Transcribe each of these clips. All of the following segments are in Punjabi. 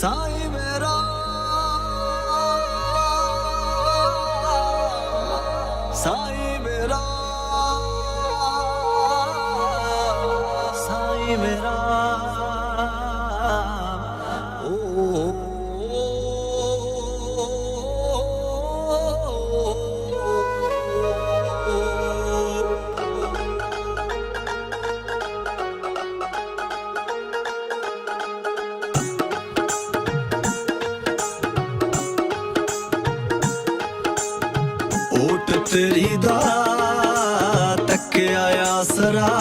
साईं मेरा साईं मेरा साईं मेरा ओट तेरी दा तक आया सरा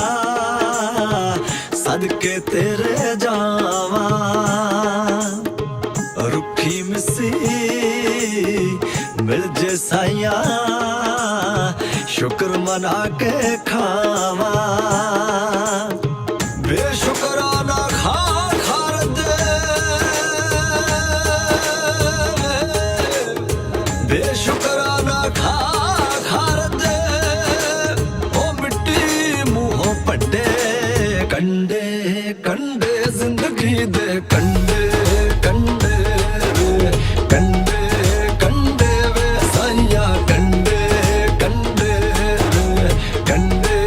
सदके तेरे जावा रुखी मिसी मिल जे साइया शुक्र मना के खावा बेशुक्राना खा खार दे बेशुक्राना खा खार दे ओ मिट्टी मुंहों पट्टे कंडे कंडे जिंदगी दे कंडे कंडे कंडे कंडे वे साइया कंडे कंडे कंडे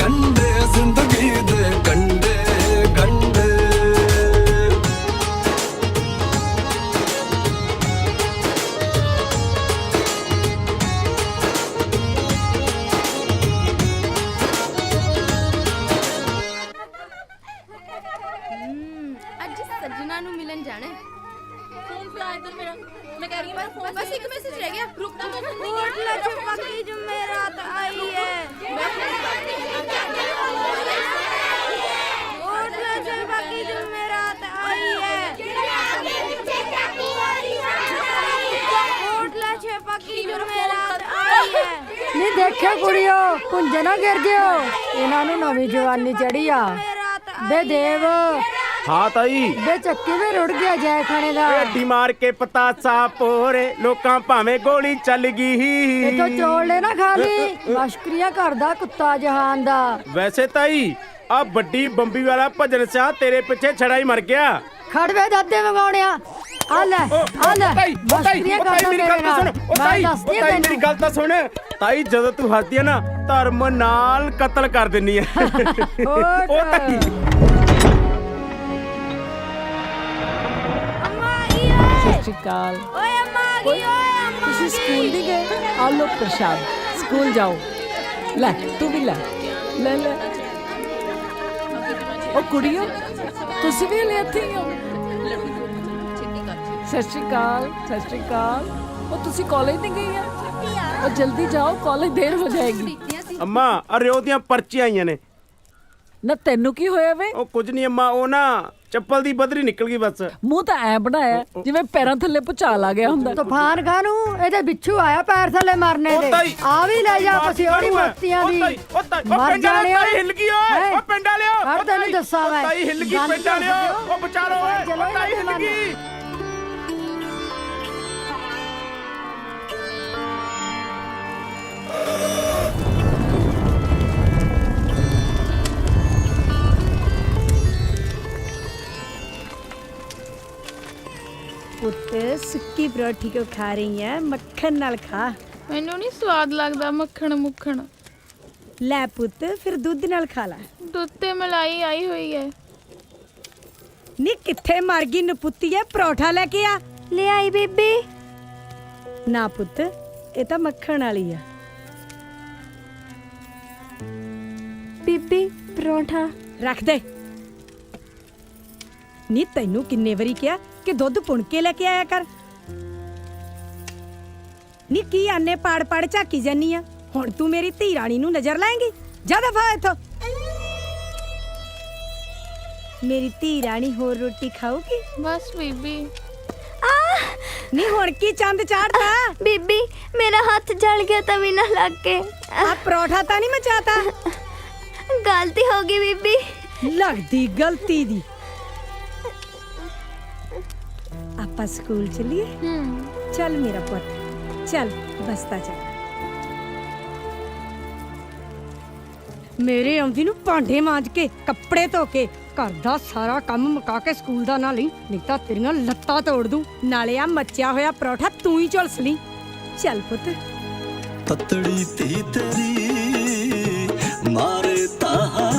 कंडे जिंदगी दे कंडे कंडे ਅੱਜ ਸੱਜਣਾ ਨੂੰ ਮਿਲਣ ਜਾਣਾ ਹੈ। फोन पे आ इधर मेरा मैं कह रही हूं मेरा फोन बस एक मैसेज रह गया। रुक तो मैं सुन होटल छुपा की जुमेरात आई है। होटल छुपा की जुमेरात आई है। होटल छुपा की जुमेरात आई है। नहीं देखियो कुड़ियो कुंजे ना गिर जियो इन्हां नूं नवीं जवानी चढ़ी आ बे देव हाँ ताई बे चक्की भी रुड़ गया जय खाने दा ਢੀ ਮਾਰ ਕੇ ਪਤਾਸਾ ਪੋਰੇ ਲੋਕਾਂ ਭਾਵੇਂ ਗੋਲੀ ਚੱਲ ਗਈ इथों चोल ले ना खाली मशकरियां करदा कुत्ता जहान दा ਵੈਸੇ ਤਾਈ ਆ ਵੱਡੀ ਬੰਬੀ ਵਾਲਾ ਭਜਨ ਸਿਆ ਤੇਰੇ ਪਿੱਛੇ ਛੜਾ ਹੀ ਮਰ ਗਿਆ खड़वे दादे मंगाउणिया आ ले ਤਾਈ मशकरियां करदा ਮੇਰੀ ਗੱਲ ਤਾਂ ਸੁਣ ਉਹ ਤਾਈ ਮੇਰੀ ਗੱਲ ਤਾਂ ਸੁਣ ਤਾਈ ਜਦੋਂ ਤੂੰ ਹੱਸਦੀ ਹੈ ਨਾ ਧਰਮ ਨਾਲ ਕਤਲ ਕਰ ਦਿੰਨੀ ਹੈ ਉਹ ਤਾਈ सत श्री अकाल ओए अम्मा आ गई ओए अम्मा तुसी स्कूल नहीं गए आ लो प्रसाद स्कूल जाओ ले तू भी ले ले ले ओ कुड़ियो तुसी भी ले आती हो सत श्री अकाल ओ तुसी कॉलेज नहीं गई है और जल्दी जाओ कॉलेज देर हो जाएगी ਅੰਮਾ ਆ ਰਿਓ ਦੀਆਂ ਪਰਚੀਆਂ ਆਈਆਂ ਨੇ ना तेनू की होया वे ਉਹ ਕੁਝ ਨਹੀਂ ਅੰਮਾ ਉਹ ਨਾ ਚੱਪਲ ਦੀ ਬਦਰੀ ਨਿਕਲ ਗਈ ਬਸ ਮੂੰਹ ਤਾਂ ਐ ਬਣਾਇਆ ਜਿਵੇਂ ਪੈਰਾਂ ਥੱਲੇ ਭੁਚਾਲ ਆ ਗਿਆ ਹੁੰਦਾ ਤੂਫਾਨ ਖਾਨੂੰ ਇਹਦੇ ਬਿੱਛੂ ਆਇਆ ਪੈਰ ਥੱਲੇ ਮਾਰਨੇ ਦੇ ਆ ਵੀ ਲੈ ਜਾ ਪਸਿਓੜੀ ਮਸਤੀਆਂ ਦੀ ਮਰ ਜਾਣੇ ਤਾਈ ਹਿੱਲ ਗਈ ਓਏ ਉਹ ਪਿੰਡ ਵਾਲਿਓ ਹਰ ਤੈਨੂੰ ਦੱਸਾਂ ਮੈਂ ਤਾਈ ਹਿੱਲ ਗਈ ਪਿੰਡ ਵਾਲਿਓ ਉਹ ਬਚਾ ਲਓ ਓਏ ਉਹ ਤਾਈ ਹਿੱਲ ਗਈ ਪੁੱਤ ਸੁੱਕੀ ਪਰੌਠੀ ਕਿਉਂ ਖਾ ਰਹੀ ਹੈ ਮੱਖਣ ਨਾਲ ਖਾ ਮੈਨੂੰ ਨਹੀਂ ਸਵਾਦ ਲੱਗਦਾ ਮੱਖਣ ਮੁੱਖਣ ਲੈ ਪੁੱਤ ਫਿਰ ਦੁੱਧ ਨਾਲ ਖਾ ਲੈ ਦੁੱਧ ਤੇ ਮਲਾਈ ਆਈ ਹੋਈ ਹੈ ਨੀ ਕਿੱਥੇ ਮਰ ਗਈ ਨਪੁੱਤੀ ਐ ਪਰੌਠਾ ਲੈ ਕੇ ਆ ले आई बीबी ਨਾ ਪੁੱਤ ਇਹ ਤਾਂ ਮੱਖਣ ਵਾਲੀ ਆ बीबी परोठा ਰੱਖ ਦੇ ਨੀ ਤੈਨੂੰ ਕਿੰਨੇ ਵਾਰੀ ਕਿਹਾ ਕਿ ਦੁੱਧ ਪੁਣ ਕੇ ਲੈ ਕੇ ਆਇਆ ਕਰ ਨੀ ਕੀ ਆਨੇ ਪਾੜ ਪਾੜ ਝਾਕੀ ਜਾਨੀ ਆ ਹੁਣ ਤੂੰ ਮੇਰੀ ਧੀ ਰਾਣੀ ਨੂੰ ਨਜ਼ਰ ਲਾਏਂਗੀ ਜਾ ਦਫਾ ਇੱਥੋਂ ਮੇਰੀ ਧੀ ਰਾਣੀ ਹੋਰ ਰੋਟੀ ਖਾਊਗੀ ਬਸ ਬੀਬੀ ਨੀ ਹੁਣ ਕੀ ਚੰਦ ਚਾੜਦਾ बीबी मेरा हाथ जल गया तभी ना लग के ਆ ਪਰੌਠਾ ਤਾਂ ਨਹੀਂ ਮਚਾਤਾ गलती होगी बीबी ਲੱਗਦੀ ਗਲਤੀ ਦੀ ਆਪਾਂ ਸਕੂਲ ਚਲੀਏ ਚੱਲ ਮੇਰਾ ਪੁੱਤ ਚੱਲ ਬਸਤਾ ਚੱਲ ਮੇਰੇ ਆਉਂਦੀ ਨੂੰ ਭਾਂਡੇ ਮਾਂਜ ਕੇ ਕੱਪੜੇ ਧੋ ਕੇ ਘਰ ਦਾ ਸਾਰਾ ਕੰਮ ਮੁਕਾ ਕੇ ਸਕੂਲ ਦਾ ਨਾ ਲਈ, ਨਹੀਂ ਤਾਂ ਤੇਰੀਆਂ ਲੱਤਾਂ ਤੋੜ ਦੂੰ। ਨਾਲੇ ਆ ਮੱਚਿਆ ਹੋਇਆ ਪਰੌਠਾ ਤੂੰ ਹੀ ਝੁਲਸ ਲਈ। ਚੱਲ ਪੁੱਤ। ਤਤੜੀ ਤੀ ਤੇਰੀ ਮਾਰੇ ਤਾਹਾ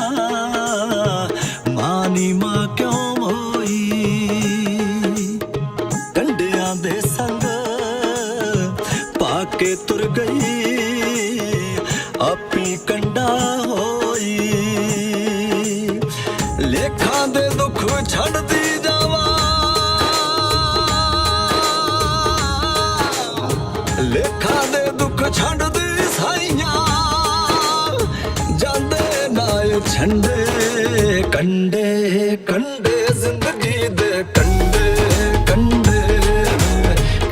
ਮਾਨੀ ਮਾਂ ਕਿਉਂ ਹੋਈ ਕੰਡਿਆਂ ਦੇ ਸੰਗ ਪਾ ਕੇ ਤੁਰ ਗਈ ਆਪੀ ਕੰਡਾ ਹੋਈ ਲੇਖਾਂ ਦੇ ਦੁੱਖ ਛੱਡਦੀ ਜਾਵਾ ਲੇਖਾਂ ਦੇ ਦੁੱਖ ਛੱਡਦੀ ਸਾਈਆਂ ਜਾਂਦੇ ਨਾਲ ਛੰਡੇ ਕੰਡੇ ਕੰਡੇ ਜ਼ਿੰਦਗੀ ਦੇ ਕੰਡੇ ਕੰਡੇ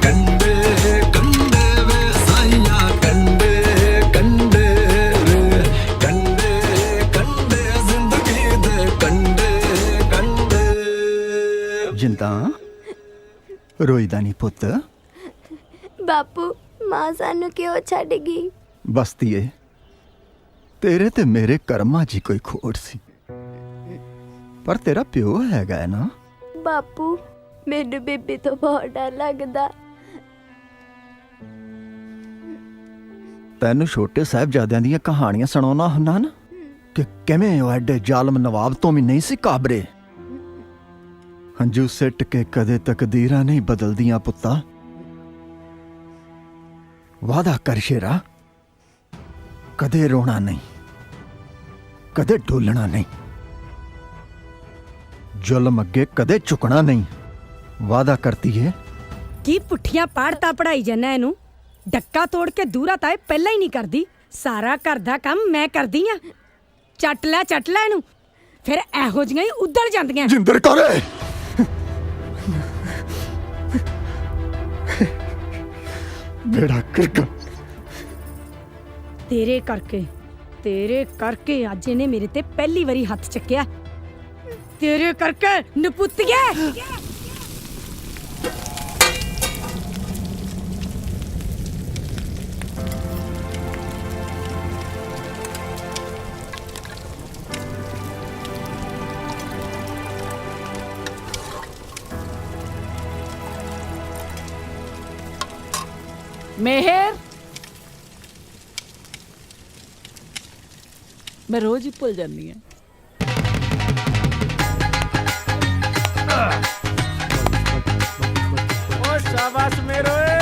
ਕੰਡੇ ਕੰਡੇ ਵੇ ਸਾਈਆਂ ਕੰਡੇ ਕੰਡੇ ਕੰਡੇ ਕੰਡੇ ਜ਼ਿੰਦਗੀ ਦੇ ਕੰਡੇ ਕੰਡੇ ਜਿੰਦਾ ਰੋਈਦਾ ਨਹੀਂ ਪੁੱਤ। ਬਾਪੂ ਮਾਂ ਸਾਨੂੰ ਕਿਉਂ ਛੱਡ ਗਈ? ਬਸਤੀਏ ਤੇਰੇ ਤੇ ਮੇਰੇ ਕਰਮਾਂ 'ਚ ਕੋਈ ਖੋਟ ਸੀ, ਪਰ ਤੇਰਾ ਪਿਓ ਹੈਗਾ ਨਾ। ਬਾਪੂ ਮੈਨੂੰ ਬੀਬੀ ਤੋਂ ਬਹੁਤ ਡਰ ਲੱਗਦਾ। ਤੈਨੂੰ ਛੋਟੇ ਸਾਹਿਬਜ਼ਾਦਿਆਂ ਦੀਆਂ ਕਹਾਣੀਆਂ ਸੁਣਾਉਣਾ ਹੁੰਦਾ ਨਾ ਕਿ ਕਿਵੇਂ ਉਹ ਐਡੇ ਜ਼ਾਲਮ ਨਵਾਬ ਤੋਂ ਵੀ ਨਹੀਂ ਸੀ ਕਾਬਰੇ। ਹੰਝੂ ਸਿੱਟ ਕੇ ਕਦੇ ਤਕਦੀਰਾਂ ਨਹੀਂ ਬਦਲਦੀਆਂ ਪੁੱਤਾ। ਵਾਦਾ ਕਰ ਸ਼ੇਰਾ, ਕਦੇ ਰੋਣਾ ਨਹੀਂ, ਕਦੇ ਢੋਲਣਾ ਨਹੀਂ, ਜ਼ੁਲਮ ਅੱਗੇ ਕਦੇ ਝੁਕਣਾ ਨਹੀਂ। ਵਾਦਾ ਕਰਤੀ ਹੈ। ਕੀ ਪੁੱਠੀਆਂ ਪਾੜਤਾ ਪੜਾਈ ਜੰਨਾ ਇਹਨੂੰ? ਡੱਕਾ ਤੋੜ ਕੇ ਦੂਰਾ ਤਾਂ ਇਹ ਪਹਿਲਾਂ ਹੀ ਨਹੀਂ ਕਰਦੀ। ਸਾਰਾ ਘਰ ਦਾ ਕੰਮ ਮੈਂ ਕਰਦੀ ਆ। ਚੱਟ ਲੈ ਇਹਨੂੰ, ਫਿਰ ਇਹੋ ਜਿਹੀਆਂ ਹੀ ਉੱਧੜ ਜਾਂਦੀਆਂ। ਜਿੰਦਰ ਕਰੇ ਬੇੜਾ ਕਰਕ ਤੇਰੇ ਕਰਕੇ ਅੱਜ ਇਹਨੇ ਮੇਰੇ ਤੇ ਪਹਿਲੀ ਵਾਰੀ ਹੱਥ ਚੱਕਿਆ। ਤੇਰੇ ਕਰਕੇ ਨਪੁੱਤੀਏ। मेहर, मैं रोज ही भुल जानी है। ਓ ਸ਼ਾਬਾਸ਼ ਮੇਰੇ ਓਏ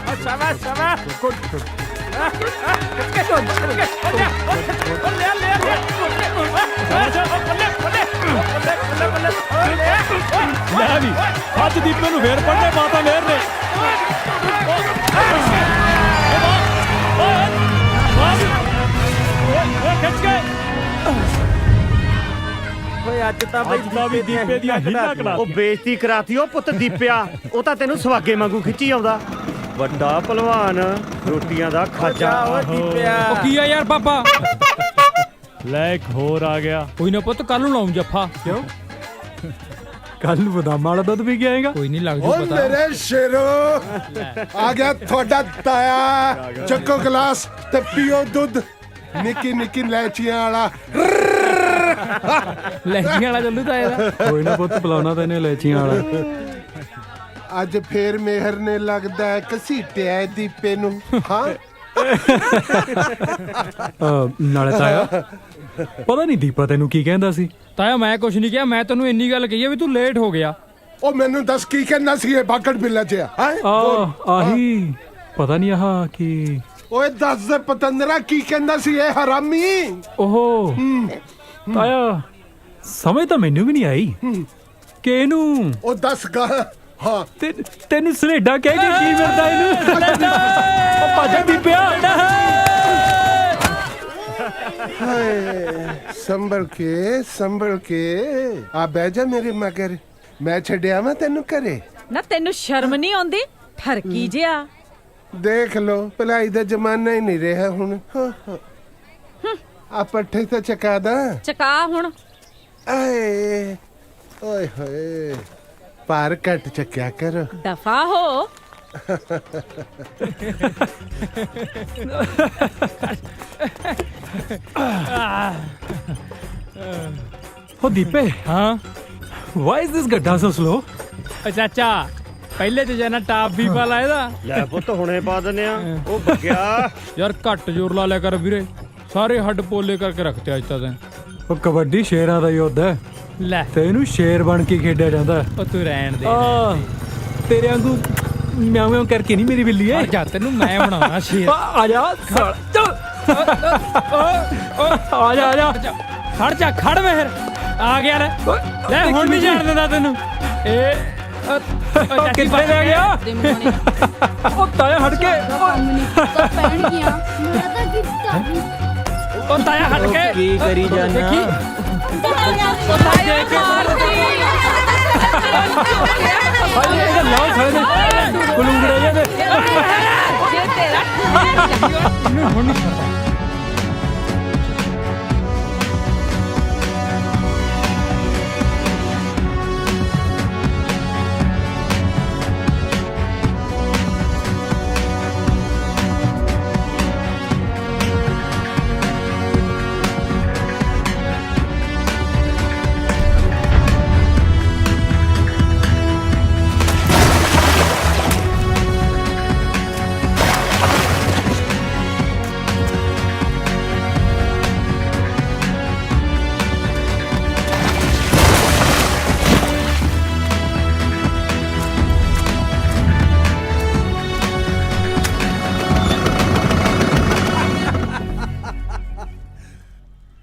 ਓ ਸ਼ਾਬਾਸ਼ ਸ਼ਾਬਾਸ਼ ਲੈ ਵੀ ਅੱਜ ਦੀਪੇ ਨੂੰ ਫੇਰ ਪੜਨੇ ਮਾਤਾ ਮੇਰ ਨੇ। ਖਿੱਚ ਕੇ ਓਏ ਅੱਜ ਤਾਂ ਬਈ ਦੀਪੇ ਦੀਆਂ ਹਿੱਲਾਂ ਕਲਾ ਉਹ ਬੇਇੱਜ਼ਤੀ ਕਰਾਤੀ। ਉਹ ਪੁੱਤ ਦੀਪਿਆ, ਉਹ ਤਾਂ ਤੈਨੂੰ ਸਵਾਗੇ ਵਾਂਗੂ ਖਿੱਚੀ ਆਉਂਦਾ। ਵੱਡਾ ਭਲਵਾਨ, ਰੋਟੀਆਂ ਦਾ ਖਾਜਾ। ਓ ਦੀਪਿਆ ਉਹ ਕੀ ਆ ਯਾਰ ਬਾਬਾ? ਲੈ ਇੱਕ ਹੋਰ ਆ ਗਿਆ। ਕੋਈ ਨਾ ਪੁੱਤ ਕੱਲ ਨੂੰ ਲਾਉਂ ਜੱਫਾ। ਕਿਉਂ? ਕੱਲ ਨੂੰ ਬਦਾਮਾਂ ਵਾਲਾ ਦੁੱਧ ਪੀ ਕੇ ਆਏਗਾ। ਕੋਈ ਨਹੀਂ ਲੱਗ ਜੂ ਪਤਾ। ਮੇਰੇ ਸ਼ੇਰੋ ਆ ਗਿਆ ਤੁਹਾਡਾ ਤਾਇਆ। ਚੱਕੋ ਗਲਾਸ ਤੇ ਪੀਓ ਦੁੱਧ। ਨਿੱਕੀ ਨਿੱਕੀ ਲੈਚੀਆਂ ਵਾਲਾ। ਲੈਚੀਆਂ ਵਾਲਾ ਚੱਲੂ ਤਾਂ ਇਹਦਾ। ਕੋਈ ਨਾ ਪੁੱਤ ਪਿਲਾਉਣਾ ਤੈਨੂੰ ਲੈਚੀਆਂ ਵਾਲਾ। ਅੱਜ ਫੇਰ ਮੇਹਰ ਨੇ ਲੱਗਦਾ ਘਸੀਟਿਆ ਦੀਪੇ ਨੂੰ। ਹਾਂ ਨਾਲੇ ਤਾਇਆ ਪਤਾ ਨਹੀਂ ਦੀਪਾ ਤੈਨੂੰ ਕੀ ਕਹਿੰਦਾ ਸੀ। ਤਾਇਆ ਮੈਂ ਕੁਛ ਨਹੀਂ ਕਿਹਾ, ਮੈਂ ਤੈਨੂੰ ਇੰਨੀ ਗੱਲ ਕਹੀ ਆ ਵੀ ਤੂੰ ਲੇਟ ਹੋ ਗਿਆ। ਉਹ ਮੈਨੂੰ ਦੱਸ ਕੀ ਕਹਿੰਦਾ ਸੀ ਇਹ ਬਾਗੜ ਬਿੱਲਾ ਜਿਹਾ? ਆਹੀ ਪਤਾ ਨਹੀਂ ਆਹ ਕੀ। ਓਏ ਦੱਸ ਦੇ ਪਤੰਦਰਾ ਕੀ ਕਹਿੰਦਾ ਸੀ ਇਹ ਹਰਾਮੀ? ਓਹੋ ਤਾਇਆ ਸਮਝ ਤਾਂ ਮੈਨੂੰ ਵੀ ਨਹੀਂ ਆਈ ਕਿ ਇਹਨੂੰ। ਉਹ ਦੱਸ ਗਾ। ਹਾਂ ਤੈਨੂੰ ਸਲੇਡਾ ਕਹਿ ਕੇ ਕੀ ਮਿਲਦਾ ਇਹਨੂੰ? ਉਹ ਭੱਜ ਦੀਪਿਆ। ਹਾਏ ਸੰਭਲ ਕੇ ਆ ਬਹਿ ਜਾ ਮੇਰੇ ਮਗਰ। ਮੈਂ ਛੱਡਿਆ ਮੈਂ ਤੈਨੂੰ ਘਰੇ। ਨਾ ਤੈਨੂੰ ਸ਼ਰਮ ਨਹੀਂ ਆਉਂਦੀ? ਠਰਕੀ ਜਿਆ। ਦੇਖ ਲੋ ਭਲਾਈ ਦਾ ਜ਼ਮਾਨਾ ਹੀ ਨਹੀਂ ਰਿਹਾ ਹੁਣ। ਆ ਪੱਠੇ ਤਾਂ ਚਕਾ ਦਾ। ਚਕਾ ਹੁਣ। ਆਏ ਓਏ ਹੋਏ ਪਾਰ ਘੱਟ ਚੱਕਿਆ ਕਰ। ਦਫਾ ਹੋ। ਓ ਦੀਪੇ ਹਾਂ ਵਾਈ ਇਜ਼ ਦਿਸ ਗੱਡਾ ਸੋ ਸਲੋ ਚਾਚਾ ਪਹਿਲੇ ਤੇ ਜਾਨਾ ਟਾਪ ਵੀ ਪਾ ਲਾ ਇਹਦਾ ਲੈ ਪੁੱਤ ਹੁਣੇ ਪਾ ਦਿੰਨੇ ਆ ਉਹ ਬੱਗਿਆ ਯਾਰ ਘੱਟ ਜ਼ੋਰ ਲਾ ਲਿਆ ਕਰ ਵੀਰੇ ਸਾਰੇ ਹੱਡ ਪੋਲੇ ਕਰਕੇ ਰੱਖਤੇ ਅੱਜ ਤੱਕ ਉਹ ਕਬੱਡੀ ਸ਼ੇਰਾਂ ਦਾ ਯੁੱਧ ਹੈ ਲੈ ਤੇ ਇਹਨੂੰ ਸ਼ੇਰ ਬਣ ਕੇ ਖੇਡਿਆ ਜਾਂਦਾ ਉਹ ਤੂੰ ਰਹਿਣ ਦੇ ਤੇਰੇ ਵਾਂਗੂ ਮਿਆਉਂ ਮਿਆਉਂ ਕਰਕੇ ਨਹੀਂ ਮੇਰੀ ਬਿੱਲੀ ਐ ਜਾ ਤੈਨੂੰ ਮੈਂ ਬਣਾਉਣਾ ਸ਼ੇਰ ਆ ਜਾ ਆ ਜਾ ਖੜ ਜਾ ਖੜ ਵੇ ਫਿਰ ਆ ਗਿਆ ਲੈ ਹੁਣ ਵੀ ਜਾਣ ਦਿੰਦਾ ਤੈਨੂੰ ਇਹ ਕਿੱਥੇ ਲੈ ਗਿਆ ਉਹ ਤਾਇਆ ਹਟ ਕੇ ਪੈਣ ਗਿਆ ਮੈਂ ਤਾਂ ਗਿੱਟਾ ਵੀ ਉਹ ਤਾਇਆ ਹਟ ਕੇ ਕੀ ਕਰੀ ਜਾਨਾ ਹਾਏ ਇਹ ਲਾਉ ਸਾਰੇ ਕੁਲੂੰਗੜੇ ਜੇ ਜੇ ਤੇਰਾ ਹੁਣ ਨਹੀਂ ਛੱਡਦਾ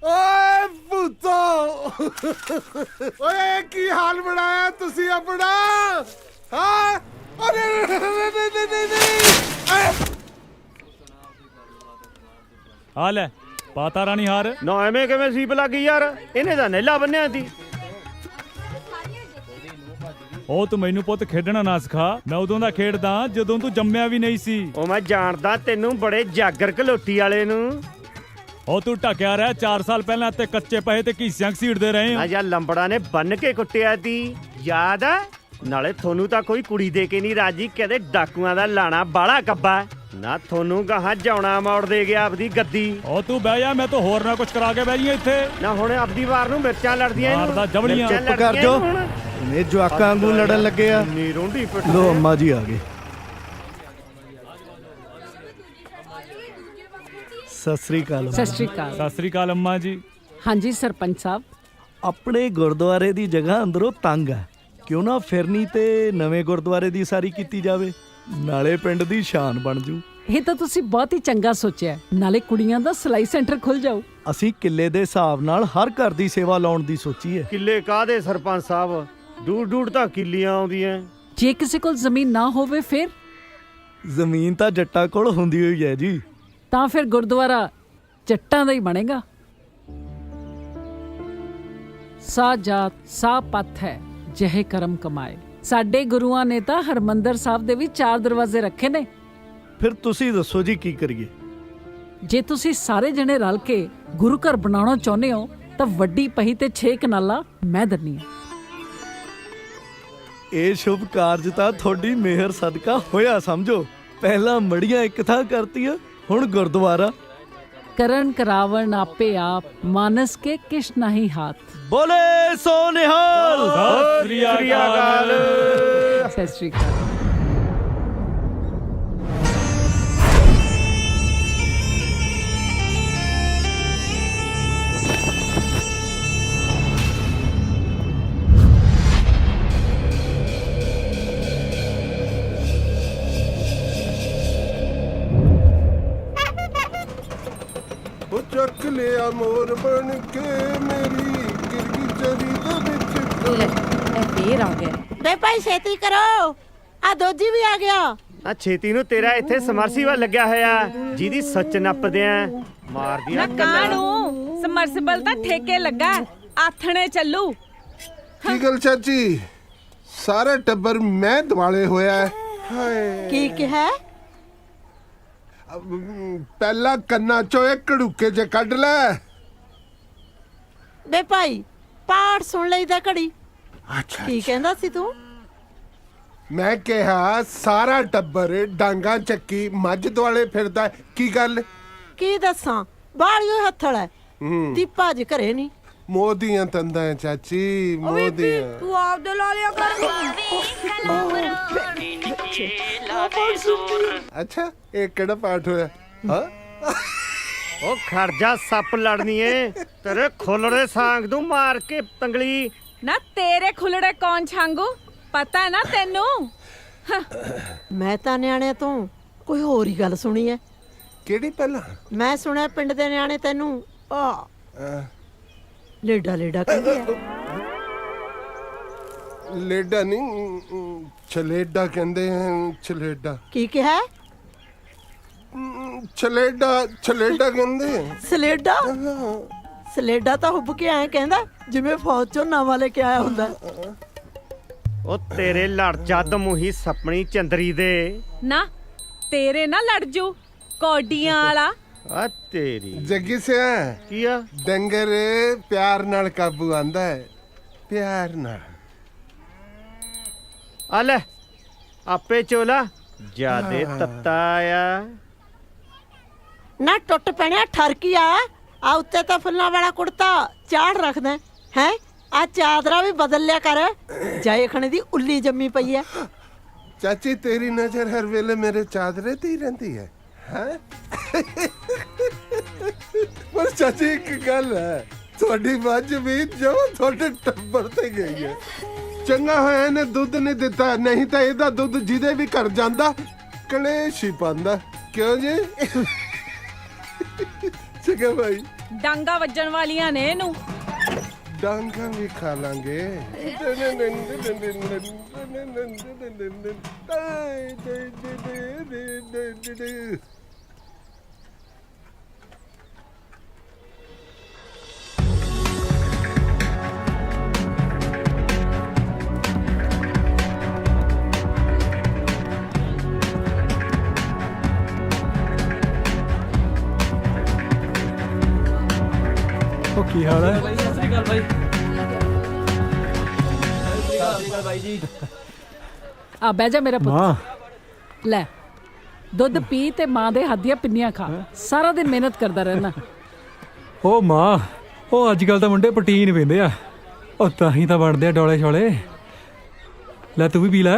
ਓਏ ਭੂਤੋ ਓਏ ਕੀ ਹਾਲ ਬਣਾਇਆ ਤੁਸੀਂ ਆਪਣਾ ਹਾਂ ਅਰੇ ਨਹੀਂ ਆ ਲੈ ਪਾਤਾ ਰਾਣੀ ਹਾਰ ਨਾ ਐਵੇਂ ਕਿਵੇਂ ਸੀਪ ਲੱਗ ਗਈ ਯਾਰ ਇਹਨੇ ਤਾਂ ਨੇਲਾ ਬੰਨਿਆ ਸੀ ਉਹ ਤੂੰ ਮੈਨੂੰ ਪੁੱਤ ਖੇਡਣਾ ਨਾ ਸਿਖਾ ਮੈਂ ਉਦੋਂ ਦਾ ਖੇਡਦਾ ਜਦੋਂ ਤੂੰ ਜੰਮਿਆ ਵੀ ਨਹੀਂ ਸੀ ਉਹ ਮੈਂ ਜਾਣਦਾ ਤੈਨੂੰ ਬੜੇ ਜਾਗਰ ਘਲੋਟੀ ਵਾਲੇ ਨੂੰ ਉਹ ਤੂੰ ਢਕਿਆ ਰਿਹਾ 4 ਸਾਲ ਪਹਿਲਾਂ ਤੇ ਕੱਚੇ ਪਏ ਤੇ ਘੀਸਿਆਂ ਘਸੀੜਦੇ ਰਹੇ ਨਾ ਯਾ ਲੰਬੜਾ ਨੇ ਬੰਨ ਕੇ ਕੁੱਟਿਆ ਤੀ ਯਾਦ ਆ ਨਾਲੇ ਤੁਹਾਨੂੰ ਤਾਂ ਕੋਈ ਕੁੜੀ ਦੇ ਕੇ ਨਹੀਂ ਰਾਜੀ ਕਹਿੰਦੇ ਡਾਕੂਆਂ ਦਾ ਲਾਣਾ ਬਾਲਾ ਕੱਬਾ ਨਾ ਤੁਹਾਨੂੰ ਗਾਹਾਂ ਜਾਉਣਾ ਮੋੜ ਦੇ ਗਿਆ ਆਪਦੀ ਗੱਦੀ ਉਹ ਤੂੰ ਬਹਿ ਜਾ ਮੈਂ ਤਾਂ ਹੋਰ ਨਾ ਕੁਝ ਕਰਾ ਕੇ ਬਹਿ ਜੀ ਇੱਥੇ ਨਾ ਹੁਣ ਆਪਦੀ ਵਾਰ ਨੂੰ ਮਿਰਚਾਂ ਲੜਦੀਆਂ ਮਾਰਦਾ ਜਵਲੀਆਂ। ਮਿਰਚਾਂ ਚੁੱਪ ਕਰ ਲੜਦੀਆਂ ਜਾਓ। ਹੁਣ। ਇਹ ਜਵਾਕਾਂ ਵਾਂਗੂ ਲੜਨ ਲੱਗੇ ਆ ਨੀ ਰੋਂਡੀ ਪਿੱਟ ਲੋ ਅੰਮਾ ਜੀ ਆ ਗਏ ਸਤਿ ਸ੍ਰੀ ਅਕਾਲ ਸਤਿ ਸ਼੍ਰੀ ਅਕਾਲ ਸਤਿ ਸ੍ਰੀ ਅਕਾਲ ਅੰਮਾ ਜੀ ਹਾਂਜੀ ਸਰਪੰਚ ਸਾਹਿਬ ਆਪਣੇ ਗੁਰਦੁਆਰੇ ਦੀ ਜਗ੍ਹਾ ਅੰਦਰੋਂ ਤੰਗ ਹੈ ਕਿਉਂ ਨਾ ਫਿਰਨੀ ਤੇ ਨਵੇਂ ਗੁਰਦੁਆਰੇ ਦੀ ਸਾਰੀ ਕੀਤੀ ਜਾਵੇ ਨਾਲੇ ਪਿੰਡ ਦੀ ਸ਼ਾਨ ਬਣ ਜੂ ਇਹ ਤਾਂ ਤੁਸੀਂ ਬਹੁਤ ਹੀ ਚੰਗਾ ਸੋਚਿਆ ਨਾਲੇ ਕੁੜੀਆਂ ਦਾ ਸਿਲਾਈ ਸੈਂਟਰ ਖੁੱਲ ਜਾਊ ਅਸੀਂ ਕਿੱਲੇ ਦੇ ਹਿਸਾਬ ਨਾਲ ਹਰ ਘਰ ਦੀ ਸੇਵਾ ਲਾਉਣ ਦੀ ਸੋਚੀ ਹੈ ਕਿੱਲੇ ਕਾਹਦੇ ਸਰਪੰਚ ਸਾਹਿਬ ਦੂਰ ਦੂਰ ਤਾਂ ਕਿੱਲੀਆਂ ਆਉਂਦੀਆਂ ਜੇ ਕਿਸੇ ਕੋਲ ਜ਼ਮੀਨ ਨਾ ਹੋਵੇ ਫਿਰ ਜ਼ਮੀਨ ਤਾਂ ਜੱਟਾਂ ਕੋਲ ਹੁੰਦੀ ਹੋਈ ਹੈ ਜੀ ਤਾਂ ਫਿਰ ਗੁਰਦੁਆਰਾ ਜੱਟਾਂ ਦਾ ਹੀ ਬਣੇਗਾ ਸਾ ਜਾਤ ਸਾ ਪੱਥ ਹੈ ਜਿਹੇ ਕਰਮ ਕਮਾਏ ਸਾਡੇ ਗੁਰੂਆਂ ਨੇ ਤਾਂ ਹਰਮੰਦਰ ਸਾਹਿਬ ਦੇ ਵੀ 4 ਦਰਵਾਜ਼ੇ ਰੱਖੇ ਨੇ ਫਿਰ ਤੁਸੀਂ ਦੱਸੋ ਜੀ ਕੀ ਕਰੀਏ ਜੇ ਤੁਸੀਂ ਸਾਰੇ ਜਣੇ ਰਲ ਕੇ ਗੁਰੂ ਘਰ ਬਣਾਉਣਾ ਚਾਹੁੰਦੇ ਹੋ ਤਾਂ ਵੱਡੀ ਪਹੀ ਤੇ 6 ਕਨਾਲਾਂ ਮੈਂ ਦਿੰਨੀ ਆ ਇਹ ਸ਼ੁਭ ਕਾਰਜ ਤਾਂ ਤੁਹਾਡੀ ਮਿਹਰ ਸਦਕਾ ਹੋਇਆ ਸਮਝੋ ਪਹਿਲਾਂ ਮੜੀਆਂ ਇੱਕ ਥਾਂ ਕਰਤੀਆਂ ਹੁਣ ਗੁਰਦੁਆਰਾ ਕਰਨ ਕਰਾਵਣ ਆਪੇ ਆਪ ਮਾਨਸ ਕੇ ਕਿਛ ਨਹੀਂ ਹਾਥ ਬੋਲੇ ਸੋ ਨਿਹਾਲ ਸਤਿ ਸ੍ਰੀ ਅਕਾਲ ਸਤਿ ਸ਼੍ਰੀ ਅਕਾਲ ਉਹ ਚੱਕ ਲਿਆ ਮੋਰ ਬਣ ਕੇ ਮੇਰੀ ਗਿਰਗੀ ਚਰੀ ਦੇ ਵਿੱਚ ਫੇਰ ਆ ਗਿਆ ਬੇ ਭਾਈ ਛੇਤੀ ਕਰੋ ਆ ਦੋਜੀ ਵੀ ਆ ਗਿਆ ਆ ਛੇਤੀ ਨੂੰ ਤੇਰਾ ਇੱਥੇ ਸਮਰਸੀਬਲ ਲੱਗਿਆ ਹੋਇਆ ਜਿਹਦੀ ਸੱਚ ਨੱਪਦੇ ਆ ਮਾਰਦੀਆਂ ਕਾਣੂ ਸਮਰਸੀਬਲ ਤਾਂ ਠੇਕੇ ਲੱਗਾ ਆਥਣੇ ਚੱਲੂ ਕੀ ਗੱਲ ਚਾਚੀ ਸਾਰਾ ਟੱਬਰ ਮੈਂ ਦਿਵਾਲੇ ਹੋਇਆ ਹੈ ਹਾਏ ਕੀ ਕਿਹਾ ਪਹਿਲਾ ਕੰਨਾਂ ਚੋਂ ਇੱਕ ਘੜੂਕੇ ਚ ਕੱਢ ਲੈ ਬੇ ਭਾਈ ਪਾਠ ਸੁਣ ਲਈਦਾ ਘੜੀ ਅੱਛਾ ਕੀ ਕਹਿੰਦਾ ਸੀ ਤੂੰ ਮੈਂ ਕਿਹਾ ਸਾਰਾ ਟੱਬਰ ਡਾਂਗਾ ਚੱਕੀ ਮੱਝ ਦੁਆਲੇ ਫਿਰਦਾ ਹੈ। ਕੀ ਗੱਲ ਕੀ ਦੱਸਾਂ ਬਾਲੀਓ ਹੱਥਲ ਹੈ ਦੀਪਾ ਅੱਜ ਘਰੇ ਨਹੀਂ। ਮੋਦੀਆਂ ਤੰਦਾਂ ਹੈ ਚਾਚੀ, ਮੋਦੀਆਂ। ਤੂੰ ਆਪਦੇ ਲਾ ਲਿਆ ਕਰ। ਅੱਛਾ ਇਹ ਕਿਹੜਾ ਪਾਠ ਹੋਇਆ? ਹਾਂ ਉਹ ਖਰਜਾ ਸੱਪ ਲੜਨੀ ਏ, ਤੇਰੇ ਖੁੱਲੜੇ ਸਾਂਗ ਨੂੰ ਮਾਰ ਕੇ ਤੰਗਲੀ। ਨਾ ਤੇਰੇ ਖੁੱਲੜੇ ਕੌਣ ਛਾਂਗੂ, ਪਤਾ ਨਾ ਤੈਨੂੰ। ਮੈਂ ਤਾਂ ਨਿਆਣੇ ਤੋਂ ਕੋਈ ਹੋਰ ਹੀ ਗੱਲ ਸੁਣੀ ਐ। ਕਿਹੜੀ ਪਹਿਲਾਂ? ਮੈਂ ਸੁਣਿਆ ਪਿੰਡ ਦੇ ਨਿਆਣੇ ਤੈਨੂੰ ਲੇਡਾ ਲੇਡਾ ਕਹਿੰਦੇ ਆ। ਲੇਡਾ ਨਹੀਂ, ਛਲੇਡਾ ਕਹਿੰਦੇ ਹਨ। ਛਲੇਡਾ ਕੀ ਕਿਹਾ? ਛਲੇਡਾ, ਛਲੇਡਾ ਕਹਿੰਦੇ ਆ। ਸਲੇਡਾ? ਸਲੇਡਾ ਤਾਂ ਹੁੱਬ ਕੇ ਐਂ ਕਹਿੰਦਾ ਜਿਵੇਂ ਫੌਜ ਚੋਂ ਨਵਾਂ ਲੈ ਕੇ ਆਇਆ ਹੁੰਦਾ। ਉਹ ਤੇਰੇ ਲੜ ਜਦ ਮੂੰਹੀ ਸੱਪਣੀ ਚੰਦਰੀ ਦੇ। ਨਾ ਤੇਰੇ ਨਾ ਲੜ ਜੂ ਕੌਡੀਆਂ ਵਾਲਾ। ਆ ਤੇਰੀ ਜੱਗੀ ਸਿਆ ਕੀ ਆ? ਡੰਗਰ ਪਿਆਰ ਨਾਲ ਕਾਬੂ ਆਂਦਾ ਹੈ, ਪਿਆਰ ਨਾਲ। ਆ ਲੈ ਆਪੇ ਚੋਲਾ ਜਿਆਦੇ ਤੱਤਾ ਆ। ਨਾ ਟੁੱਟ ਪੈਣਿਆ ਠਰਕੀਆ, ਆ ਉੱਤੇ ਤਾਂ ਫੁੱਲਾਂ ਵਾਲਾ ਕੁੜਤਾ ਚਾੜ ਰੱਖਦਾ ਹੈ। ਆ ਚਾਦਰਾ ਵੀ ਬਦਲ ਲਿਆ ਕਰ, ਜਾਏ ਖਣੇ ਦੀ ਉੱਲੀ ਜੰਮੀ ਪਈ ਐ। ਚਾਚੀ ਤੇਰੀ ਨਜ਼ਰ ਹਰ ਵੇਲੇ ਮੇਰੇ ਚਾਦਰੇ ਤੇ ਹੀ ਰਹਿੰਦੀ ਹੈ। ਹੈਂ? ਪਰ ਚਾਚੀ ਇੱਕ ਗੱਲ ਹੈ, ਤੁਹਾਡੀ ਮੱਝ ਵੀ ਜੋ ਤੁਹਾਡੇ ਟੱਬਰ ਤੇ ਗਈ ਹੈ। ਚੰਗਾ ਹੋਇਆ ਇਹਨੇ ਦੁੱਧ ਨਹੀਂ ਦਿੱਤਾ, ਨਹੀਂ ਤਾਂ ਇਹਦਾ ਦੁੱਧ ਜਿਹਦੇ ਵੀ ਘਰ ਜਾਂਦਾ ਕਲੇਸ਼ ਹੀ ਪਾਉਂਦਾ। ਕਿਉਂ ਜੀ? ਚੰਗਾ ਭਾਈ, ਡਾਂਗਾ ਵੱਜਣ ਵਾਲੀਆਂ ਨੇ ਇਹਨੂੰ। ਡਾਂਗਾਂ ਵੀ ਖਾ ਲਾਂਗੇ। ਉਹ ਕੀ ਹਾਲ ਹੈ? ਆ ਬਹਿ ਜਾ ਮੇਰਾ ਪੁੱਤ। ਮਾਂ ਲੈ ਦੁੱਧ ਪੀ ਤੇ ਮਾਂ ਦੇ ਹੱਥ ਦੀਆਂ ਪਿੰਨੀਆਂ ਖਾ। ਸਾਰਾ ਦਿਨ ਮਿਹਨਤ ਕਰਦਾ ਰਹਿਣਾ। ਉਹ ਮਾਂ, ਉਹ ਅੱਜ ਕੱਲ ਤਾਂ ਮੁੰਡੇ ਪ੍ਰੋਟੀਨ ਪੀਂਦੇ ਆ, ਉਹ ਤਾਂ ਹੀ ਤਾਂ ਬਣਦੇ ਆ ਡੋਲੇ ਛੋਲੇ। ਲੈ ਤੂੰ ਵੀ ਪੀ ਲੈ।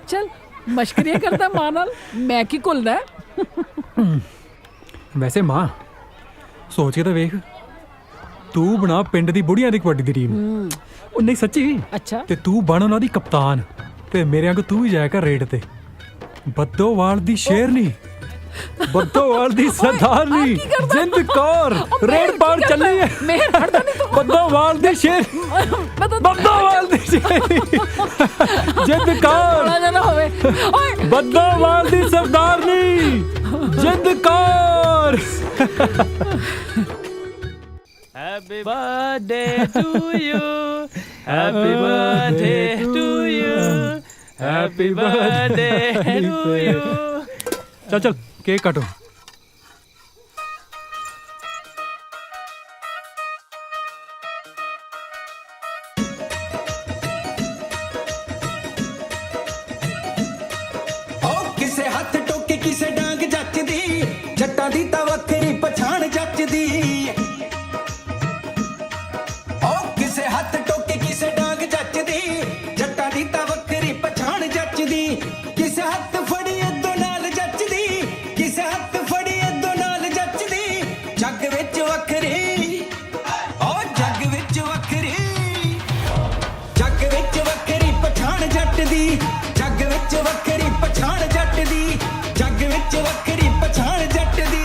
ਚਲ ਮਸ਼ਕਰੀਆਂ ਕਰਦਾ ਮਾਂ ਨਾਲ, ਮੈਂ ਕੀ ਘੁਲਦਾ। ਵੈਸੇ ਮਾਂ ਸੋਚ ਕੇ ਤਾਂ ਵੇਖ, ਤੂੰ ਬਣਾ ਪਿੰਡ ਦੀ ਬੁੜੀਆਂ ਦੀ ਕਬੱਡੀ ਦੀ ਟੀਮ। ਉਹ ਨਹੀਂ ਸੱਚੀ। ਅੱਛਾ ਤੇ ਤੂੰ ਬਣ ਉਹਨਾਂ ਦੀ ਕਪਤਾਨ, ਤੇ ਮੇਰੇ ਵਾਂਗ ਤੂੰ ਵੀ ਜਾਇਆ ਕਰ ਰੇਡ ਤੇ। ਬੱਦੋਵਾਲ ਦੀ ਸ਼ੇਰਨੀ, ਬੱਦੋਵਾਲ ਦੀ ਸਰਦਾਰਨੀ ਜਿੰਦ ਕੌਰ ਰੇਡ ਪਾਰ ਚੱਲੀ ਹੈ। ਮੇਰ ਫੜਦਾ ਨਹੀਂ ਤੂੰ। ਬੱਦੋਵਾਲ ਦੀ ਸ਼ੇਰ, ਬੱਦੋਵਾਲ ਦੀ ਸ਼ੇਰਨੀ ਜਿੰਦ ਕੌਰ, ਬੜਾ ਜਨਾ ਹੋਵੇ। ਓਏ ਬੱਦੋਵਾਲ ਦੀ ਸਰਦਾਰਨੀ Jind Kaur. Happy birthday to you. Happy birthday to you. Happy birthday to you. चल चल केक काटो। ਕਿਸੇ ਹੱਥ ਟੋਕੇ ਕਿਸੇ ਡਾਂਗ ਜੱਚਦੀ, ਜੱਟਾਂ ਦੀ ਤਾਂ ਵੱਖਰੀ ਪਛਾਣ ਜੱਚਦੀ। ਕਿਸੇ ਹੱਥ ਟੋਕੇ ਕਿਸੇ ਡਾਂਗ ਜੱਚਦੀ, ਜੱਟਾਂ ਦੀ ਤਾਂ ਵੱਖਰੀ ਪਛਾਣ ਜੱਚਦੀ। ਕਿਸੇ ਹੱਥ ਫੜੀ ਅੱਧੋ ਨਾਲ ਜੱਚਦੀ, ਕਿਸੇ ਹੱਥ ਫੜੀ ਅੱਧੋ ਨਾਲ ਜੱਚਦੀ। ਜੱਗ ਵਿੱਚ ਵੱਖਰੀ, ਜੱਗ ਵਿੱਚ ਵੱਖਰੀ, ਜੱਗ ਵਿੱਚ ਵੱਖਰੀ ਪਛਾਣ ਜੱਟ ਦੀ। ਜੱਗ ਵਿੱਚ ਵੱਖਰੀ ਪਛਾਣ ਜੱਟ ਦੀ, ਜੱਗ ਵਿੱਚ ਵੱਖਰੀ ਪਛਾਣ ਜੱਟ ਦੀ।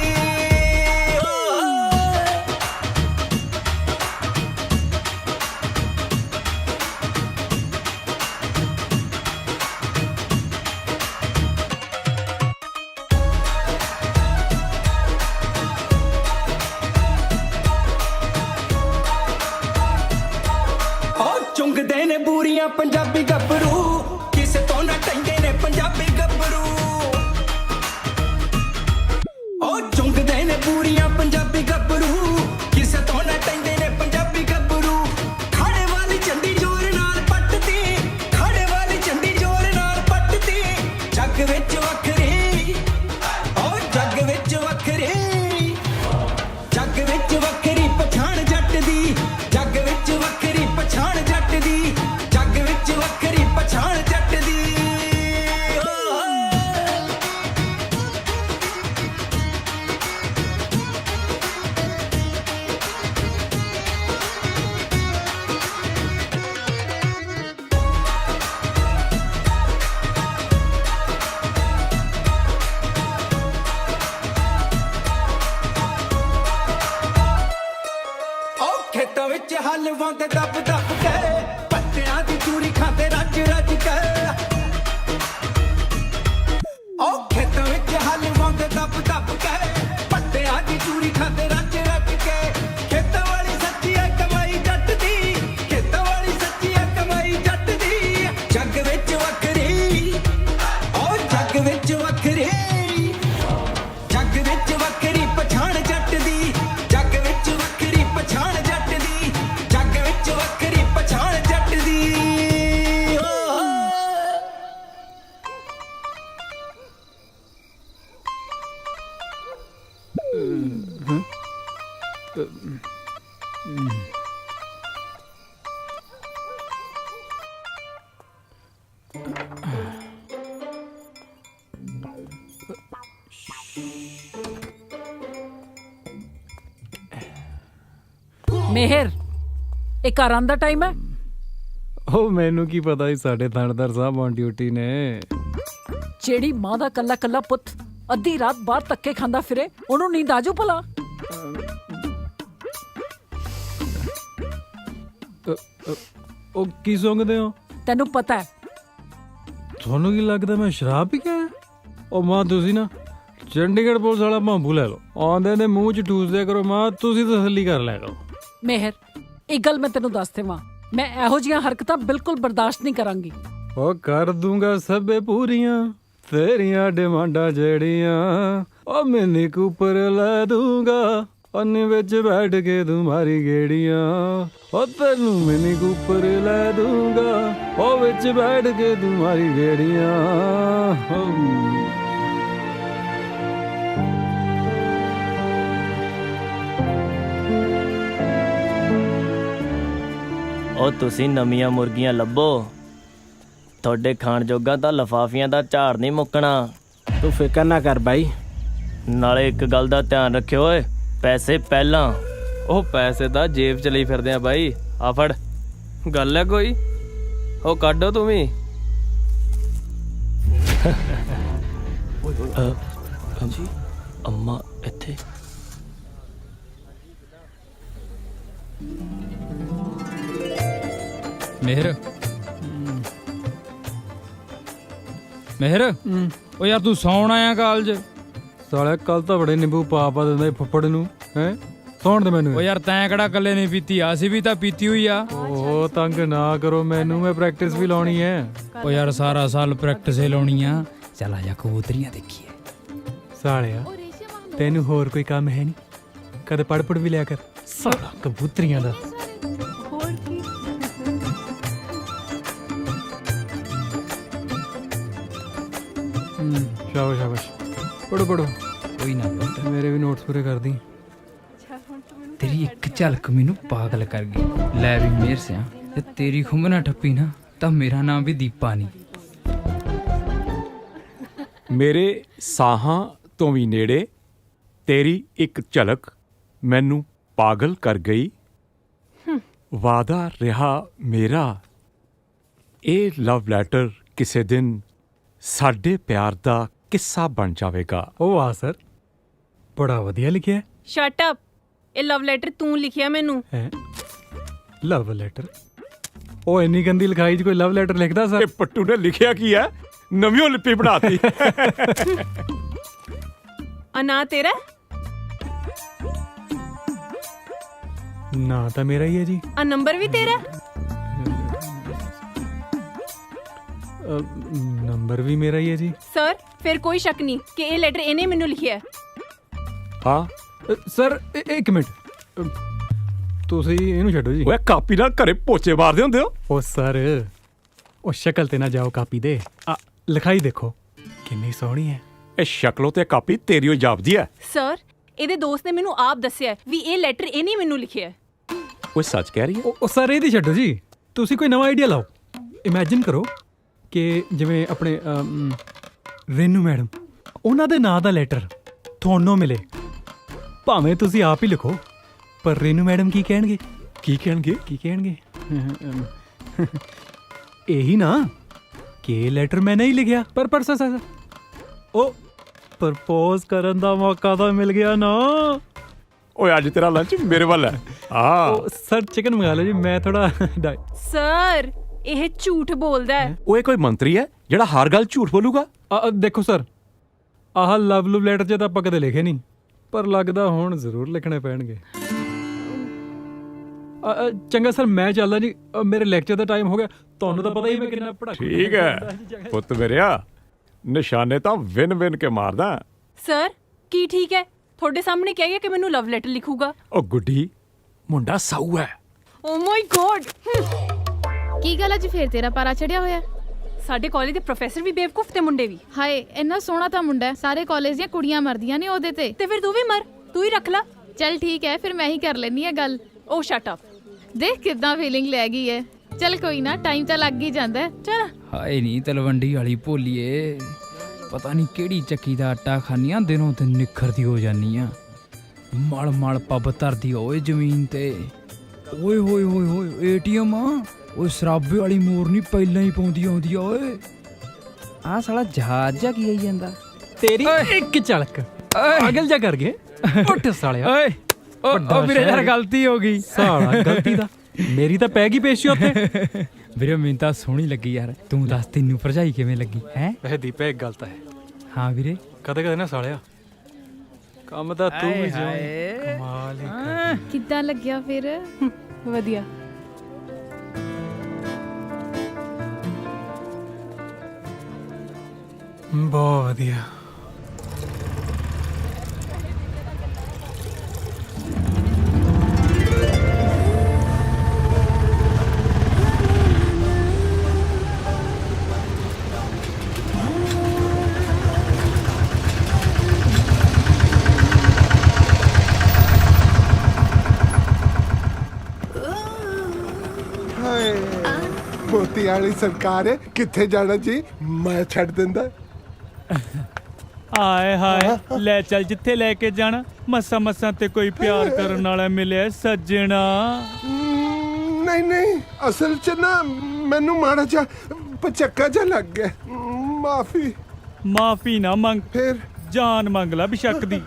ਚੁੰਗਦੇ ਨੇ ਬੂਰੀਆਂ ਪੰਜਾਬੀ ਗੱਭਰੂ, ਕਿਸੇ ਤੋਂ ਨਾ ਟੰਗੇ ਨੇ ਪੰਜਾਬੀ ਗੱਭਰੂ। ਚੁੰਗਦੇ ਨੇ ਬੂਰੀਆਂ ਪੰਜਾਬੀ ਗੱਭਰੂ, ਕਿਸੇ ਤੋਂ ਨਾ ਟੰਗੇ ਨੇ ਪੰਜਾਬੀ ਗੱਭਰੂ। ਖਾੜੇ ਵਾਲੀ ਝੰਡੀ ਜ਼ੋਰ ਨਾਲ ਪੱਟਦੀ, ਖਾੜੇ ਵਾਲੀ ਝੰਡੀ ਜ਼ੋਰ ਨਾਲ ਪੱਟਦੀ। ਜੱਗ ਵਿੱਚ ਵੱਖਰੀ, ਜੱਗ ਵਿੱਚ ਵੱਖਰੀ, ਜੱਗ ਵਿੱਚ ਹਲਵਾਉਂਦੇ ਦੱਬ ਦੱਬ ਕੇ ਪੱਤਿਆਂ ਦੀ ਚੂਰੀ ਖਾਂਦੇ ਰੱਜ ਰੱਜ ਕੇ ਉਹ ਖੇਤਾਂ ਵਿੱਚ ਹਲਵਾਉਂਦੇ ਦੱਬ ਦੱਬ ਕੇ ਪੱਤਿਆਂ ਦੀ ਚੂਰੀ ਖਾਂਦੇ ਰੱਜ ਰੱਜ ਕੇ ਖੇਤਾਂ ਵਾਲੀ ਸੱਚੀ ਐ ਕਮਾਈ ਜੱਟ ਦੀ ਖੇਤਾਂ ਵਾਲੀ ਸੱਚੀ ਐ ਕਮਾਈ ਜੱਟ ਦੀ ਜੱਗ ਵਿੱਚ ਵੱਖਰੀ ਉਹ ਜੱਗ ਵਿੱਚ ਵੱਖਰੀ ਜੱਗ ਵਿੱਚ ਵੱਖਰੀ ਪਛਾਣ ਜੱਟ ਦੀ ਜੱਗ ਵਿੱਚ ਵੱਖਰੀ ਪਛਾਣ ਜੱਟ ਦੀ ਜੱਗ ਵਿੱਚ ਵੱਖਰੀ ਪਛਾਣ ਜੱਟ ਦੀ ਮਿਹਰ ਇਹ ਘਰਾਂ ਦਾ ਟਾਈਮ ਹੈ। ਉਹ ਮੈਨੂੰ ਕੀ ਪਤਾ ਸੀ ਸਾਡੇ ਥਾਣੇਦਾਰ ਸਾਹਿਬ ਔਨ ਡਿਊਟੀ ਨੇ। ਜਿਹੜੀ ਮਾਂ ਦਾ ਕੱਲਾ ਕੱਲਾ ਪੁੱਤ ਅੱਧੀ ਰਾਤ ਬਾਹਰ ਧੱਕੇ ਖਾਂਦਾ ਫਿਰੇ ਉਹਨੂੰ ਨੀਂਦ ਆਜੂ ਭਲਾ। ਉਹ ਕੀ ਸੁੰਘਦੇ ਹੋ? ਤੈਨੂੰ ਪਤਾ ਹੈ ਤੁਹਾਨੂੰ ਕੀ ਲੱਗਦਾ ਮੈਂ ਸ਼ਰਾਬ ਪੀ ਕੇ ਆਇਆ? ਉਹ ਮਾਂ ਤੁਸੀਂ ਨਾ ਚੰਡੀਗੜ੍ਹ ਪੁਲਿਸ ਵਾਲਾ ਭਾਂਬੂ ਲੈ ਲਓ, ਆਉਂਦੇ ਨੇ ਮੂੰਹ 'ਚ ਠੂਸਦਿਆ ਕਰੋ। ਮਾਂ ਤੁਸੀਂ ਤਸੱਲੀ ਕਰ ਲਿਆ ਕਰੋ। ਮਿਹਰ ਇੱਕ ਗੱਲ ਮੈਂ ਤੈਨੂੰ ਦੱਸ ਦੇਵਾਂ, ਮੈਂ ਇਹੋ ਜਿਹੀਆਂ ਹਰਕਤਾਂ ਬਿਲਕੁਲ ਬਰਦਾਸ਼ਤ ਨਹੀਂ ਕਰਾਂਗੀ। ਉਹ ਕਰ ਦੂੰਗਾ ਸਭੇ ਪੂਰੀਆਂ ਤੇਰੀਆਂ ਡਿਮਾਂਡਾਂ ਜਿਹੜੀਆਂ, ਉਹ ਮਿੰਨੀ ਕੂਪਰ ਲੈ ਦੂੰਗਾ ਅੰਨੇ ਵਿੱਚ ਬੈਠ ਕੇ ਤੁਮਾਰੀ ਗੇੜੀਆਂ। ਉਹ ਤੈਨੂੰ ਮਿੰਨੀ ਕੂਪਰ ਲੈ ਦੂੰਗਾ ਉਹ ਵਿੱਚ ਬੈਠ ਕੇ ਤੁਮਾਰੀ ਗੇੜੀਆਂ। ਉਹ ਤੁਸੀਂ ਨਵੀਆਂ ਮੁਰਗੀਆਂ ਲੱਭੋ, ਤੁਹਾਡੇ ਖਾਣ ਜੋਗਾ ਤਾਂ ਲਫਾਫੀਆਂ ਦਾ ਝਾੜ ਨਹੀਂ ਮੁੱਕਣਾ। ਤੂੰ ਫਿਕਰ ਨਾ ਕਰ ਬਾਈ। ਨਾਲੇ ਇੱਕ ਗੱਲ ਦਾ ਧਿਆਨ ਰੱਖਿਓ ਓਏ, ਪੈਸੇ ਪਹਿਲਾਂ। ਉਹ ਪੈਸੇ ਤਾਂ ਜੇਬ ਚ ਲਈ ਫਿਰਦੇ ਆ ਬਾਈ। ਆ ਫੜ, ਗੱਲ ਹੈ ਕੋਈ? ਉਹ ਕੱਢੋ ਤੂੰ ਵੀ। ਅੰਮਾ ਇੱਥੇ ਮਿਹਰ ਮਿਹਰ ਉਹ ਯਾਰ ਤੂੰ ਸੌਣ ਆਇਆ ਕਾਲਜ? ਸਾਲੇ ਕੱਲ ਤਾਂ ਬੜੇ ਨਿੰਬੂ ਪਾ ਦਿੰਦਾ ਫੁੱਫੜ ਨੂੰ। ਹੈ ਸੌਣ ਦੇ ਮੈਨੂੰ। ਉਹ ਯਾਰ ਤੈਂ ਕਿਹੜਾ ਕੱਲੇ ਨਹੀਂ ਪੀਤੀ, ਅਸੀਂ ਵੀ ਤਾਂ ਪੀਤੀ ਹੋਈ ਆ। ਉਹ ਤੰਗ ਨਾ ਕਰੋ ਮੈਨੂੰ, ਮੈਂ ਪ੍ਰੈਕਟਿਸ ਵੀ ਲਾਉਣੀ ਹੈ। ਉਹ ਯਾਰ ਸਾਰਾ ਸਾਲ ਪ੍ਰੈਕਟਿਸ ਹੀ ਲਾਉਣੀ ਆ। ਚੱਲ ਆ ਜਾ ਕਬੂਤਰੀਆਂ ਦੇਖੀਏ। ਸਾਲਿਆ ਤੈਨੂੰ ਹੋਰ ਕੋਈ ਕੰਮ ਹੈ ਨਹੀਂ? ਕਦੇ ਪੜ ਵੀ ਲਿਆ ਕਰ। ਸਾਲਾ ਕਬੂਤਰੀਆਂ ਦਾ ਸ਼ਾਬਾਸ਼ ਸ਼ਾਬਾਸ਼, ਪੜੋ ਪੜੋ। ਕੋਈ ਨਾ ਮੇਰੇ ਵੀ ਨੋਟਸ ਪੂਰੇ ਕਰ ਦੀ। ਤੇਰੀ ਇੱਕ ਝਲਕ ਮੈਨੂੰ ਪਾਗਲ ਕਰ ਗਈ। ਲੈ ਵੀ ਮੇਰ ਸਿਆ, ਜੇ ਤੇਰੀ ਖੁੰਬ ਨਾ ਠੱਪੀ ਨਾ ਤਾਂ ਮੇਰਾ ਨਾਮ ਵੀ ਦੀਪਾ ਨਹੀਂ। ਮੇਰੇ ਸਾਹਾਂ ਤੋਂ ਵੀ ਨੇੜੇ ਤੇਰੀ ਇੱਕ ਝਲਕ ਮੈਨੂੰ ਪਾਗਲ ਕਰ ਗਈ। ਵਾਦਾ ਰਿਹਾ ਮੇਰਾ ਇਹ ਲਵ ਲੈਟਰ ਕਿਸੇ ਦਿਨ ਸਾਡੇ ਪਿਆਰ ਦਾ ਕਿੱਸਾ ਬਣ ਜਾਵੇਗਾ। ਉਹ ਵਾਹ ਸਰ, ਬੜਾ ਵਧੀਆ ਲਿਖਿਆ। ਸ਼ਟ ਅਪ, ਇਹ ਲਵ ਲੈਟਰ ਤੂੰ ਲਿਖਿਆ ਮੈਨੂੰ। ਹੈ ਲਵ ਲੈਟਰ? ਉਹ ਇੰਨੀ ਗੰਦੀ ਲਿਖਾਈ 'ਚ ਕੋਈ ਲਵ ਲੈਟਰ ਲਿਖਦਾ ਸਰ? ਇਹ ਪੱਟੂ ਨੇ ਲਿਖਿਆ ਕੀ ਹੈ? ਨਵੀਂ ਲਿਪੀ ਬਣਾਤੀ। ਅਨਾ ਤੇਰਾ ਨਾ ਤਾਂ ਮੇਰਾ ਹੀ ਹੈ ਜੀ। ਆ ਨੰਬਰ ਵੀ ਤੇਰਾ? ਨੰਬਰ ਵੀ ਮੇਰਾ ਹੀ ਹੈ ਜੀ। ਸਰ ਫਿਰ ਕੋਈ ਸ਼ੱਕ ਨਹੀਂ ਕਿ ਇਹ ਲੈਟਰ ਇਹਨੇ ਮੈਨੂੰ ਲਿਖਿਆ। ਹਾਂ ਸਰ ਇੱਕ ਮਿੰਟ, ਤੁਸੀਂ ਇਹਨੂੰ ਛੱਡੋ ਜੀ। ਓਏ ਕਾਪੀ ਨਾਲ ਘਰੇ ਪੋਚੇ ਮਾਰਦੇ ਹੁੰਦੇ ਹੋ? ਉਹ ਸਰ ਉਹ ਸ਼ਕਲ ਤੇ ਨਾ ਜਾਓ ਕਾਪੀ ਦੇ, ਲਿਖਾਈ ਦੇਖੋ ਕਿੰਨੀ ਸੋਹਣੀ ਹੈ। ਇਹ ਸ਼ਕਲੋਂ ਤੇ ਕਾਪੀ ਤੇਰੀ ਹੋ ਜਾਪਦੀ ਹੈ। ਸਰ ਇਹਦੇ ਦੋਸਤ ਨੇ ਮੈਨੂੰ ਆਪ ਦੱਸਿਆ ਵੀ ਇਹ ਲੈਟਰ ਇਹਨੇ ਮੈਨੂੰ ਲਿਖਿਆ। ਓਏ ਸੱਚ ਕਹਿ ਰਹੀ ਹੈ? ਉਹ ਸਰ ਇਹਦੀ ਛੱਡੋ ਜੀ, ਤੁਸੀਂ ਕੋਈ ਨਵਾਂ ਆਈਡੀਆ ਲਾਓ। ਇਮੈਜਿਨ ਕਰੋ ਕਿ ਜਿਵੇਂ ਆਪਣੇ ਰੇਨੂ ਮੈਡਮ, ਉਹਨਾਂ ਦੇ ਨਾਂ ਦਾ ਲੈਟਰ ਤੁਹਾਨੂੰ ਮਿਲੇ। ਭਾਵੇਂ ਤੁਸੀਂ ਆਪ ਹੀ ਲਿਖੋ, ਪਰ ਰੇਨੂ ਮੈਡਮ ਕੀ ਕਹਿਣਗੇ? ਕੀ ਕਹਿਣਗੇ? ਕੀ ਕਹਿਣਗੇ? ਇਹੀ ਨਾ ਕਿ ਲੈਟਰ ਮੈਂ ਨਹੀਂ ਲਿਖਿਆ, ਪਰ ਸਰ ਉਹ ਪ੍ਰਪੋਜ਼ ਕਰਨ ਦਾ ਮੌਕਾ ਤਾਂ ਮਿਲ ਗਿਆ ਨਾ। ਓਏ ਅੱਜ ਤੇਰਾ ਲੰਚ ਮੇਰੇ ਵੱਲ ਹੈ। ਹਾਂ ਸਰ ਚਿਕਨ ਮੰਗਾ ਲਓ ਜੀ, ਮੈਂ ਥੋੜਾ ਸਰ ਇਹ ਝੂਠ ਬੋਲਦਾ ਹੈ। ਓਏ ਕੋਈ ਮੰਤਰੀ ਹੈ ਜਿਹੜਾ ਹਰ ਗੱਲ ਝੂਠ ਬੋਲੂਗਾ? ਦੇਖੋ ਸਰ, ਆਹ ਲਵ ਲੈਟਰ 'ਚ ਤਾਂ ਆਪਾਂ ਕਦੇ ਲਿਖੇ ਨਹੀਂ, ਪਰ ਲੱਗਦਾ ਹੁਣ ਜ਼ਰੂਰ ਲਿਖਣੇ ਪੈਣਗੇ। ਚੰਗਾ ਸਰ, ਮੈਂ ਚੱਲਦਾ ਜੀ, ਮੇਰੇ ਲੈਕਚਰ ਦਾ ਟਾਈਮ ਹੋ ਗਿਆ। ਤੁਹਾਨੂੰ ਤਾਂ ਪਤਾ ਹੀ ਮੈਂ ਕਿੰਨਾ ਪੜ੍ਹਾ। ਠੀਕ ਹੈ ਪੁੱਤ ਮੇਰਿਆ, ਨਿਸ਼ਾਨੇ ਤਾਂ ਵਿਨ ਕੇ ਮਾਰਦਾ। ਸਰ ਕੀ ਠੀਕ ਹੈ? ਤੁਹਾਡੇ ਸਾਹਮਣੇ ਕਹਿ ਗਿਆ ਕਿ ਮੈਨੂੰ ਲਵ ਲੈਟਰ ਲਿਖੂਗਾ। ਓ ਗੁੱਡੀ, ਮੁੰਡਾ ਸਾਊ ਹੈ। ਓ ਮਾਈ ਗॉड, ਕੀ ਗੱਲ ਅੱਜ ਫੇਰ ਤੇਰਾ ਪਾਰਾ ਚੜਿਆ ਹੋਇਆ? ਸਾਡੇ ਕਾਲਜ ਦੇ ਪ੍ਰੋਫੈਸਰ ਵੀ ਬੇਵਕੂਫ ਤੇ ਮੁੰਡੇ ਵੀ। ਹਾਏ ਇੰਨਾ ਸੋਹਣਾ ਤਾਂ ਮੁੰਡਾ ਹੈ, ਸਾਰੇ ਕਾਲਜ ਦੀਆਂ ਕੁੜੀਆਂ ਮਰਦੀਆਂ ਨੇ ਉਹਦੇ ਤੇ ਫਿਰ ਤੂੰ ਵੀ ਮਰ, ਤੂੰ ਹੀ ਰੱਖ ਲੈ। ਚੱਲ ਠੀਕ ਹੈ, ਫਿਰ ਮੈਂ ਹੀ ਕਰ ਲੈਣੀ ਆ ਗੱਲ। ਓ ਸ਼ਟ ਅਪ। ਦੇਖ ਕਿੱਦਾਂ ਫੀਲਿੰਗ ਲੈ ਗਈ ਹੈ। ਚੱਲ ਕੋਈ ਨਾ, ਟਾਈਮ ਤਾਂ ਲੱਗ ਹੀ ਜਾਂਦਾ ਹੈ। ਚੱਲ। ਹਾਏ ਨਹੀਂ ਤਲਵੰਡੀ ਵਾਲੀ ਭੋਲੀਏ, ਪਤਾ ਨਹੀਂ ਕਿਹੜੀ ਚੱਕੀ ਦਾ ਆਟਾ ਖਾਨੀਆਂ, ਦਿਨੋਂ ਦਿਨ ਨਿਖਰਦੀ ਹੋ ਜਾਨੀ ਆ। ਮਲ ਪੱਬ ਧਰਦੀ ਓਏ ਜ਼ਮੀਨ ਤੇ। ਓਏ ਹੋਏ ਹੋਏ ਹੋਏ ਏਟੀਐਮ ਆ ਓਏ, ਸ਼ਰਾਬੇ ਵਾਲੀ ਮੋਰਨੀ ਪਹਿਲਾਂ ਹੀ ਪਾਉਂਦੀ ਆਉਂਦੀ ਆ ਓਏ। ਆਹ ਸਾਲਾ ਜਹਾਜ਼ ਜਾ ਕੀ ਆਈ ਜਾਂਦਾ ਤੇਰੀ ਇੱਕ ਝਲਕ ਪਾਗਲ ਜਾ ਕਰ ਗਏ। ਉੱਠ ਸਾਲਿਆ। ਓਏ ਓ ਵੀਰੇ ਯਾਰ ਗਲਤੀ ਹੋ ਗਈ। ਸਾਲਾ ਗਲਤੀ ਦਾ ਮੇਰੀ ਤਾਂ ਪੈ ਗਈ ਪੇਸ਼ੀ ਉੱਥੇ। ਵੀਰੇ ਮੈਨੂੰ ਤਾਂ ਸੋਹਣੀ ਲੱਗੀ ਯਾਰ, ਤੂੰ ਦੱਸ ਤੈਨੂੰ ਭਰਜਾਈ ਕਿਵੇਂ ਲੱਗੀ ਹੈ? ਵੈਸੇ ਦੀਪਾ ਇੱਕ ਗੱਲ ਤਾਂ ਹੈ। ਹਾਂ ਵੀਰੇ, ਕਦੇ ਨਾ ਸਾਲਿਆ ਕੰਮ ਤਾਂ ਤੂੰ ਵੀ ਜਿਉਂ ਕਮਾਲ ਹੀ। ਕਿੱਦਾਂ ਲੱਗਿਆ ਫਿਰ? ਵਧੀਆ। ਬਹੁਤ ਵਧੀਆ। ਹਾਏ ਮੋਤੀ ਵਾਲੀ ਸਰਕਾਰ ਕਿੱਥੇ ਜਾਣਾ ਜੀ, ਮੈਂ ਛੱਡ ਦਿੰਦਾ। ਹਾਏ ਹਾਏ ਲੈ ਚੱਲ ਜਿੱਥੇ ਲੈ ਕੇ ਜਾਣਾ। ਮਸਾਂ ਤੇ ਕੋਈ ਪਿਆਰ ਕਰਨ ਵਾਲਾ ਮਿਲਿਆ ਸੱਜਣਾ। ਨਹੀਂ ਅਸਲ 'ਚ ਨਾ ਮੈਨੂੰ ਮਾੜਾ ਜਿਹਾ ਪਚੱਕਾ ਜਿਹਾ ਲੱਗ ਗਿਆ। ਮਾਫੀ ਨਾ ਮੰਗ, ਫਿਰ ਜਾਨ ਮੰਗ ਲੈ ਬਿਸ਼ੱਕ ਦੀ।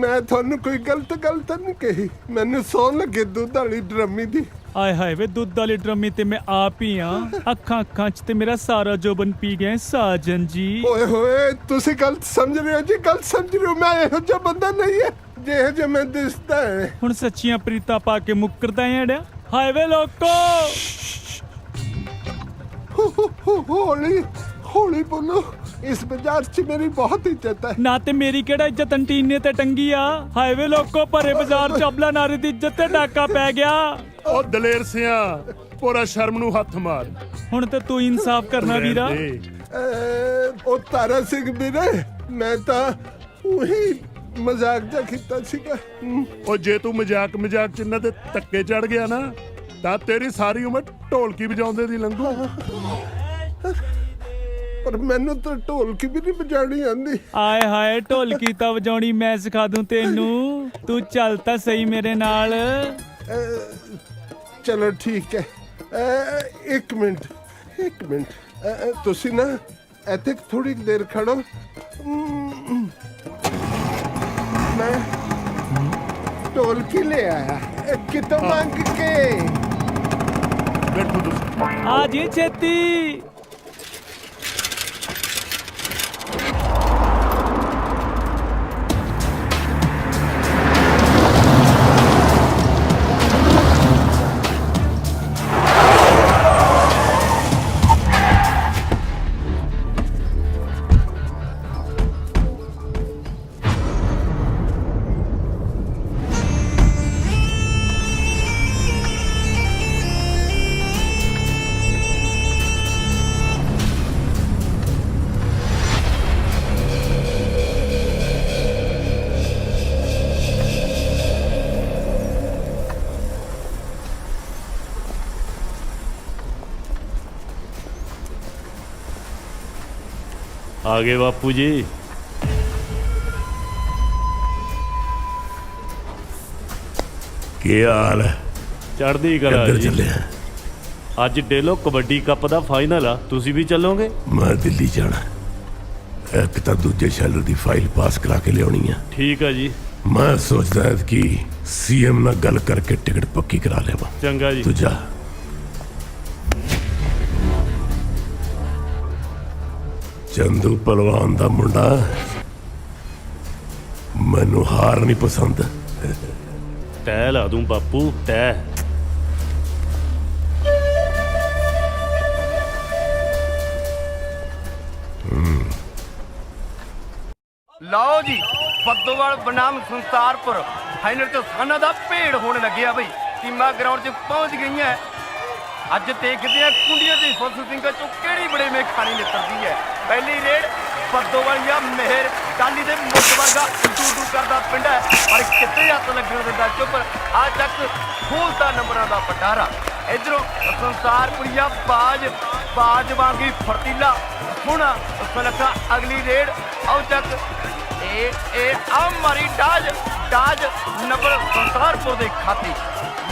ਮੈਂ ਤੁਹਾਨੂੰ ਕੋਈ ਗਲਤ ਗੱਲ ਤਾਂ ਨਹੀਂ ਕਹੀ, ਮੈਨੂੰ ਸੌਣ ਲੱਗੇ ਦੁੱਧ ਵਾਲੀ ਡਰਮੀ ਦੀ। ਆਏ ਹਾਏ ਵੇ ਦੁੱਧ ਵਾਲੀ ਡਰਮੀ ਤੇ ਮੈਂ ਆਪ ਹੀ ਆ। ਅੱਖਾਂ 'ਚ ਤੇ ਮੇਰਾ ਸਾਰਾ ਜੋਬਨ ਪੀ ਗਿਆ ਸਾਜਨ ਜੀ। ਓਏ ਹੋਏ ਤੁਸੀਂ ਗਲਤ ਸਮਝ ਰਹੇ ਹੋ ਜੀ, ਗਲਤ ਸਮਝ ਰਹੇ ਹੋ। ਮੈਂ ਇਹੋ ਜਿਹਾ ਬੰਦਾ ਨਹੀਂ ਹੈ ਜਿਹੋ ਜਿਹਾ ਮੈਂ ਦਿਸਦਾ ਹੈ। ਹੁਣ ਸੱਚੀਆਂ ਪ੍ਰੀਤਾਂ ਪਾ ਕੇ ਮੁੱਕਰਦਾ ਐ। ਹਾਏ ਵੇ ਲੋਕੋ, ਹੌਲੀ ਬੋਲੋ, ਇਸ ਬਾਜ਼ਾਰ 'ਚ ਮੇਰੀ ਬਹੁਤ ਇੱਜ਼ਤ ਹੈ। ਨਾ ਤੇ ਮੇਰੀ ਕਿਹੜਾ ਇੱਜ਼ਤ ਅੰਟੀਨੇ ਤੇ ਟੰਗੀ ਆ। ਹਾਏ ਵੇ ਲੋਕੋ, ਭਰੇ ਬਾਜ਼ਾਰ 'ਚ ਅਬਲਾ ਨਾਰੀ ਦੀ ਇੱਜ਼ਤ ਤੇ ਡਾਕਾ ਪੈ ਗਿਆ। ਉਹ ਦਲੇਰ ਸਿਆ ਪੂਰਾ ਸ਼ਰਮ ਨੂੰ ਹੱਥ ਮਾਰ। ਹੁਣ ਤੇ ਤੂੰ ਇਨਸਾਫ ਕਰਨਾ ਵੀਰਾ। ਉਹ ਤਾਰਾ ਸਿੰਘ ਵੀਰੇ, ਮੈਂ ਤਾਂ ਉਹੀ ਮਜ਼ਾਕ ਜਿਹਾ ਕੀਤਾ ਸੀਗਾ। ਉਹ ਜੇ ਤੂੰ ਮਜ਼ਾਕ ਚ ਇਹਨਾਂ ਤੇ ਧੱਕੇ ਚੜ ਗਿਆ ਨਾ ਤਾਂ ਤੇਰੀ ਸਾਰੀ ਉਮਰ ਢੋਲਕੀ ਵਜਾਉਂਦੇ ਦੀ ਲੰਘੂ। ਪਰ ਮੈਨੂੰ ਤਾਂ ਢੋਲਕੀ ਵੀ ਨਹੀਂ ਵਜਾਣੀ ਆਂਦੀ। ਆਏ ਹਾਏ ਢੋਲਕੀ ਤਾਂ ਵਜਾਉਣੀ ਮੈਂ ਸਿਖਾ ਦੂੰ ਤੈਨੂੰ। ਤੂੰ ਚੱਲ ਤਾਂ ਸਹੀ ਮੇਰੇ ਨਾਲ। ਚਲੋ ਠੀਕ ਹੈ। ਇੱਕ ਮਿੰਟ ਤੁਸੀਂ ਨਾ ਇੱਥੇ ਥੋੜੀ ਦੇਰ ਖੜੋ। ਮੈਂ ਢੋਲਕੀ ਲੈ ਆਇਆ ਕਿਤੋਂ ਮੰਗ ਕੇ। ਬੈਠੋ ਤੁਸੀਂ। ਆ ਜੀ ਛੇਤੀ। ਆ ਗਏ ਬਾਪੂ ਜੀ। ਕੀ ਹਾਲ ਹੈ? ਚੜ੍ਹਦੀ ਕਲਾ ਜੀ। ਚੱਲਿਆ ਅੱਜ ਡੇਲੋ ਕਬੱਡੀ ਕੱਪ ਦਾ ਫਾਈਨਲ ਆ, ਤੁਸੀਂ ਵੀ ਚੱਲੋਗੇ? ਮੈਂ ਦਿੱਲੀ ਜਾਣਾ, ਇੱਕ ਤਾਂ ਦੂਜੇ ਸ਼ੈਲਰ ਦੀ ਫਾਈਲ ਪਾਸ ਕਰਾ ਕੇ ਲਿਆਉਣੀ ਆ। ਠੀਕ ਆ ਜੀ। मैं सोचता है कि सीएम ਨਾਲ ਗੱਲ ਕਰਕੇ ਟਿਕਟ ਪੱਕੀ ਕਰਾ ਲੈਵਾ। ਚੰਗਾ ਜੀ। ਤੂੰ ਜਾ। ਚੰਦੂ ਪਹਿਲਵਾਨ ਦਾ ਮੁੰਡਾ ਮੈਨੂੰ ਹਾਰ ਨਹੀਂ ਪਸੰਦ। ਤੈ ਲਾ ਦੂੰ ਬਾਪੂ ਤੈ। ਲਓ ਜੀ ਬੱਦੋਵਾਲ ਬਨਾਮ ਸੰਸਾਰਪੁਰ ਫਾਈਨਲ ਚ ਸਾਨਾ ਦਾ ਭੇੜ ਹੋਣ ਲੱਗਿਆ ਬਈ। ਟੀਮਾਂ ਗਰਾਊਂਡ 'ਚ ਪਹੁੰਚ ਗਈਆਂ। ਅੱਜ ਦੇਖਦੇ ਆ ਕੁੰਡੀਆਂ ਦੇ ਫਸਲ ਸਿੰਘਾਂ ਚੋਂ ਕਿਹੜੀ ਬੜੇ ਮੇ ਖਾਣੀ ਨਿਕਲਦੀ ਹੈ। ਪਹਿਲੀ ਰੇਡ ਬੱਦੋਵਾਲ ਜਾਂ ਮਿਹਰ ਟਾਲੀ ਦੇ ਮੁੱਢ ਵਰਗਾ ਡੂ ਕਰਦਾ ਪਿੰਡ ਹੈ, ਪਰ ਕਿੱਥੇ ਹੱਥ ਲੱਗਣ ਦਿੰਦਾ ਚੁੱਪ। ਆ ਤੱਕ ਖੋਲਦਾ ਨੰਬਰਾਂ ਦਾ ਪਟਾਰਾ। ਇਧਰੋਂ ਸੰਸਾਰਪੁਰੀਆ ਬਾਜ ਵਾਂਗੀ ਫਰਤੀਲਾ ਹੁਣ ਸੁਲੱਖਾ ਅਗਲੀ ਰੇਡ ਆਉ ਤੱਕ ਇਹ ਆ ਮਾਰੀ ਡਾਜ ਨੰਬਰ ਸੰਸਾਰਪੁਰ ਦੇ ਖਾਤੇ।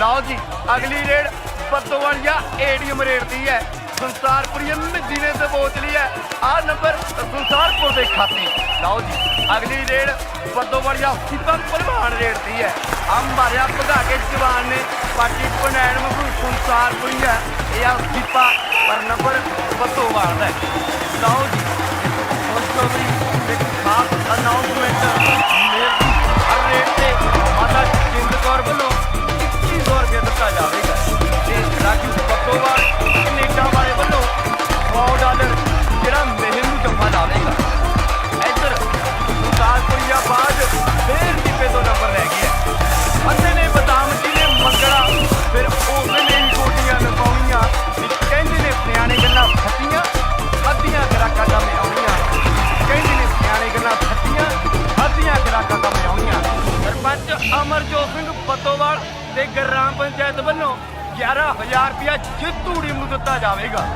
ਲਓ ਜੀ ਅਗਲੀ ਰੇਡ ਬੱਦੋਵਾਲ ਜਾਂ ਏਡੀਐਮ ਰੇਡਦੀ ਹੈ। ਸੰਸਾਰਪੁਰੀਆ ਮਦੀਨੇ ਤੇ ਬੋਚ ਲਈ ਹੈ ਆ ਨੰਬਰ ਸੰਸਾਰਪੁਰ ਦੇ ਖਾਤੇ। ਲਓ ਜੀ ਅਗਲੀ ਰੇਡ ਬੱਦੋਵਾਲ ਜਾਂ ਸੀਪਾ ਪਹਿਲਵਾਨ ਰੇਡਦੀ ਹੈ। ਆ ਮਾਰਿਆ ਭਗਾ ਕੇ ਜਵਾਨ ਨੇ ਪਾਟੀ ਪਨੈਣ ਵਾਂਗੂ ਸੰਸਾਰਪੁਰੀਆ ਇਹ ਆ ਸੀਪਾ ਪਰ ਨੰਬਰ ਬੱਦੋਵਾਲ ਦਾ। ਲਓ ਜੀ ਇੱਕ ਖਾਸ ਅਨਾਉਂਸਮੈਂਟ ਹਰ ਰੇਟ ਤੇ ਮਾਤਾ ਜਿੰਦ ਕੌਰ ਵੱਲੋਂ 2100 ਰੁਪਏ ਦਿੱਤਾ ਜਾਵੇਗਾ ਤੇ ਰਾਜੂ ਬੱਦੋਵਾਲ ਕੈਨੇਡਾ ਵਾਲੇ ਵੱਲੋਂ $100 ਜਿਹੜਾ ਮਿਹਰ ਨੂੰ ਜੰਮਾ ਲਾਵੇਗਾ। ਇੱਧਰ ਸੰਸਾਰਪੁਰੀਆ ਬਾਅਦ ਫੇਰ ਦੀਪੇ ਤੋਂ ਨੰਬਰ ਲੈ ਗਿਆ। ਬੰਦੇ ਨੇ ਬਦਾਮ ਜੀ ਨੇ ਮੰਗਣਾ ਫਿਰ ਉਹਨੇ ਹੀ ਕੋਟੀਆਂ ਲਗਾਉਣੀਆਂ ਵੀ ਕਹਿੰਦੇ ਨੇ ਸਿਆਣੇ ਗੱਲਾਂ ਫੱਟੀਆਂ ਅੱਧੀਆਂ ਗਰਾਕਾਂ ਦਾ ਆਉਣੀਆਂ। ਕਹਿੰਦੇ ਨੇ ਸਿਆਣੇ ਗੱਲਾਂ ਫੱਟੀਆਂ ਅੱਧੀਆਂ ਗਰਾਕਾਂ ਦਾ ਆਉਣੀਆਂ। ਸਰਪੰਚ ਅਮਰਜੋਤ ਸਿੰਘ ਬੱਦੋਵਾਲ ਤੇ ਗ੍ਰਾਮ ਪੰਚਾਇਤ ਵੱਲੋਂ 11,000 ਰੁਪਇਆ ਜਿੱਤੂ ਟੀਮ ਨੂੰ ਦਿੱਤਾ ਜਾਵੇਗਾ।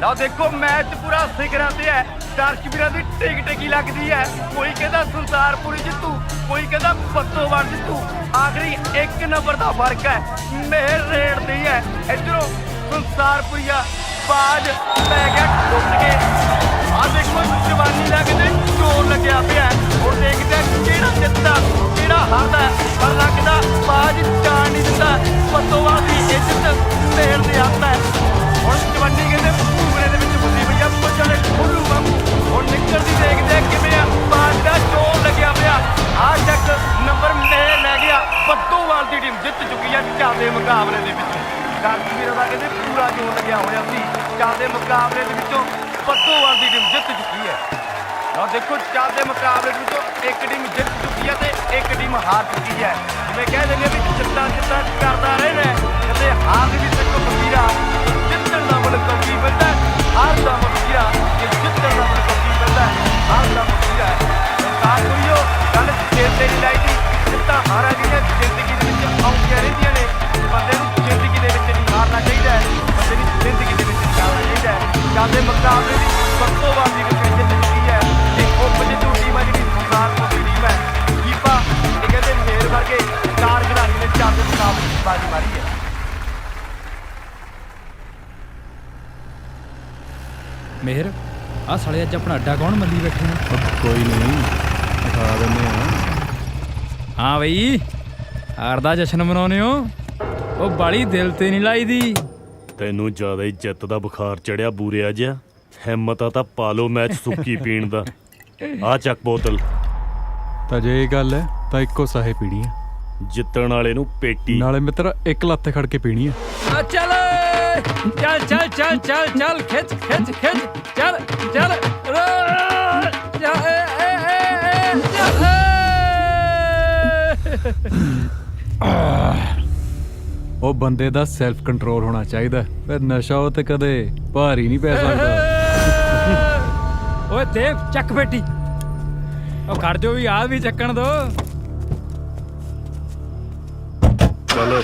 ਲਓ ਦੇਖੋ ਮੈਚ ਪੂਰਾ ਸਿਖਰਾਂ ਤੇ ਹੈ। ਦਰਸ਼ਕ ਵੀਰਾਂ ਦੀ ਟਿਕੀ ਲੱਗਦੀ ਹੈ। ਕੋਈ ਕਹਿੰਦਾ ਸੰਸਾਰਪੁਰੀ ਜਿੱਤੂ, ਕੋਈ ਕਹਿੰਦਾ ਬੱਦੋਵਾਲ ਜਿੱਤੂ। ਆਖਰੀ 1 ਨੰਬਰ ਦਾ ਫਰਕ ਹੈ। ਮਿਹਰ ਰੇਡਦੀ ਹੈ। ਇੱਧਰੋਂ ਸੰਸਾਰਪੁਰੀਆ ਬਾਜ ਪੈ ਗਿਆ ਟੁੱਟ ਕੇ। ਆ ਦੇਖੋ ਜਵਾਨੀ ਲੱਗਦੇ ਜ਼ੋਰ ਲੱਗਿਆ ਪਿਆ। ਹੁਣ ਦੇਖਦੇ ਕਿਹੜਾ ਜਿੱਤਦਾ ਕਿਹੜਾ ਹਾਰਦਾ। ਪਰ ਲੱਗਦਾ ਬਾਜ ਜਾਣ ਨਹੀਂ ਦਿੰਦਾ। ਬੱਦੋਵਾਲ ਦੀ ਇੱਜ਼ਤ ਮਿਹਰ ਦੇ ਹੱਥ ਹੈ। ਹੁਣ ਜਵਾਨੀ ਕਹਿੰਦੇ ਭੂਗਲੇ ਦੇ ਵਿੱਚ ਫਸੀ ਪਈ ਆ ਬੱਚਲੇ ਖੋਲੂ ਵਾਂਗੂ। ਹੁਣ ਨਿਕਲਦੀ ਦੇਖਦੇ ਕਿਵੇਂ ਆ ਬਾਜ ਦਾ ਜ਼ੋਰ ਲੱਗਿਆ ਪਿਆ। ਆ ਚੱਕ ਨੰਬਰ ਮਿਹਰ ਲੈ ਗਿਆ। ਬੱਦੋਵਾਲ ਦੀ ਟੀਮ ਜਿੱਤ ਚੁੱਕੀ ਆ ਚਾਦੇ ਮੁਕਾਬਲੇ ਦੇ ਵਿੱਚ। ਵੀਰਾਂ ਦਾ ਕਹਿੰਦੇ ਪੂਰਾ ਜੋਰ ਲੱਗਿਆ ਹੋਇਆ ਸੀ। ਚਾਦੇ ਮੁਕਾਬਲੇ ਦੇ ਵਿੱਚੋਂ ਬੱਦੋਵਾਲ ਦੀ ਟੀਮ ਜਿੱਤ ਚੁੱਕੀ ਹੈ। ਆਹ ਦੇਖੋ ਚਾਦੇ ਮੁਕਾਬਲੇ ਦੇ ਵਿੱਚੋਂ ਇੱਕ ਟੀਮ ਜਿੱਤ ਚੁੱਕੀ ਹੈ ਤੇ ਇੱਕ ਟੀਮ ਹਾਰ ਚੁੱਕੀ ਹੈ। ਜਿਵੇਂ ਕਹਿ ਦਿੰਦੇ ਵੀ ਜਿੱਤਾਂ ਕਰਦਾ ਰਹਿਣਾ ਕਹਿੰਦੇ ਹਾਰ ਵੀ ਸਿੱਖੋ ਫਕੀਰਾ। ਜਿੱਤਣ ਦਾ ਮੁੱਲ ਕੀ ਮਿਲਦਾ ਹਾਰ ਦਾ ਫਕੀਰਾ। ਜੇ ਜਿੱਤਣ ਦਾ ਮੁੱਲ ਕੀ ਮਿਲਦਾ ਹਾਰ ਦਾ ਫਕੀਰਾ। ਸੰਸਾਰਪੁਰੀਓ ਗੱਲ ਸਿਰ ਤੇ ਨਹੀਂ ਲਾਈ ਦੀ। ਜਿੱਤਾਂ ਹਾਰਾਂ ਜਿਹੜੀਆਂ ਜ਼ਿੰਦਗੀ ਦੇ ਵਿੱਚ ਆਉਂਦੀਆਂ ਰਹਿੰਦੀਆਂ ਨੇ। ਬੰਦੇ ਨੂੰ ਜ਼ਿੰਦਗੀ ਦੇ ਵਿੱਚ ਨਹੀਂ ਹਾਰਨਾ ਚਾਹੀਦਾ ਹੈ। ਬੰਦੇ ਨੂੰ ਜ਼ਿੰਦਗੀ ਦੇ ਵਿੱਚ ਜਾਣਾ ਚਾਹੀਦਾ ਹੈ। ਚਾਦੇ ਮੁਕਾਬਲੇ ਦੀ ਬੱਦੋਵਾਲ ਦੀ ਟੀਮ ਜਿੱਤ ਚੁੱਕੀ ਹੈ। ਇਹ ਉਪਜਿੱਤੂ ਟੀਮ ਹੈ ਜਿਹੜੀ ਸੰਸਾਰਪੁਰ ਦੀ ਟੀਮ ਹੈ। ਕੀਪਾ ਇਹ ਕਹਿੰਦੇ ਮੇਰ ਵਰਗੇ 4 ਖਿਡਾਰੀ ਨੇ ਚਾਦੇ ਮੁਕਾਬਲੇ ਦੀ ਬਾਜੀ ਮਾਰੀ ਹੈ। ਮਿਹਰ ਆ ਸਾਲੇ ਅੱਜ ਆਪਣਾ ਅੱਡਾ ਕੌਣ ਮੱਲੀ ਬੈਠੇ ਨੇ? ਕੋਈ ਨਹੀਂ ਉਠਾ ਦਿੰਦੇ ਆ। ਹਾਂ ਬਈ ਹਾਰ ਦਾ ਜਸ਼ਨ ਮਨਾਉਂਦੇ ਹੋ? ਉਹ ਬਾਲੀ ਦਿਲ ਤੇ ਨਹੀਂ ਲਾਈਦੀ। ਤੈਨੂੰ ਜ਼ਿਆਦਾ ਹੀ ਜਿੱਤ ਦਾ ਬੁਖਾਰ ਚੜਿਆ ਬੂਰਿਆ ਜਿਹਾ। ਹਿੰਮਤ ਆ ਤਾਂ ਪਾ ਲੋ ਮੈਚ ਸੁੱਕੀ ਪੀਣ ਦਾ। ਆ ਚੱਕ ਬੋਤਲ। ਤਾਂ ਜੇ ਇਹ ਗੱਲ ਹੈ ਤਾਂ ਇੱਕੋ ਸਾਹੇ ਪੀਣੀ ਆ। ਜਿੱਤਣ ਵਾਲੇ ਨੂੰ ਪੇਟੀ ਨਾਲੇ ਮਿੱਤਰ ਇੱਕ ਲੱਤ ਖੜ ਕੇ ਪੀਣੀ ਆ। ਚੱਲ ਚੱਲ ਚੱਲ ਚੱਲ ਚੱਲ ਚੱਲ ਖਿੱਚ ਖਿੱਚ ਖਿੱਚ ਚੱਲ ਚੱਲ ਉਹ ਬੰਦੇ ਦਾ ਸੈਲਫ ਕੰਟਰੋਲ ਹੋਣਾ ਚਾਹੀਦਾ। ਫਿਰ ਨਸ਼ਾ ਉਹ ਤੇ ਕਦੇ ਭਾਰੀ ਨਹੀਂ ਪੈ ਸਕਦਾ। ਓਏ ਦੇਵ ਚੱਕ ਬੇਟੀ। ਉਹ ਖੜ ਜੋ ਵੀ ਆ ਵੀ ਚੱਕਣ ਦੋ। ਚਲੋ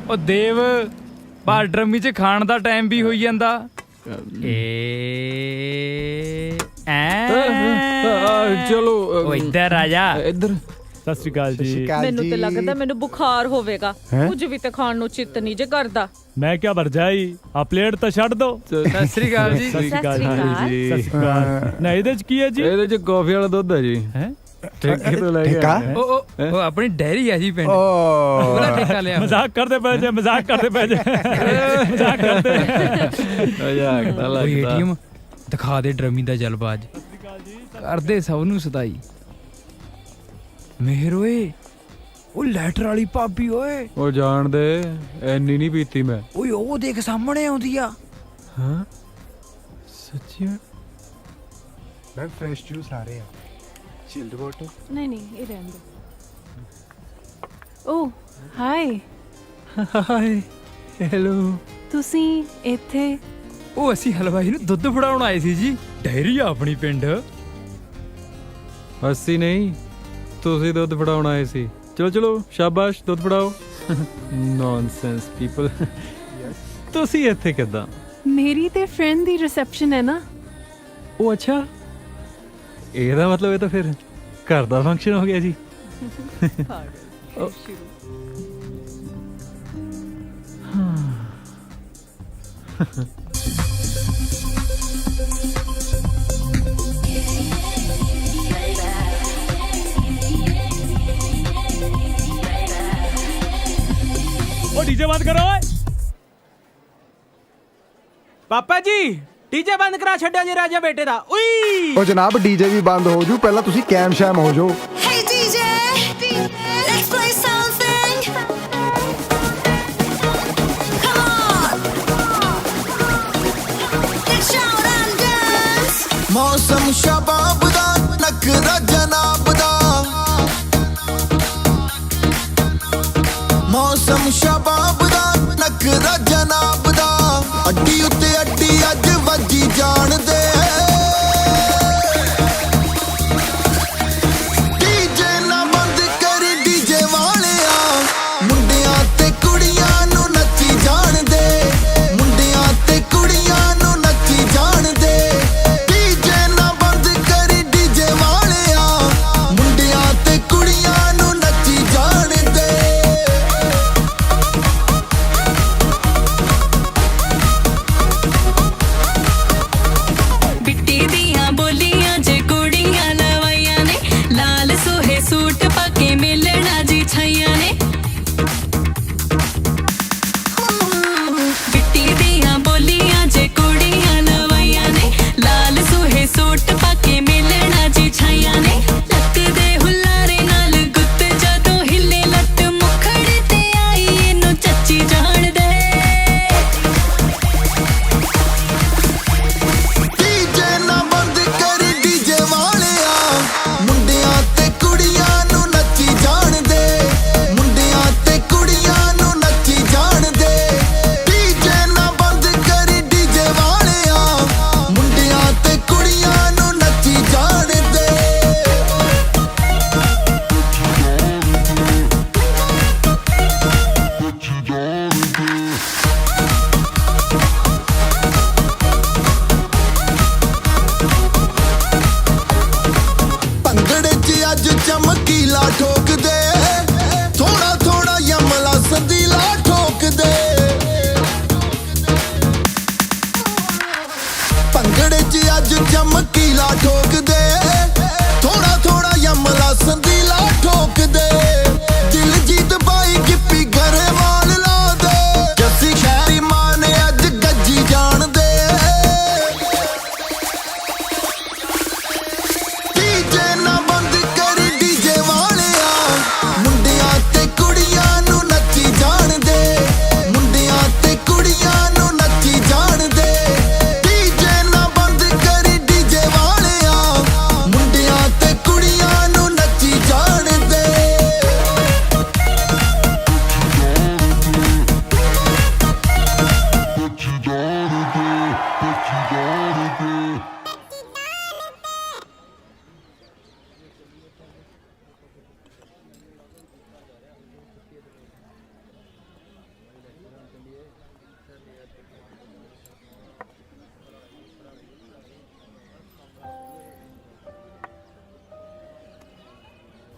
ਉਹ ਦੇਵ ਬਾਹਰ ਡਰਮੀ ਚ ਖਾਣ ਦਾ ਟਾਈਮ ਵੀ ਹੋਈ ਜਾਂਦਾ। ਚਲੋ ਉਹ ਇੱਧਰ ਆ ਜਾ। ਇੱਧਰ ਸਤਿ ਸ਼੍ਰੀ ਅਕਾਲ ਜੀ। ਮੈਨੂੰ ਤੇ ਲੱਗਦਾ ਮੈਨੂੰ ਬੁਖਾਰ ਹੋਵੇਗਾ। ਹੈਂ? ਕੁਝ ਵੀ ਤੇ ਖਾਣ ਨੂੰ ਚਿੱਤ ਨਹੀਂ ਜੇ ਕਰਦਾ। ਮੈਂ ਕਿਹਾ ਭਰਜਾਈ ਆ ਪਲੇਟ ਤਾਂ ਛੱਡ ਦੋ। ਸਤਿ ਸ੍ਰੀ ਅਕਾਲ ਜੀ। ਸਤਿ ਸ਼੍ਰੀ ਅਕਾਲ ਜੀ। ਸਤਿ ਸ਼੍ਰੀ ਅਕਾਲ। ਨਾ ਇਹਦੇ ਚ ਕੀ ਹੈ ਜੀ? ਇਹਦੇ ਚ ਕਾਫੀ ਵਾਲਾ ਦੁੱਧ ਹੈ ਜੀ। ਹੈ ਠੇਕੇ ਤੋਂ ਲੈ ਕੇ ਆਏ। ਉਹ ਆਪਣੀ ਡੈਰੀ ਹੈ ਜੀ ਪਿੰਡ। ਉਹਦਾ ਠੇਕਾ ਲਿਆ। ਮਜ਼ਾਕ ਕਰਦੇ ਪਏ ਜੇ, ਮਜ਼ਾਕ ਕਰਦੇ ਪਏ ਜੇ, ਮਜ਼ਾਕ ਕਰਦੇ। ਮਜ਼ਾਕ ਤਾਂ ਲੱਗਦਾ। ਏਟੀਐਮ ਦਿਖਾ ਦੇ ਡਰਮੀ ਦਾ ਜਲਬਾਜ ਕਰਦੇ ਸਭ ਨੂੰ ਸਤਾਈ। ਮਿਹਰ ਓਏ ਉਹ ਲੈਟਰ ਵਾਲੀ ਭਾਬੀ ਓਏ। ਉਹ ਜਾਣ ਦੇ, ਐਨੀ ਨਹੀਂ ਪੀਤੀ ਮੈਂ। ਓਏ ਉਹ ਦੇਖ ਸਾਹਮਣੇ ਆਉਂਦੀ ਆ। ਹਾਂ ਸੱਚੀ ਮੈਂ ਫਰੈਸ਼ ਜੂਸ ਆ ਰਹੇ ਆ। ਚਿਲਡ ਵਾਟਰ ਨਹੀਂ ਇਹ ਰਹਿਣ ਦੋ। ਓ ਹਾਈ। Hi hello. ਤੁਸੀਂ ਇੱਥੇ? ਉਹ ਅਸੀਂ ਹਲਵਾਈ ਨੂੰ ਦੁੱਧ ਫੜਾਉਣ ਆਏ ਸੀ ਜੀ। ਡੈਰੀ ਆ ਆਪਣੀ ਪਿੰਡ। ਅਸੀਂ ਨਹੀਂ, ਤੁਸੀਂ ਦੁੱਧ ਫੜਾਉਣ ਆਏ ਸੀ। ਚਲੋ ਚਲੋ ਸ਼ਾਬਾਸ਼, ਦੁੱਧ ਫੜਾਓ। Nonsense people. ਤੁਸੀਂ ਇੱਥੇ ਕਿੱਦਾਂ? ਮੇਰੀ ਤੇ ਫਰੈਂਡ ਦੀ ਰਿਸੈਪਸ਼ਨ ਹੈ ਨਾ। ਉਹ ਅੱਛਾ, ਇਹਦਾ ਮਤਲਬ ਇਹ ਤਾਂ ਫਿਰ ਘਰ ਦਾ ਫੰਕਸ਼ਨ ਹੋ ਗਿਆ ਜੀ। ਉਹ ਡੀਜੇ ਬੰਦ ਕਰੋ ਓਏ। ਪਾਪਾ ਜੀ ਡੀਜੇ ਬੰਦ ਕਰਾ ਛੱਡਿਆ ਜੀ ਰਾਜਾ ਬੇਟੇ ਦਾ। ਉਈ ਉਹ ਜਨਾਬ ਡੀਜੇ ਵੀ ਬੰਦ ਹੋ ਜੂ, ਪਹਿਲਾਂ ਤੁਸੀਂ ਕੈਮ ਸ਼ੈਮ ਹੋ ਜਾਓ। Hey DJ, let's play something. Come on, let's shout and dance. मौसम शबाब दा नखरा जनाब दा, मौसम शबाब दा नखरा जनाब दा, अड्डी उत्ते अड्डी अज वजी जान दे। ਚਮਕੀਲਾ ਠੋਕ ਦੇ, ਥੋੜਾ ਥੋੜਾ ਯਮਲਾ ਸੰਦੀਲਾ ਠੋਕ ਦੇ, ਦਿਲਜੀਤ ਬਾਈ ਗਿੱਪੀ ਗਰੇਵਾਲ ਲਾ ਦੇ, ਜੱਸੀ ਖੈਰੀ ਮਾਂ ਨੇ ਅੱਜ ਗੱਜੀ ਜਾਣ ਦੇ। ਡੀਜੇ ਨਾ ਬੰਦ ਕਰੀ ਡੀਜੇ ਵਾਲਿਆ, ਮੁੰਡਿਆਂ ਤੇ ਕੁੜੀਆਂ ਨੂੰ ਨੱਚੀ ਜਾਣ ਦੇ, ਮੁੰਡਿਆਂ ਤੇ ਕੁੜੀਆਂ ਨੂੰ ਨੱਚੀ ਜਾਣ ਦੇ।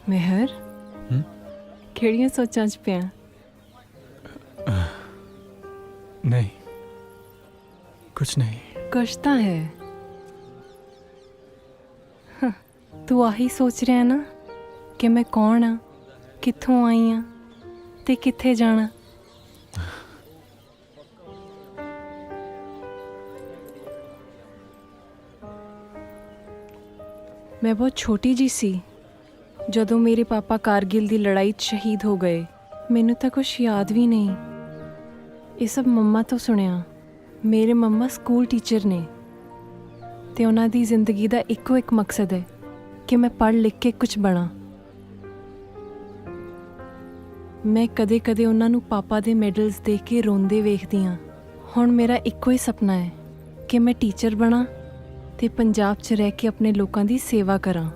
मेहर ਕਿਹੜੀਆਂ ਸੋਚਾਂ 'ਚ ਪਿਆ? नहीं कुछ नहीं। ਕੁਛ ਤਾਂ ਹੈ। ਤੂੰ ਆਹੀ ਸੋਚ ਰਿਹਾ ਨਾ ਕਿ ਮੈਂ ਕੌਣ ਆ, ਕਿੱਥੋਂ ਆਈ ਆ ਤੇ ਕਿੱਥੇ ਜਾਣਾ। ਮੈਂ ਬਹੁਤ ਛੋਟੀ ਜੀ ਸੀ ਜਦੋਂ ਮੇਰੇ ਪਾਪਾ ਕਾਰਗਿਲ ਦੀ ਲੜਾਈ 'ਚ ਸ਼ਹੀਦ ਹੋ ਗਏ। ਮੈਨੂੰ ਤਾਂ ਕੁਝ ਯਾਦ ਵੀ ਨਹੀਂ। ਇਹ ਸਭ ਮੰਮਾ ਤੋਂ ਸੁਣਿਆ। ਮੇਰੇ ਮੰਮਾ ਸਕੂਲ ਟੀਚਰ ਨੇ ਤੇ ਉਹਨਾਂ ਦੀ ਜ਼ਿੰਦਗੀ ਦਾ ਇੱਕੋ ਇੱਕ ਮਕਸਦ ਹੈ ਕਿ ਮੈਂ ਪੜ੍ਹ ਲਿਖ ਕੇ ਕੁਝ ਬਣਾ। ਮੈਂ ਕਦੇ-ਕਦੇ ਉਹਨਾਂ ਨੂੰ ਪਾਪਾ ਦੇ ਮੈਡਲਸ ਦੇਖ ਕੇ ਰੋਂਦੇ ਵੇਖਦੀ ਹਾਂ। ਹੁਣ ਮੇਰਾ ਇੱਕੋ ਹੀ ਸੁਪਨਾ ਹੈ ਕਿ ਮੈਂ ਟੀਚਰ ਬਣਾ ਤੇ ਪੰਜਾਬ 'ਚ ਰਹਿ ਕੇ ਆਪਣੇ ਲੋਕਾਂ ਦੀ ਸੇਵਾ ਕਰਾਂ।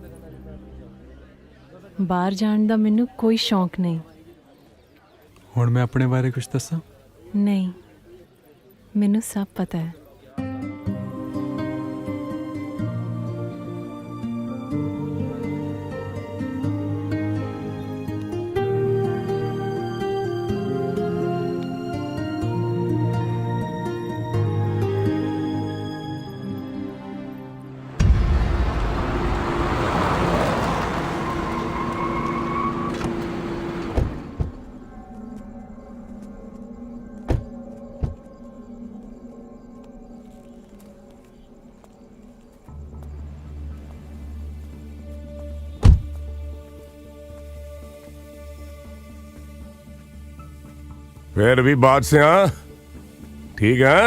ਬਾਹਰ ਜਾਣ ਦਾ ਮੈਨੂੰ ਕੋਈ ਸ਼ੌਂਕ ਨਹੀਂ। ਹੁਣ ਮੈਂ ਆਪਣੇ ਬਾਰੇ ਕੁਝ ਦੱਸਾਂ? ਨਹੀਂ, ਮੈਨੂੰ ਸਭ ਪਤਾ ਹੈ। फिर भी बात से हाँ ठीक है।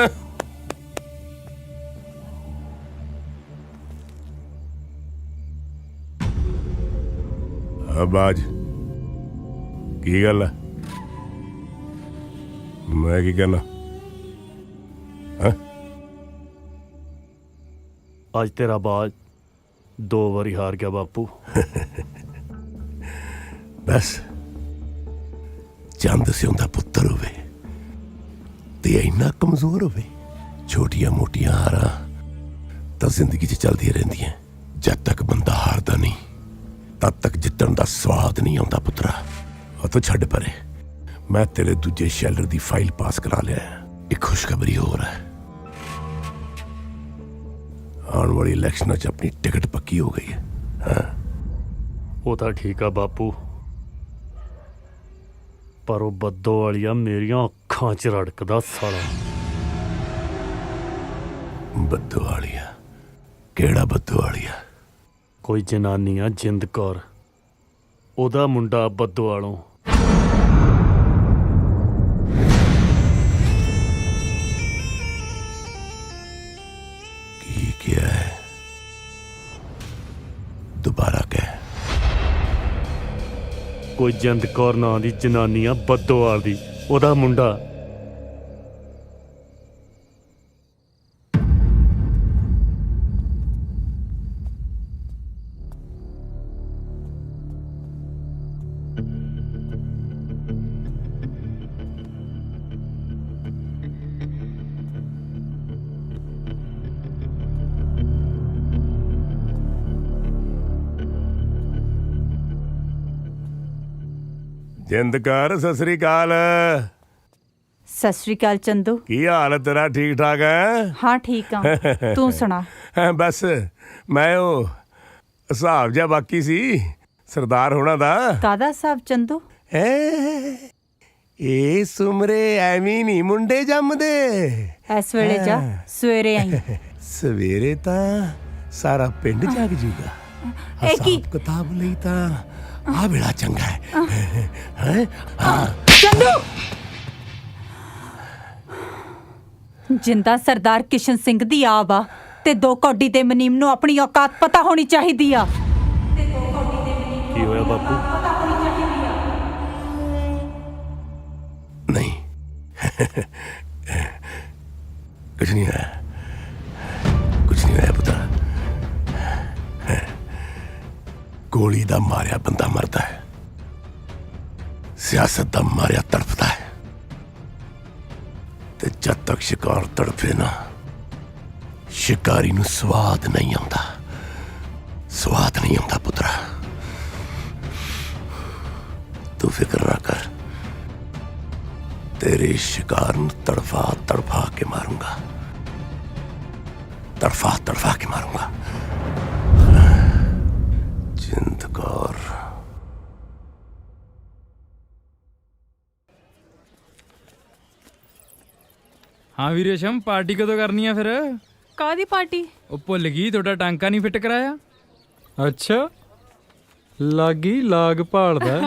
अब आज की गल है? मैं की कहना ਅੱਜ ਤੇਰਾ ਬਾਜ 2 ਵਾਰੀ ਹਾਰ ਗਿਆ ਬਾਪੂ। बस ਚੰਦ ਸਿਉਂਦਾ ਪੁੱਤਰ ਹੋਵੇ ਤੇ ਇੰਨਾ ਕਮਜ਼ੋਰ ਹੋਵੇ। ਛੋਟੀਆਂ ਮੋਟੀਆਂ ਹਾਰਾਂ ਤਾਂ ਜ਼ਿੰਦਗੀ 'ਚ ਚੱਲਦੀਆਂ ਰਹਿੰਦੀਆਂ। ਜਦ ਤੱਕ ਬੰਦਾ ਹਾਰਦਾ ਨਹੀਂ ਤਦ ਤੱਕ ਜਿੱਤਣ ਦਾ ਸਵਾਦ ਨਹੀਂ ਆਉਂਦਾ ਪੁੱਤਰਾ। ਉਹ ਤਾਂ ਛੱਡ ਪਰੇ। ਮੈਂ ਤੇਰੇ ਦੂਜੇ ਸ਼ੈਲਰ ਦੀ ਫਾਈਲ ਪਾਸ ਕਰਾ ਲਿਆ। ਇੱਕ ਖੁਸ਼ਖਬਰੀ ਹੋਰ ਹੈ। ਆਉਣ ਵਾਲੀ ਇਲੈਕਸ਼ਨਾਂ 'ਚ ਆਪਣੀ ਟਿਕਟ ਪੱਕੀ ਹੋ ਗਈ ਹੈ। ਹਾਂ ਉਹ ਤਾਂ ਠੀਕ ਆ ਬਾਪੂ, ਪਰ ਉਹ ਬੱਦੋ ਵਾਲੀਆ ਮੇਰੀਆਂ ਅੱਖਾਂ 'ਚ ਰੜਕਦਾ ਸਾਲਾ। ਬੱਦੋ ਵਾਲੀਆ? ਕਿਹੜਾ ਬੱਦੋ ਵਾਲੀਆ? ਕੋਈ ਜਨਾਨੀ ਆ ਜਿੰਦ ਕੌਰ, ਉਹਦਾ ਮੁੰਡਾ ਬੱਦੋ ਵਾਲੋਂ। ਕੀ ਕਿਹਾ ਹੈ? ਦੁਬਾਰਾ ਕਹਿ। ਕੋਈ ਜਿੰਦ ਕੌਰ ਨਾਂ ਦੀ ਜਨਾਨੀ ਆ ਬੱਦੋਵਾਲ ਦੀ, ਉਹਦਾ ਮੁੰਡਾ। ਜਿੰਦਕਾਰ ਸਤਿ ਸ੍ਰੀ ਅਕਾਲ। ਸਤਿ ਸ੍ਰੀ ਅਕਾਲ ਚੰਦੂ। ਕੀ ਹਾਲ ਤੇਰਾ? ਠੀਕ ਠਾਕ ਹੈ? ਹਾਂ ਠੀਕ ਆ, ਤੂੰ ਸੁਣਾ? ਬਸ ਮੈਂ ਉਹ ਹਿਸਾਬ ਜਿਹਾ ਬਾਕੀ ਸੀ ਸਰਦਾਰ ਹੋਣਾ ਦਾ। ਕਾਹਦਾ ਹਿਸਾਬ ਚੰਦੂ? ਇਹ ਸੁਮਰੇ ਐਵੇਂ ਨਹੀਂ ਮੁੰਡੇ ਜੰਮਦੇ। ਇਸ ਵੇਲੇ ਜਾ, ਸਵੇਰੇ ਆਈ। ਸਵੇਰੇ ਤਾਂ ਸਾਰਾ ਪਿੰਡ ਜਾਗ ਜੂਗਾ। ਇਹ ਕੀ ਕਿਤਾਬ ਲਈ ਤਾਂ ਆ ਵੇਲਾ ਚੰਗਾ ਹੈ। ਚੰਦੂ! ਜਿੰਦਾ ਸਰਦਾਰ ਕਿਸ਼ਨ ਸਿੰਘ ਦੀ ਆਬ ਆ ਤੇ 2 ਕੌਡੀ ਦੇ ਮਨੀਮ ਨੂੰ ਆਪਣੀ ਔਕਾਤ ਪਤਾ ਹੋਣੀ ਚਾਹੀਦੀ ਆ। ਕੀ ਹੋਇਆ ਬਾਪੂ? ਨਹੀਂ ਕੁਛ ਨਹੀਂ ਹੋਇਆ, ਕੁਛ ਨਹੀਂ ਹੋਇਆ ਪੁੱਤਰ। ਗੋਲੀ ਦਾ ਮਾਰਿਆ ਬੰਦਾ ਮਰਦਾ ਹੈ, ਸਿਆਸਤ ਦਾ ਮਾਰਿਆ ਤੜਫਦਾ ਹੈ। ਤੇ ਜਦ ਤੱਕ ਸ਼ਿਕਾਰ ਤੜਫੇ ਨਾ, ਸ਼ਿਕਾਰੀ ਨੂੰ ਸਵਾਦ ਨਹੀਂ ਆਉਂਦਾ। ਸਵਾਦ ਨਹੀਂ ਆਉਂਦਾ ਪੁੱਤਰਾ। तू फिक्र ना कर, तेरे शिकार ਨੂੰ तड़फा तड़फा के मारूंगा, तड़फा तड़फा के मारूंगा। जिंद कौर हाँ वी रेशम, पार्टी कदों करनी है फिर? ਕਾਹਦੀ ਪਾਰਟੀ? ਉਹ ਭੁੱਲ ਗਈ ਤੁਹਾਡਾ ਟਾਂਕਾ ਨਹੀਂ ਫਿੱਟ ਕਰਾਇਆ। ਅੱਛਾ, ਲਾਗੀ ਲਾਗ ਭਾਲਦਾ।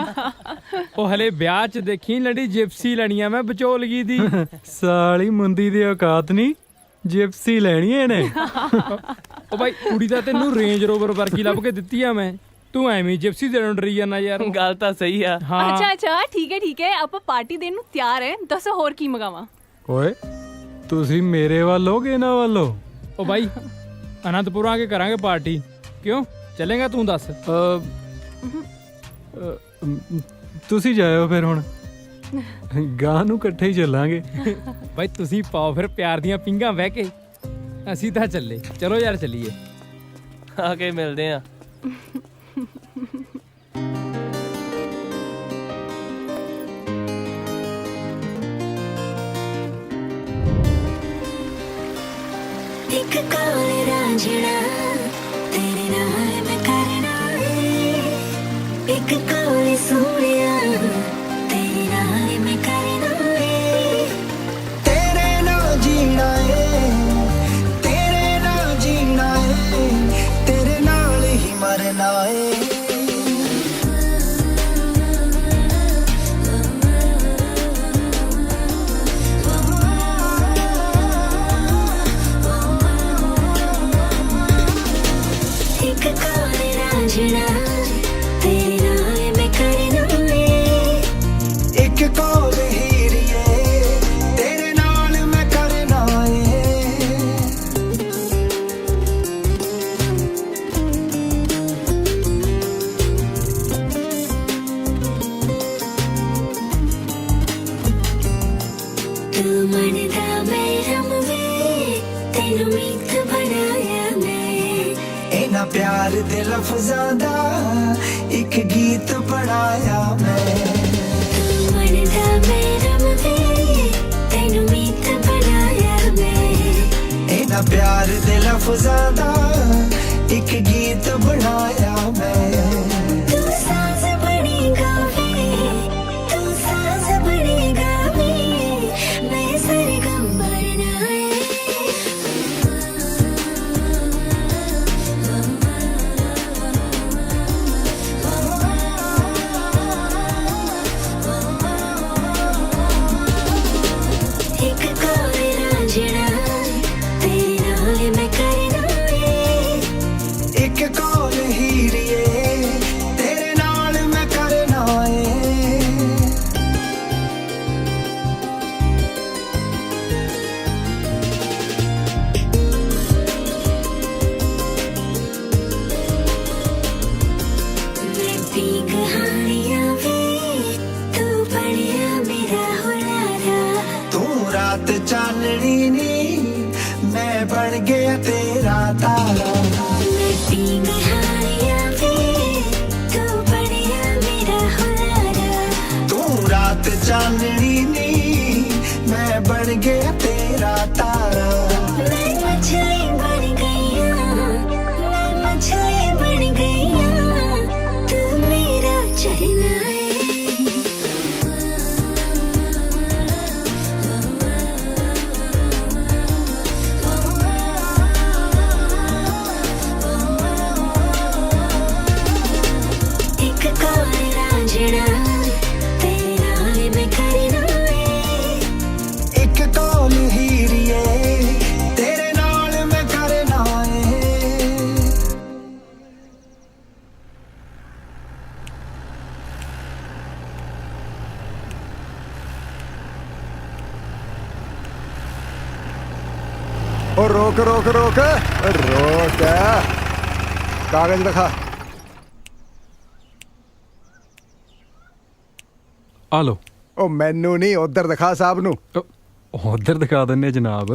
ਉਹ ਹਲੇ ਵਿਆਹ 'ਚ ਦੇਖੀ ਲੜੀ ਜਿਪਸੀ ਲੈਣੀ ਆ ਮੈਂ ਵਿਚੋਲਗੀ ਦੀ। ਸਾਲੀ ਮੁੰਦੀ ਦੀ ਔਕਾਤ ਨਹੀਂ, ਜਿਪਸੀ ਲੈਣੀ ਇਹਨੇ। ਉਹ ਬਾਈ ਕੁੜੀ ਤਾਂ ਤੈਨੂੰ ਰੇਂਜ ਰੋਵਰ ਵਰਗੀ ਲੱਭ ਕੇ ਦਿੱਤੀ ਆ ਮੈਂ, ਤੂੰ ਐਵੇਂ ਜਿਪਸੀ ਦੇਣ ਡਰੀ ਜਾਂਦਾ ਯਾਰ। ਗੱਲ ਤਾਂ ਸਹੀ ਆ। ਹਾਂ ਅੱਛਾ ਠੀਕ ਹੈ ਆਪਾਂ ਪਾਰਟੀ ਦੇਣ ਨੂੰ ਤਿਆਰ ਹੈ। ਦੱਸੋ ਹੋਰ ਕੀ ਮੰਗਾਵਾਂ? ਓਏ ਤੁਸੀਂ ਮੇਰੇ ਵੱਲ ਹੋ ਕਿ ਇਹਨਾਂ ਵੱਲੋਂ? ਉਹ ਬਾਈ ਅਨੰਦਪੁਰ ਆ ਕੇ ਕਰਾਂਗੇ ਪਾਰਟੀ, ਕਿਉਂ ਚੱਲੇਗਾ ਤੂੰ ਦੱਸ? ਤੁਸੀਂ ਜਾਇਓ ਫਿਰ, ਹੁਣ ਗਾਂ ਨੂੰ ਇਕੱਠੇ ਹੀ ਚੱਲਾਂਗੇ। ਬਾਈ ਤੁਸੀਂ ਪਾਓ ਫਿਰ ਪਿਆਰ ਦੀਆਂ ਪਿੰਗਾਂ ਵਹਿ ਕੇ, ਅਸੀਂ ਤਾਂ ਚੱਲੇ। ਚਲੋ ਯਾਰ ਚੱਲੀਏ, ਆ ਕੇ ਮਿਲਦੇ ਆ। एक कौल रांझना तेरे नाल मैं करना है, एक कौल सोनिया तेरे नाल मैं करना है। तेरे नाल जीना है, तेरे नाल जीना है, तेरे नाल ही मरना है। तेरे नाल मैं करना है, एक कौल हीरिए तेरे नाल मैं करना है। तू मनदा मैं रमवे तेनू मीत बनाया मैं, इन्हां प्यार दे लफ्ज़ां दा एक गीत बनाया मैं। तू मनदा मैं रमवे तेनू मीत बनाया मैं, इन्हां प्यार दे लफ्ज़ां दा एक गीत बनाया मैं। तू साज बनी गावे, तू साज बनी गावे, मैं सरगम बनना है। एक कौल रांझना तेरे नाल मैं करना है, एक कौल हीरिए तेरे नाल मैं करना है। मैं पी कहानियां वे तू बढ़िया मेरा हुलारा, तू रात चांदनी नी मैं बन गया तेरा तारा। मैं पी कहानियां वे तू बढ़िया मेरा हुलारा, तू रात चांदनी नी मैं बन गया तेरा तारा। मैं मछली बन गई हूँ, मैं मछली बन गई हूँ, तू मेरा चरना है। एक कौल रांझना तेरे नाल मैं करना है, एक कौल हीरिए तेरे नाल मैं करना है। ओ रोक रोक रोक रोक, कागज दिखा। ਆ ਲੋ। ओ मैनू नहीं, उधर दिखा साहब नू। ਉਧਰ ਦਿਖਾ ਦਿੰਨੇ ਜਨਾਬ।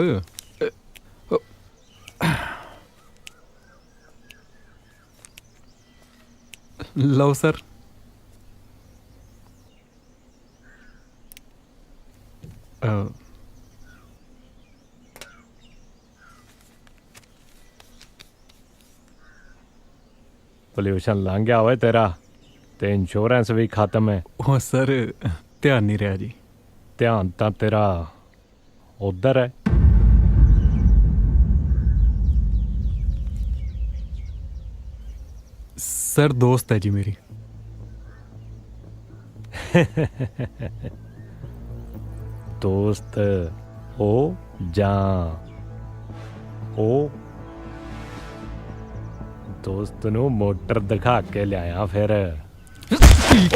ਲਓ ਸਰ। ਪੋਲਿਊਸ਼ਨ ਲੰਘ ਗਿਆ ਓਏ ਤੇਰਾ ਤੇ ਇੰਸ਼ੋਰੈਂਸ ਵੀ ਖਤਮ ਹੈ। ਉਹ ਸਰ ਧਿਆਨ ਨਹੀਂ ਰਿਹਾ ਜੀ। ਧਿਆਨ ਤਾਂ ਤੇਰਾ ਉਧਰ ਹੈ। ਸਰ ਦੋਸਤ ਹੈ ਜੀ ਮੇਰੀ। ਦੋਸਤ ਉਹ ਜਾਂ ਉਹ ਦੋਸਤ ਨੂੰ ਮੋਟਰ ਦਿਖਾ ਕੇ ਲਿਆਇਆ ਫਿਰ।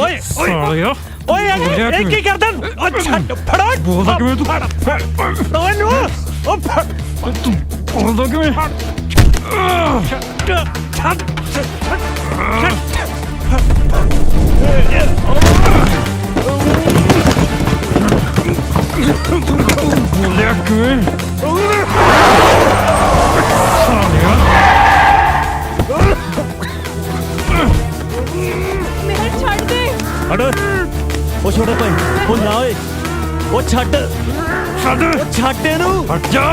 ਓਏ ਸਾਲਿਆ ਓਏ ਇਹ ਕੀ ਕਰਦਾ? ਉਹ ਛੱਡ ਫੜਾ ਬੋਲਦਾ ਕਿਵੇਂ ਤੂੰ? ਓਏ ਨੂੰ ਉਹ ਤੂੰ ਬੋਲਦਾ ਕਿਵੇਂ? ਛੱਡ ਬੋਲਿਆ ਕਿਵੇਂ? ਮੇਰੇ ਛੱਡ ਦੇ। ਹਟ ਉਹ ਛੋਟੇ ਭਾਈ ਉਹ ਨਾ ਓਏ ਉਹ ਛੱਡ ਉਹ ਛੱਡ ਇਹਨੂੰ ਹਟ ਜਾ।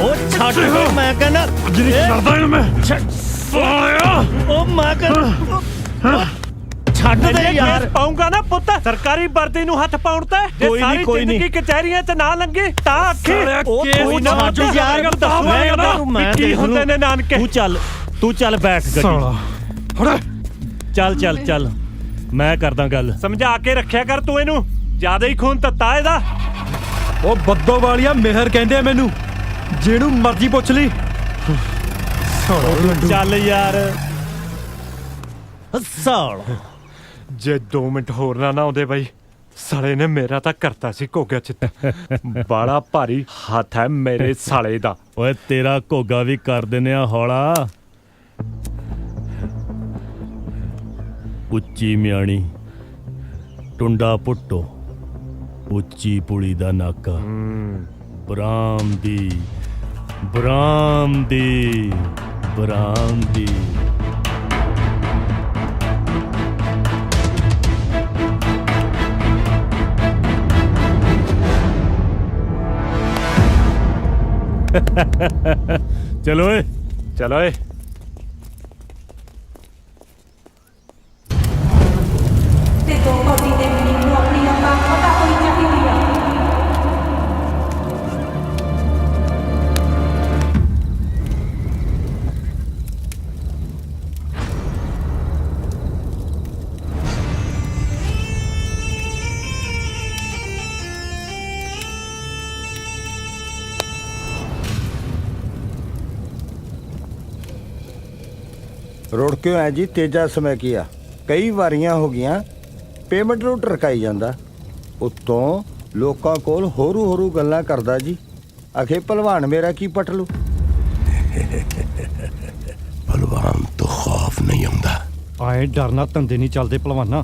ਉਹ ਛੱਡ ਮੈਂ ਕਹਿੰਦਾ ਜਿਹੜੀ ਛੱਡਦਾ ਇਹਨੂੰ ਮੈਂ ਸਾਲਿਆ ਉਹ ਮੈਂ ਕਹਿੰਦਾ ਛੱਡ ਦੇ ਯਾਰ। ਪਾਉਂਗਾ ਨਾ ਪੁੱਤ ਸਰਕਾਰੀ ਵਰਦੀ ਨੂੰ ਹੱਥ ਪਾਉਣ ਤੇ ਜੇ ਸਾਰੀ ਜ਼ਿੰਦਗੀ ਕਚਹਿਰੀਆਂ 'ਚ ਨਾ ਲੰਗੇ ਤਾਂ ਆਖੀ ਉਹ ਕੋਈ ਨਾ ਯਾਰ ਮੈਂ ਕੀ ਹੁੰਦੇ ਨੇ ਨਾਨਕੇ। ਤੂੰ ਚੱਲ ਬੈਠ ਗੱਡੀ ਚੱਲ ਚੱਲ ਚੱਲ ਮੈਂ ਕਰਦਾ ਗੱਲ। ਸਮਝਾ ਕੇ ਰੱਖਿਆ ਕਰ ਤੂੰ ਇਹਨੂੰ ਜ਼ਿਆਦਾ ਹੀ ਖੂਨ ਤੱਤਾ ਇਹਦਾ। ਉਹ ਬੱਦੋ ਵਾਲੀਆ ਮਿਹਰ ਕਹਿੰਦੇ ਆ ਮੈਨੂੰ, ਜਿਹਨੂੰ ਮਰਜ਼ੀ ਪੁੱਛ ਲਈ। ਚੱਲ ਯਾਰ ਸਾਲ ਜੇ 2 ਮਿੰਟ ਹੋਰ ਨਾ ਆਉਂਦੇ ਬਾਈ ਸਾਲੇ ਨੇ ਮੇਰਾ ਤਾਂ ਕਰਤਾ ਸੀ ਘੋਗਾ ਚ। ਬੜਾ ਭਾਰੀ ਹੱਥ ਹੈ ਮੇਰੇ ਸਾਲੇ ਦਾ। ਓਏ ਤੇਰਾ ਘੋਗਾ ਵੀ ਕਰ ਦਿੰਨੇ ਆ ਹੌਲਾ। ਉੱਚੀ ਮਿਆਣੀ ਟੁੰਡਾ ਪੁੱਟੋ ਉੱਚੀ ਪੁਲੀ ਦਾ ਨਾਕਾ ਬਰਾਮਦੀ ਬਰਾਮਦੀ ਬਰਾਮਦੀ। ਚਲੋ ਓਏ ਚਲੋ ਓਏ। ਤੇ ਦੋ ਕੋਟੀ ਦੇ ਮੈਨੂੰ ਆਪਣੀ ਔਕਾਤ ਪਤਾ ਹੋਣੀ ਚਾਹੀਦੀ ਆ। ਰੋੜ ਕਿਉਂ ਹੈ ਜੀ? ਤੇਜਾ ਸਮੇਂ ਕੀਆ ਕਈ ਵਾਰੀਆਂ ਹੋ ਗਈਆਂ ਪੇਮੈਂਟ ਨੂੰ ਟਰਕਾਈ ਜਾਂਦਾ। ਉੱਤੋਂ ਲੋਕਾਂ ਕੋਲ ਹੋਰੂ ਹੋਰੂ ਗੱਲਾਂ ਕਰਦਾ ਜੀ। ਆਖੇ ਭਲਵਾਨ ਮੇਰਾ ਕੀ ਪਟ ਲੂ। ਭਲਵਾਨ ਤੋਂ ਖੌਫ ਨਹੀਂ ਆਉਂਦਾ। ਆਏ ਡਰਨਾ ਧੰਦੇ ਨਹੀਂ ਚੱਲਦੇ ਭਲਵਾਨਾ।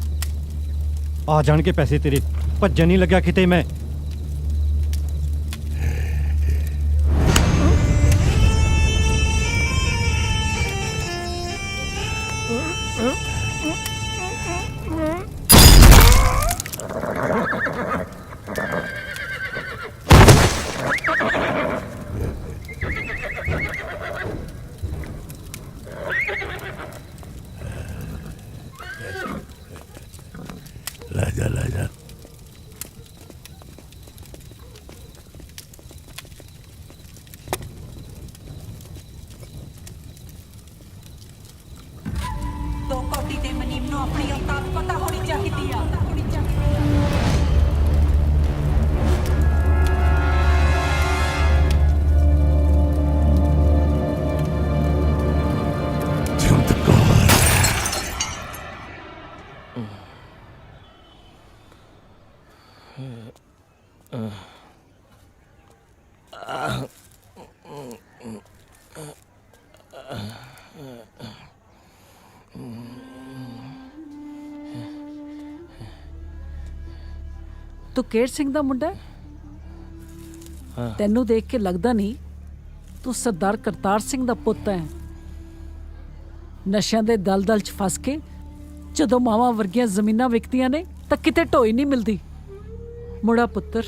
ਆ ਜਾਣਗੇ ਪੈਸੇ ਤੇਰੇ। ਭੱਜਣ ਨਹੀਂ ਲੱਗਿਆ ਕਿਤੇ ਮੈਂ। ਲੈ ਜਾ ਲੈ ਜਾ। ਦੋ ਕੋਟੀ ਦੇ ਮਨੀਮ ਨੂੰ ਆਪਣੀ ਔਕਾਤ ਪਤਾ ਹੋਣੀ ਚਾਹੀਦੀ ਆ। ਤੂੰ ਕੇਰ ਸਿੰਘ ਦਾ ਮੁੰਡਾ ਤੈਨੂੰ ਦੇਖ ਕੇ ਲੱਗਦਾ ਨਹੀਂ ਤੂੰ ਸਰਦਾਰ ਕਰਤਾਰ ਸਿੰਘ ਦਾ ਪੁੱਤ ਹੈ। ਨਸ਼ਿਆਂ ਦੇ ਦਲਦਲ 'ਚ ਫਸ ਕੇ ਜਦੋਂ ਮਾਵਾਂ ਵਰਗੀਆਂ ਜ਼ਮੀਨਾਂ ਵਿਕਦੀਆਂ ਨੇ ਤਾਂ ਕਿਤੇ ਢੋਈ ਨਹੀਂ ਮਿਲਦੀ। ਮੁੜਾ ਪੁੱਤਰ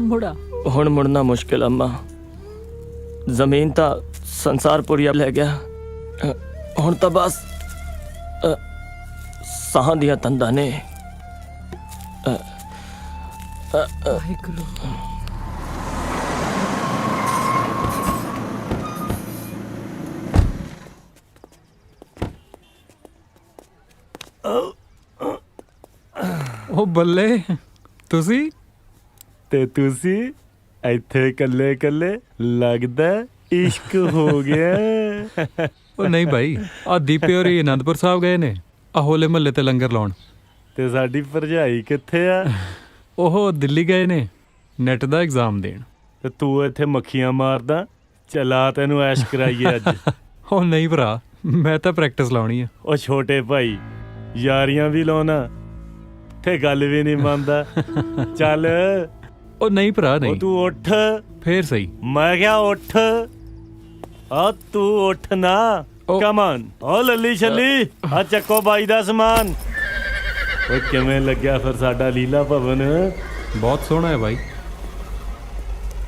ਮੁੜਾ। ਹੁਣ ਮੁੜਨਾ ਮੁਸ਼ਕਿਲ ਅੰਮਾ। ਜ਼ਮੀਨ ਤਾਂ ਸੰਸਾਰਪੁਰੀਆ ਲੈ ਗਿਆ। ਹੁਣ ਤਾਂ ਬਸ ਸਾਹਾਂ ਦੀਆਂ ਤੰਦਾਂ ਨੇ। ਵਾਹਿਗੁਰੂ। ਉਹ ਬੱਲੇ, ਤੁਸੀਂ ਤੇ ਤੁਸੀਂ ਇੱਥੇ ਇਕੱਲੇ ਇਕੱਲੇ, ਲੱਗਦਾ ਇਸ਼ਕ ਹੋ ਗਿਆ। ਉਹ ਨਹੀਂ ਭਾਈ, ਆ ਦੀਪੇ ਹੋਰੀ ਅਨੰਦਪੁਰ ਸਾਹਿਬ ਗਏ ਨੇ, ਆ ਹੋਲੇ ਮਹੱਲੇ ਤੇ ਲੰਗਰ ਲਾਉਣ। ਤੇ ਸਾਡੀ ਭਰਜਾਈ ਕਿੱਥੇ ਆ? ਉਹ ਦਿੱਲੀ ਗਏ ਨੇ ਨੈਟ ਦਾ ਐਗਜ਼ਾਮ ਦੇਣ। ਤੇ ਤੂੰ ਇੱਥੇ ਮੱਖੀਆਂ ਮਾਰਦਾ, ਚਲਾ ਤੈਨੂੰ ਐਸ਼ ਕਰਾਈਏ ਅੱਜ। ਉਹ ਨਹੀਂ ਭਰਾ, ਮੈਂ ਤਾਂ ਪ੍ਰੈਕਟਿਸ ਲਾਉਣੀ ਆ। ਉਹ ਛੋਟੇ ਭਾਈ, ਯਾਰੀਆਂ ਵੀ ਲਾਉਣਾ ਤੇ ਗੱਲ ਵੀ ਨਹੀਂ ਮੰਨਦਾ। ਚੱਲ। ਉਹ ਨਹੀਂ ਭਰਾ ਨਹੀਂ। ਉਹ ਤੂੰ ਉੱਠ ਫੇਰ ਸਹੀ। ਮੈਂ ਕਿਹਾ ਉੱਠ। ਆ ਤੂੰ ਉੱਠ ਨਾ। Come on. ਓ ਲੱਲੀ ਛੱਲੀ, ਆ ਚੱਕੋ ਬਾਈ ਦਾ ਸਮਾਨ। ਓਏ ਕਿਵੇਂ ਲੱਗਿਆ ਫਿਰ ਸਾਡਾ ਲੀਲਾ ਭਵਨ? ਬਹੁਤ ਸੋਹਣਾ ਹੈ ਬਾਈ।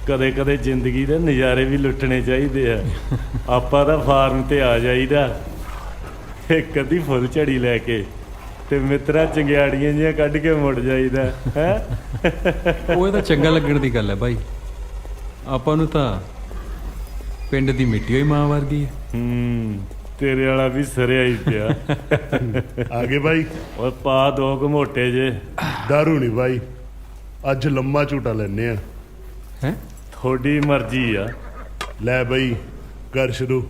ਕਦੇ ਕਦੇ ਜ਼ਿੰਦਗੀ ਦੇ ਨਜ਼ਾਰੇ ਵੀ ਲੁੱਟਣੇ ਚਾਹੀਦੇ ਆ। ਆਪਾਂ ਤਾਂ ਫਾਰਮ ਤੇ ਆ ਜਾਈਦਾ ਇੱਕ ਅੱਧੀ ਫੁੱਲ ਝੜੀ ਲੈ ਕੇ, ਤੇ ਮਿੱਤਰਾ ਚੰਗਿਆੜੀਆਂ ਜਿਹੀਆਂ ਕੱਢ ਕੇ ਮੁੜ ਜਾਈਦਾ ਹੈ। ਉਹ ਇਹ ਤਾਂ ਚੰਗਾ ਲੱਗਣ ਦੀ ਗੱਲ ਹੈ ਬਾਈ। ਆਪਾਂ ਨੂੰ ਤਾਂ ਪਿੰਡ ਦੀ ਮਿੱਟੀ ਹੋਈ ਮਾਂ ਵਰਗੀ ਹੈ। ਤੇਰੇ ਵਾਲਾ ਵੀ ਸਰਿਆ ਹੀ ਪਿਆ। ਆ ਗਏ ਬਾਈ। ਓਏ ਪਾ ਦੋ ਘਮੋਟੇ ਜੇ। ਦਾਰੂ ਨਹੀਂ ਬਾਈ, ਅੱਜ ਲੰਮਾ ਝੂਟਾ ਲੈਨੇ ਆ। ਹੈ ਤੁਹਾਡੀ ਮਰਜ਼ੀ ਆ। ਲੈ ਬਾਈ ਕਰ ਸ਼ੁਰੂ।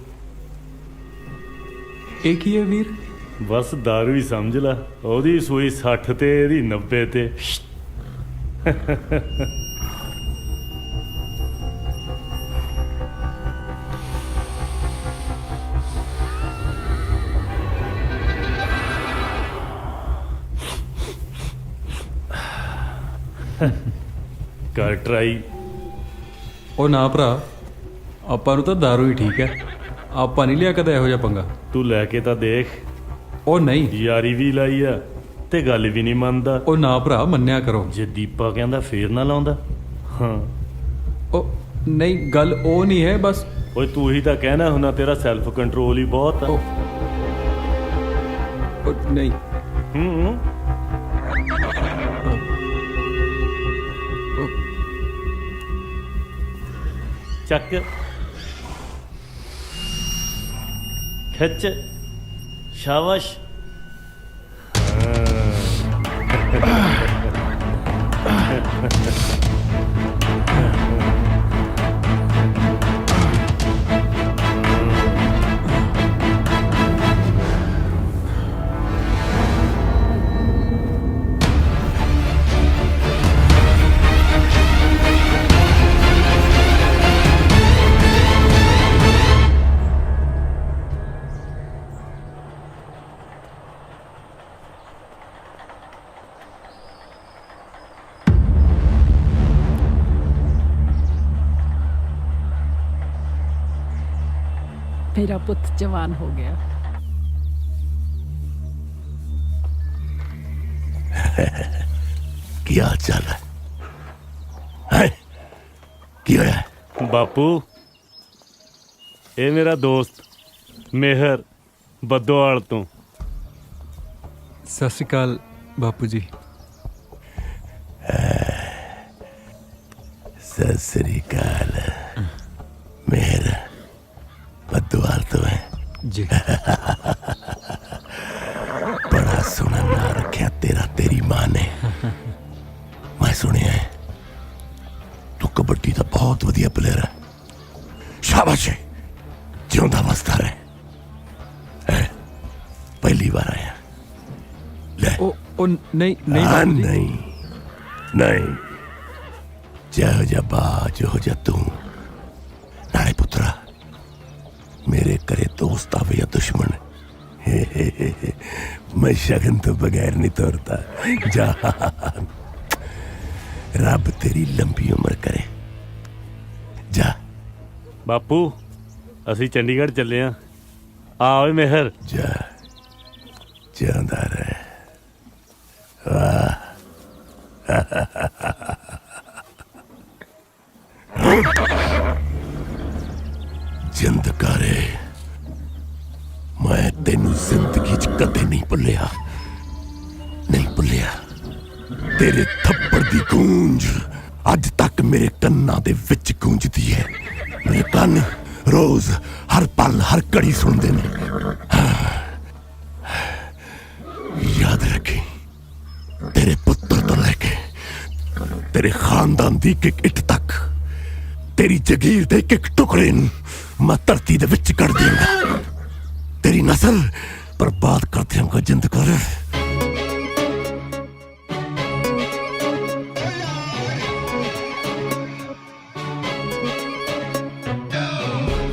ਇਹ ਕੀ ਹੈ ਵੀਰ? ਬਸ ਦਾਰੂ ਹੀ ਸਮਝ ਲਾ। ਉਹਦੀ ਸੂਈ 60 ਤੇ ਇਹਦੀ 90 ਤੇ। ਕਰ ਟਰਾਈ। ਉਹ ਨਾ ਭਰਾ, ਆਪਾਂ ਨੂੰ ਤਾਂ ਦਾਰੂ ਹੀ ਠੀਕ ਹੈ। ਆਪਾਂ ਨਹੀਂ ਲਿਆ ਕਦੇ ਇਹੋ ਜਿਹਾ ਪੰਗਾ। ਤੂੰ ਲੈ ਕੇ ਤਾਂ ਦੇਖ। ਉਹ ਨਹੀਂ, ਯਾਰੀ ਵੀ ਲਾਈ ਆ ਤੇ ਗੱਲ ਵੀ ਨਹੀਂ ਮੰਨਦਾ। ਉਹ ਨਾ ਭਰਾ, ਮੰਨਿਆ ਕਰੋ। ਜੇ ਦੀਪਾ ਕਹਿੰਦਾ ਫੇਰ ਨਾ ਲਾਉਂਦਾ। ਹਾਂ ਉਹ ਨਹੀਂ, ਗੱਲ ਉਹ ਨਹੀਂ ਹੈ ਬਸ। ਓਏ ਤੂੰ ਹੀ ਤਾਂ ਕਹਿਣਾ ਹੁਣਾ ਤੇਰਾ ਸੈਲਫ ਕੰਟਰੋਲ ਹੀ ਬਹੁਤ ਆ। ਉਹ ਨਹੀਂ। ਚੱਕ ਖਿੱਚ, ਸ਼ਾਬਾਸ਼। मेरा पुत्र जवान हो गया। ਕੀ ਹਾਲ ਚਾਲ ਹੈ? ਕੀ ਹੋਇਆ ਬਾਪੂ? ਇਹ ਮੇਰਾ ਦੋਸਤ ਮਿਹਰ ਬੱਦੋਵਾਲ ਤੋਂ। ਸਤਿ ਸ਼੍ਰੀ ਅਕਾਲ ਬਾਪੂ ਜੀ। ਸਤਿ ਸ੍ਰੀ ਅਕਾਲ। ਮਿਹਰ ਬੱਦੋਵਾਲ ਤੋਂ ਹੈ ਜੀ। ਬੜਾ ਸੋਹਣਾ ਨਾਂ ਰੱਖਿਆ ਤੇਰਾ ਤੇਰੀ ਮਾਂ ਨੇ। ਮੈਂ ਸੁਣਿਆ ਹੈ ਤੂੰ ਕਬੱਡੀ ਦਾ ਬਹੁਤ ਵਧੀਆ ਪਲੇਅਰ ਹੈ। ਸ਼ਾਬਾਸ਼ ਹੈ, ਜਿਉਂਦਾ ਵਸਦਾ ਰਹੇ। ਪਹਿਲੀ ਵਾਰ ਆਇਆ। ਲੈ ਉਹ ਨਹੀਂ ਨਹੀਂ ਨਹੀਂ ਨਹੀਂ, ਜਿਹੋ ਜਿਹਾ ਬਾ ਜਿਹੋ ਜਿਹਾ ਤੂੰ। ਨਾਲੇ ਪੁੱਤਰਾ, ਮੇਰੇ ਘਰੇ ਦੋਸਤ ਆਵੇ ਜਾਂ ਦੁਸ਼ਮਣ, मैं शगन तो बगैर नहीं तोड़ता। जा, रब तेरी लंबी उम्र करे। जा बापू, ਅਸੀਂ ਚੰਡੀਗੜ੍ਹ ਚੱਲੇ ਆ। ਆ ਓਏ ਮਿਹਰ। ਜਾ, ਜਾਂਦਾ ਰਹਿ। ਵਾਹ जिंद करे ਮੈਂ ਤੈਨੂੰ ਜ਼ਿੰਦਗੀ 'ਚ ਕਦੇ ਨਹੀਂ ਭੁੱਲਿਆ, ਨਹੀਂ ਭੁੱਲਿਆ। ਤੇਰੇ ਥੱਪੜ ਦੀ ਗੂੰਜ ਅੱਜ ਤੱਕ ਮੇਰੇ ਕੰਨਾਂ ਦੇ ਵਿੱਚ ਗੂੰਜਦੀ ਹੈ। ਮੇਰੇ ਕੰਨ ਰੋਜ਼ ਹਰ ਪਲ ਹਰ ਘੜੀ ਸੁਣਦੇ ਨੇ। ਯਾਦ ਰੱਖੀ, ਤੇਰੇ ਪੁੱਤਰ ਤੋਂ ਲੈ ਕੇ ਤੇਰੇ ਖਾਨਦਾਨ ਦੀ ਇੱਕ ਇੱਟ ਤੱਕ, ਤੇਰੀ ਜਗੀਰ ਦੇ ਇੱਕ ਟੁਕੜੇ ਨੂੰ ਮੈਂ ਧਰਤੀ ਦੇ ਵਿੱਚ ਕੱਢ ਦਿਆਂਗਾ। ਤੇਰੀ ਨਸਲ ਬਰਬਾਦ ਕਰ ਦਿਆਂਗਾ। ਜਿੰਦ ਕਰ।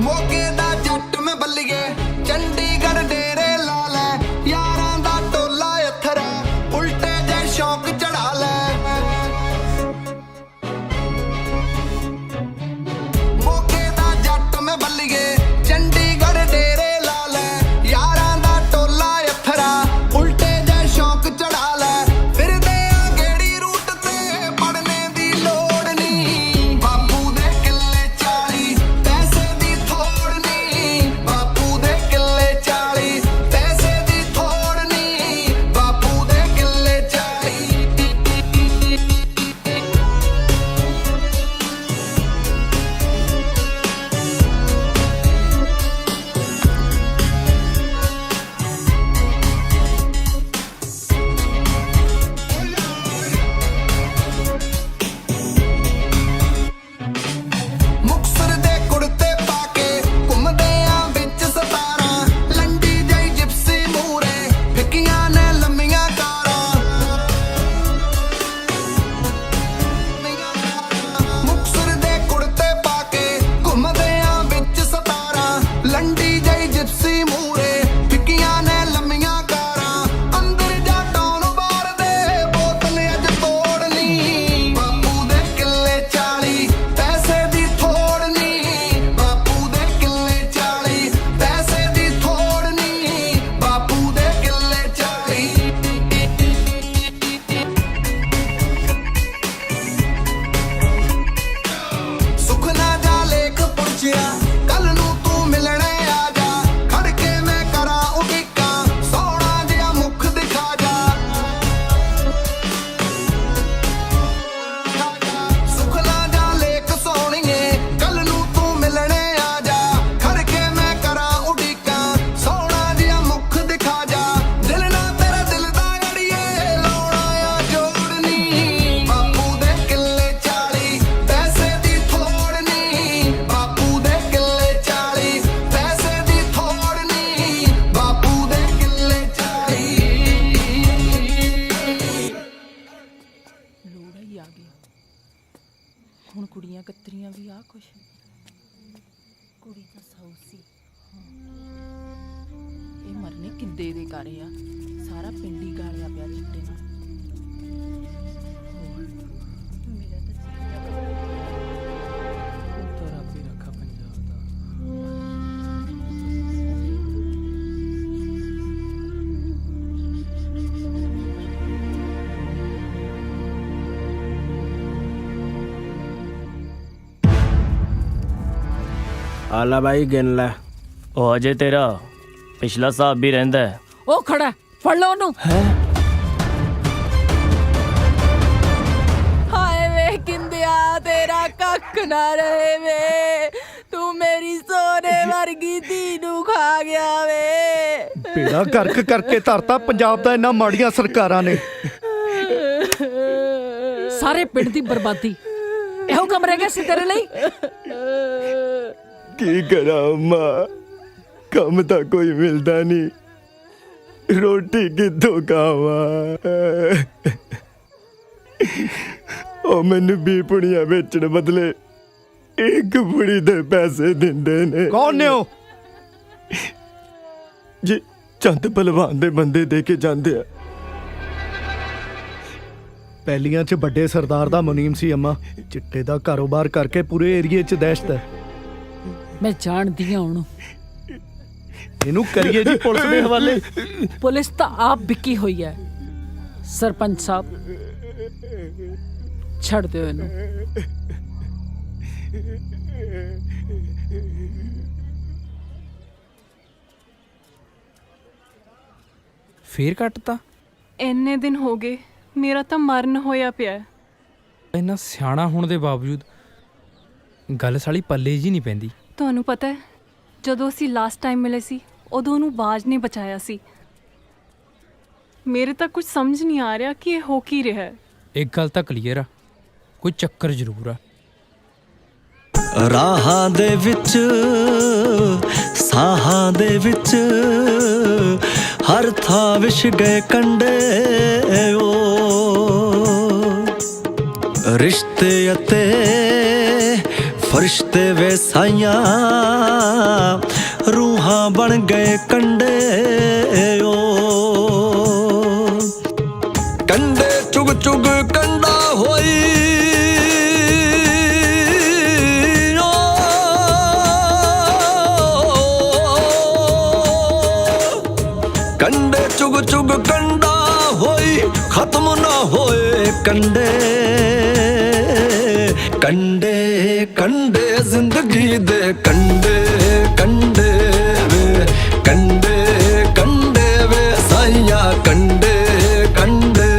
ਮੋਗੇ ਦਾ ਜੱਟ ਮੈਂ ਬੱਲੀਏ, ਚੰਡੀਗੜ੍ਹ ਡੇਰੇ ਲਾ ਲੈ, ਯਾਰਾਂ ਦਾ ਟੋਲਾ ਅਥਰਾ, ਉਲਟੇ ਜੇ ਸ਼ੌਕ ਚੜਾ ਲੈ। ਮੋਗੇ ਦਾ ਜੱਟ ਮੈਂ ਬੱਲੀਏ, ਚੰਡੀਗੜ੍ਹ ਡੇਰੇ ਲਾ ਲੈ, ਯਾਰਾਂ ਦਾ ਟੋਲਾ ਅਥਰਾ, ਉਲਟੇ ਜੇ ਸ਼ੌਕ ਚੜਾ ਲੈ। ਫਿਰਦੇ ਆ ਗੇੜੀ ਰੂਟ ਤੇ ਪੜਨੇ ਦੀ ਲੋੜ ਨਹੀਂ, ਬਾਪੂ ਦੇ ਕਿੱਲੇ 40 ਪੈਸੇ ਦੀ ਥੋੜ ਨਹੀਂ, ਬਾਪੂ ਦੇ ਕਿੱਲੇ 40 ਪੈਸੇ ਦੀ ਥੋੜ ਨਹੀਂ, ਬਾਪੂ ਦੇ ਕਿੱਲੇ 40। ਮੁਕਤਸਰ ਦੇ ਕੁੜਤੇ ਪਾ ਕੇ ਘੁੰਮਦੇ ਆ ਵਿੱਚ 17, ਲੰਡੀ ਜਾਈ ਜਿਪਸੀ ਮੂਰੇ, ਫਿੱਕੀਆਂ ਨੇ ਲੰਮੀਆਂ ਕਾਰਾਂ। ਮੁਕਤਸਰ ਦੇ ਕੁੜਤੇ ਪਾ ਕੇ ਘੁੰਮਦੇ ਆ ਵਿੱਚ 17, ਲੰਡੀ ਜਾਈ ਜਿਪਸੀ ਮੂਰੇ, ਫਿੱਕੀਆਂ ਨੇ ਲੰਮੀਆਂ ਕਾਰਾਂ। ਅੰਦਰ ਜਾ ਟੌਨ ਬਾਰ ਦੇ ਬੋਤਲ ਅੱਜ ਤੋੜਨੀ, ਬਾਪੂ ਦੇ ਕਿੱਲੇ 40 ਪੈਸੇ ਦੀ ਥੋੜ ਨਹੀਂ, ਬਾਪੂ ਦੇ ਕਿੱਲੇ 40 ਪੈਸੇ ਦੀ ਥੋੜ ਨਹੀਂ, ਬਾਪੂ ਦੇ ਕਿੱਲੇ 40। ਸੁਖਨਾ ਜਾ ਲੇਖ ਪੁੱਛਿਆ, ਕੱਲ ਨੂੰ ਤੂੰ ਮਿਲਣੇ ਆ ਜਾ, ਖੜ ਕੇ ਮੈਂ ਕਰਾਂ ਉਡੀਕਾਂ, ਸੋਹਣਾ ਜਿਹਾ ਮੁਖ ਦਿਖਾ ਜਾ। ਸੁਖਨਾ ਜਾ ਲੇਖ ਸੋਹਣੀਏ, ਕੱਲ ਨੂੰ ਤੂੰ ਮਿਲਣੇ ਆ ਜਾ, ਖੜ ਕੇ ਮੈਂ ਕਰਾਂ ਉਡੀਕਾਂ, ਸੋਹਣਾ ਜਿਹਾ ਮੁਖ ਦਿਖਾ ਜਾ। ਦਿਲ ਨਾ ਤੇਰਾ ਦਿਲ ਦਾ ਅੜੀਏ, ਲਾਉਣਾ ਆ ਜੋੜਨੀ, ਬਾਪੂ ਦੇ ਕਿੱਲੇ 40 ਪੈਸੇ ਦੀ ਥੋੜ ਨਹੀਂ, ਬਾਪੂ ਦੇ ਕਿੱਲੇ 40 ਪੈਸੇ ਦੀ ਥੋੜ ਨਹੀਂ, ਬਾਪੂ ਦੇ ਕਿੱਲੇ 40। ਲੋੜਾ ਹੀ ਆ ਗਈ ਹੁਣ। ਕੁੜੀਆਂ ਕਤਰੀਆਂ ਵੀ ਆ ਕੁਛ। ਕੁੜੀ ਤਾਂ ਸੌ ਸੀ। ਇਹ ਮਰਨੇ ਕਿੱਦੇ ਦੇ ਘਰੇ ਆ, ਸਾਰਾ ਪਿੰਡ ਹੀ ਗਾਲਿਆ ਪਿਆ ਚਿੱਟੇ ਨਾਲ। ਮੇਰਾ ਤਾਂ ਰੱਬ ਹੀ ਰੱਖਾ ਪੰਜਾਬ ਦਾ। ਆਲਾ ਬਾਈ ਗਿਣ ਲੈ। ਉਹ ਅਜੇ ਤੇਰਾ ਪਿਛਲਾ ਹਿਸਾਬ ਵੀ ਰਹਿੰਦਾ ਹੈ। ਉਹ ਖੜਾ, ਫੜ ਲਓ ਉਹਨੂੰ। ਹਾਏ ਵੇ ਕਿੰਦਿਆ, ਤੇਰਾ ਕੱਖ ਨਾ ਰਹੇ ਵੇ, ਤੂੰ ਮੇਰੀ ਸੋਨੇ ਵਰਗੀ ਧੀ ਨੂੰ ਖਾ ਗਿਆ ਵੇ। ਪੇੜਾ ਕਰਕ ਕਰਕੇ ਧਰਤਾ ਪੰਜਾਬ ਦਾ ਇਹਨਾਂ ਮਾੜੀਆਂ ਸਰਕਾਰਾਂ ਨੇ। ਸਾਰੇ ਪਿੰਡ ਦੀ ਬਰਬਾਦੀ ਇਹੋ ਕੰਮ ਰਹਿ ਗਿਆ ਸੀ ਤੇਰੇ ਲਈ। ਕੀ ਕਰਾਂ ਮਾਂ, ਕੰਮ ਤਾਂ ਕੋਈ ਮਿਲਦਾ ਨਹੀਂ, ਰੋਟੀ ਕਿੱਥੋਂ ਖਾਵਾਂ। ਉਹ ਮੈਨੂੰ 20 ਪੁੜੀਆਂ ਵੇਚਣ ਬਦਲੇ ਇੱਕ ਪੁੜੀ ਦੇ ਪੈਸੇ ਦਿੰਦੇ ਨੇ। ਕੌਣ ਨੇ ਉਹ? ਜੀ ਚੰਦ ਪਹਿਲਵਾਨ ਦੇ ਬੰਦੇ ਦੇ ਕੇ ਜਾਂਦੇ ਆ। ਪਹਿਲੀਆਂ 'ਚ ਵੱਡੇ ਸਰਦਾਰ ਦਾ ਮੁਨੀਮ ਸੀ ਅੰਮਾ। ਚਿੱਟੇ ਦਾ ਕਾਰੋਬਾਰ ਕਰਕੇ ਪੂਰੇ ਏਰੀਏ 'ਚ ਦਹਿਸ਼ਤ ਹੈ। ਮੈਂ ਜਾਣਦੀ ਹਾਂ ਉਹਨੂੰ। ਇਹਨੂੰ ਕਰੀਏ ਜੀ ਪੁਲਿਸ ਦੇ ਹਵਾਲੇ। ਪੁਲਿਸ ਤਾਂ ਆਪ ਵਿਕੀ ਹੋਈ ਹੈ। ਸਰਪੰਚ ਸਾਹਿਬ ਛੱਡ ਦਿਓ ਇਹਨੂੰ। ਫੇਰ ਕੱਟਤਾ? ਇੰਨੇ ਦਿਨ ਹੋ ਗਏ, ਮੇਰਾ ਤਾਂ ਮਰਨ ਹੋਇਆ ਪਿਆ। ਇੰਨਾ ਸਿਆਣਾ ਹੋਣ ਦੇ ਬਾਵਜੂਦ ਗੱਲ ਸਾਲੀ ਪੱਲੇ ਜੀ ਨਹੀਂ ਪੈਂਦੀ। ਤੁਹਾਨੂੰ ਪਤਾ ਹੈ, ਜਦੋਂ ਅਸੀਂ ਲਾਸਟ ਟਾਈਮ ਮਿਲੇ ਸੀ ਉਦੋਂ ਉਹਨੂੰ ਬਾਜ ਨੇ ਬਚਾਇਆ ਸੀ। ਮੇਰੇ ਤਾਂ ਕੁਝ ਸਮਝ ਨਹੀਂ ਆ ਰਿਹਾ ਕਿ ਇਹ ਹੋ ਕੀ ਰਿਹਾ ਹੈ। ਇੱਕ ਗੱਲ ਤਾਂ ਕਲੀਅਰ ਆ, ਕੋਈ ਚੱਕਰ ਜ਼ਰੂਰ ਆ। ਰਾਹਾਂ ਦੇ ਵਿੱਚ ਸਾਹਾਂ ਦੇ ਵਿੱਚ ਹਰ ਥਾਂ ਵਿਛ ਗਏ ਕੰਡੇ ਓ ਰਿਸ਼ਤੇ ਅਤੇ ਫਰਿਸ਼ਤੇ ਵੇ ਸਾਈਆਂ ਰੂਹਾਂ ਬਣ ਗਏ ਕੰਡੇ ਓ ਕੰਡੇ ਚੁਗ ਚੁਗ ਕੰਡਾ ਹੋਈ ਕੰਡੇ ਚੁਗ ਚੁਗ ਕੰਡਾ ਹੋਈ ਖਤਮ ਨਾ ਹੋਏ ਕੰਡੇ ਕੰਡੇ ਕੰਡੇ ਜ਼ਿੰਦਗੀ ਦੇ ਕੰਡੇ ਕੰਡੇ ਵੇ ਕੰਡੇ ਕੰਡੇ ਵੇ ਸਾਈਆਂ ਕੰਡੇ ਕੰਡੇ।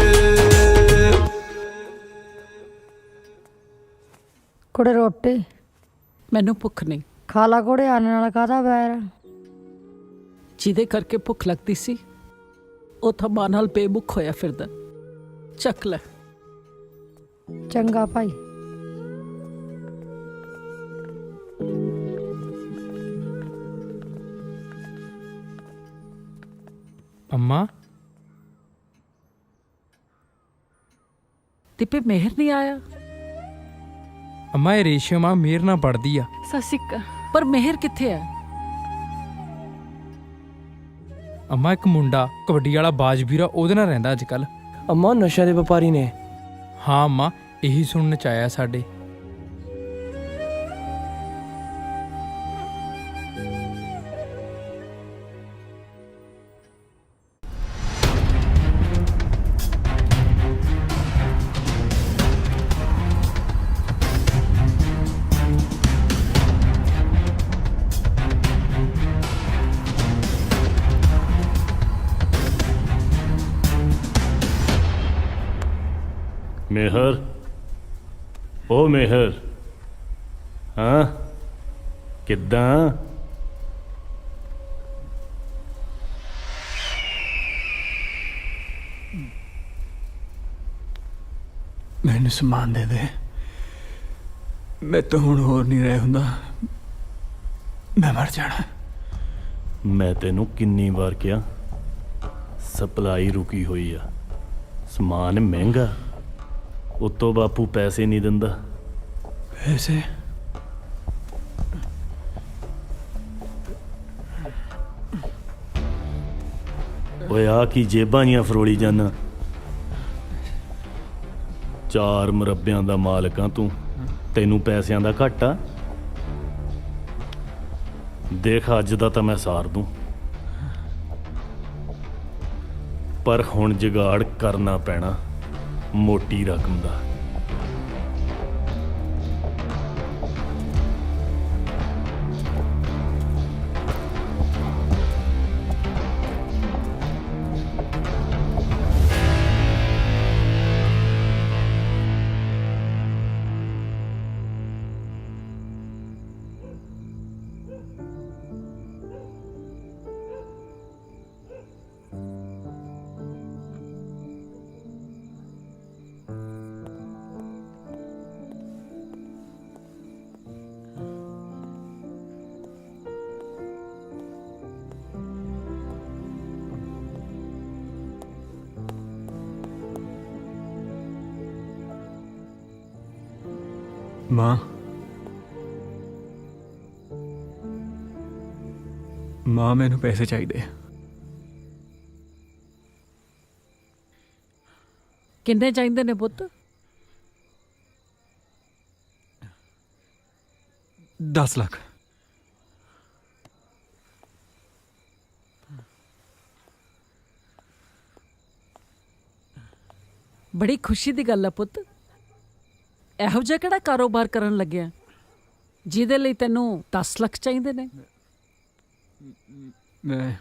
ਕੁੜੇ ਰੋਟੀ ਮੈਨੂੰ ਭੁੱਖ ਨਹੀਂ। ਖਾ ਲਾ ਕੁੜੇ, ਆਣ ਨਾਲ ਕਾਹਦਾ ਬੈਰ? ਜਿਹਦੇ ਕਰਕੇ ਭੁੱਖ ਲੱਗਦੀ ਸੀ ਉਹ ਤਾਂ ਮਾਂ ਨਾਲ ਬੇਮੁਖ ਹੋਇਆ ਫਿਰਦਾ। ਚੱਕ ਲੈ। ਚੰਗਾ ਭਾਈ। ਅੰਮਾ ਤਿੱਪੇ ਮਿਹਰ ਨਹੀਂ ਆਇਆ? ਅੰਮਾ ਇਹ ਰੇਸ਼ਮ ਆ, ਮੇਰ ਨਾਲ ਪੜਦੀ ਆ। ਸਸਿਕਾ ਪਰ ਮਿਹਰ ਕਿੱਥੇ ਹੈ? ਅੰਮਾ ਇੱਕ ਮੁੰਡਾ ਕਬੱਡੀ ਵਾਲਾ ਬਾਜ ਵੀਰਾ ਉਹਦੇ ਨਾਲ ਰਹਿੰਦਾ ਅੱਜ ਕੱਲ। ਅੰਮਾ ਨਸ਼ਿਆਂ ਦੇ ਵਪਾਰੀ ਨੇ? ਹਾਂ ਅੰਮਾ, ਇਹੀ ਸੁਣਨ ਚ ਆਇਆ ਸਾਡੇ। मेहर, ओ मेहर, हाँ किद्दां? ਮੈਨੂੰ ਸਮਾਨ ਦੇ ਦੇ, ਮੈਂ ਤਾਂ ਹੁਣ ਹੋਰ ਨਹੀਂ ਰਹਿ ਹੁੰਦਾ, ਮੈਂ ਮਰ ਜਾਣਾ। ਮੈਂ ਤੈਨੂੰ ਕਿੰਨੀ ਵਾਰ ਕਿਹਾ ਸਪਲਾਈ ਰੁਕੀ ਹੋਈ ਆ, ਸਮਾਨ ਮਹਿੰਗਾ, ਉਤੋਂ ਬਾਪੂ ਪੈਸੇ ਨਹੀਂ ਦਿੰਦਾ। ਪੈਸੇ? ਓਏ ਆ ਕੀ ਜੇਬਾਂ ਜੀਆਂ ਫਰੋਲੀ ਜਾਨਾ? 4 ਮੁਰੱਬਿਆਂ ਦਾ ਮਾਲਕ ਆ ਤੂੰ, ਤੈਨੂੰ ਪੈਸਿਆਂ ਦਾ ਘਾਟਾ? ਦੇਖ ਅੱਜ ਦਾ ਤਾਂ ਮੈਂ ਸਾਰ ਦੂੰ, ਪਰ ਹੁਣ ਜੁਗਾੜ ਕਰਨਾ ਪੈਣਾ ਮੋਟੀ ਰਕਮ ਦਾ। ਮਾਂ, ਮਾਂ ਮੈਨੂੰ ਪੈਸੇ ਚਾਹੀਦੇ। ਕਿੰਨੇ ਚਾਹੀਦੇ ਨੇ ਪੁੱਤ? 10 ਲੱਖ। ਬੜੀ ਖੁਸ਼ੀ ਦੀ ਗੱਲ ਆ ਪੁੱਤ। ਇਹੋ ਜਿਹਾ ਕਿਹੜਾ ਕਾਰੋਬਾਰ ਕਰਨ ਲੱਗਿਆ ਜਿਹਦੇ ਲਈ ਤੈਨੂੰ 10 ਲੱਖ ਚਾਹੀਦੇ ਨੇ? ਮੈਂ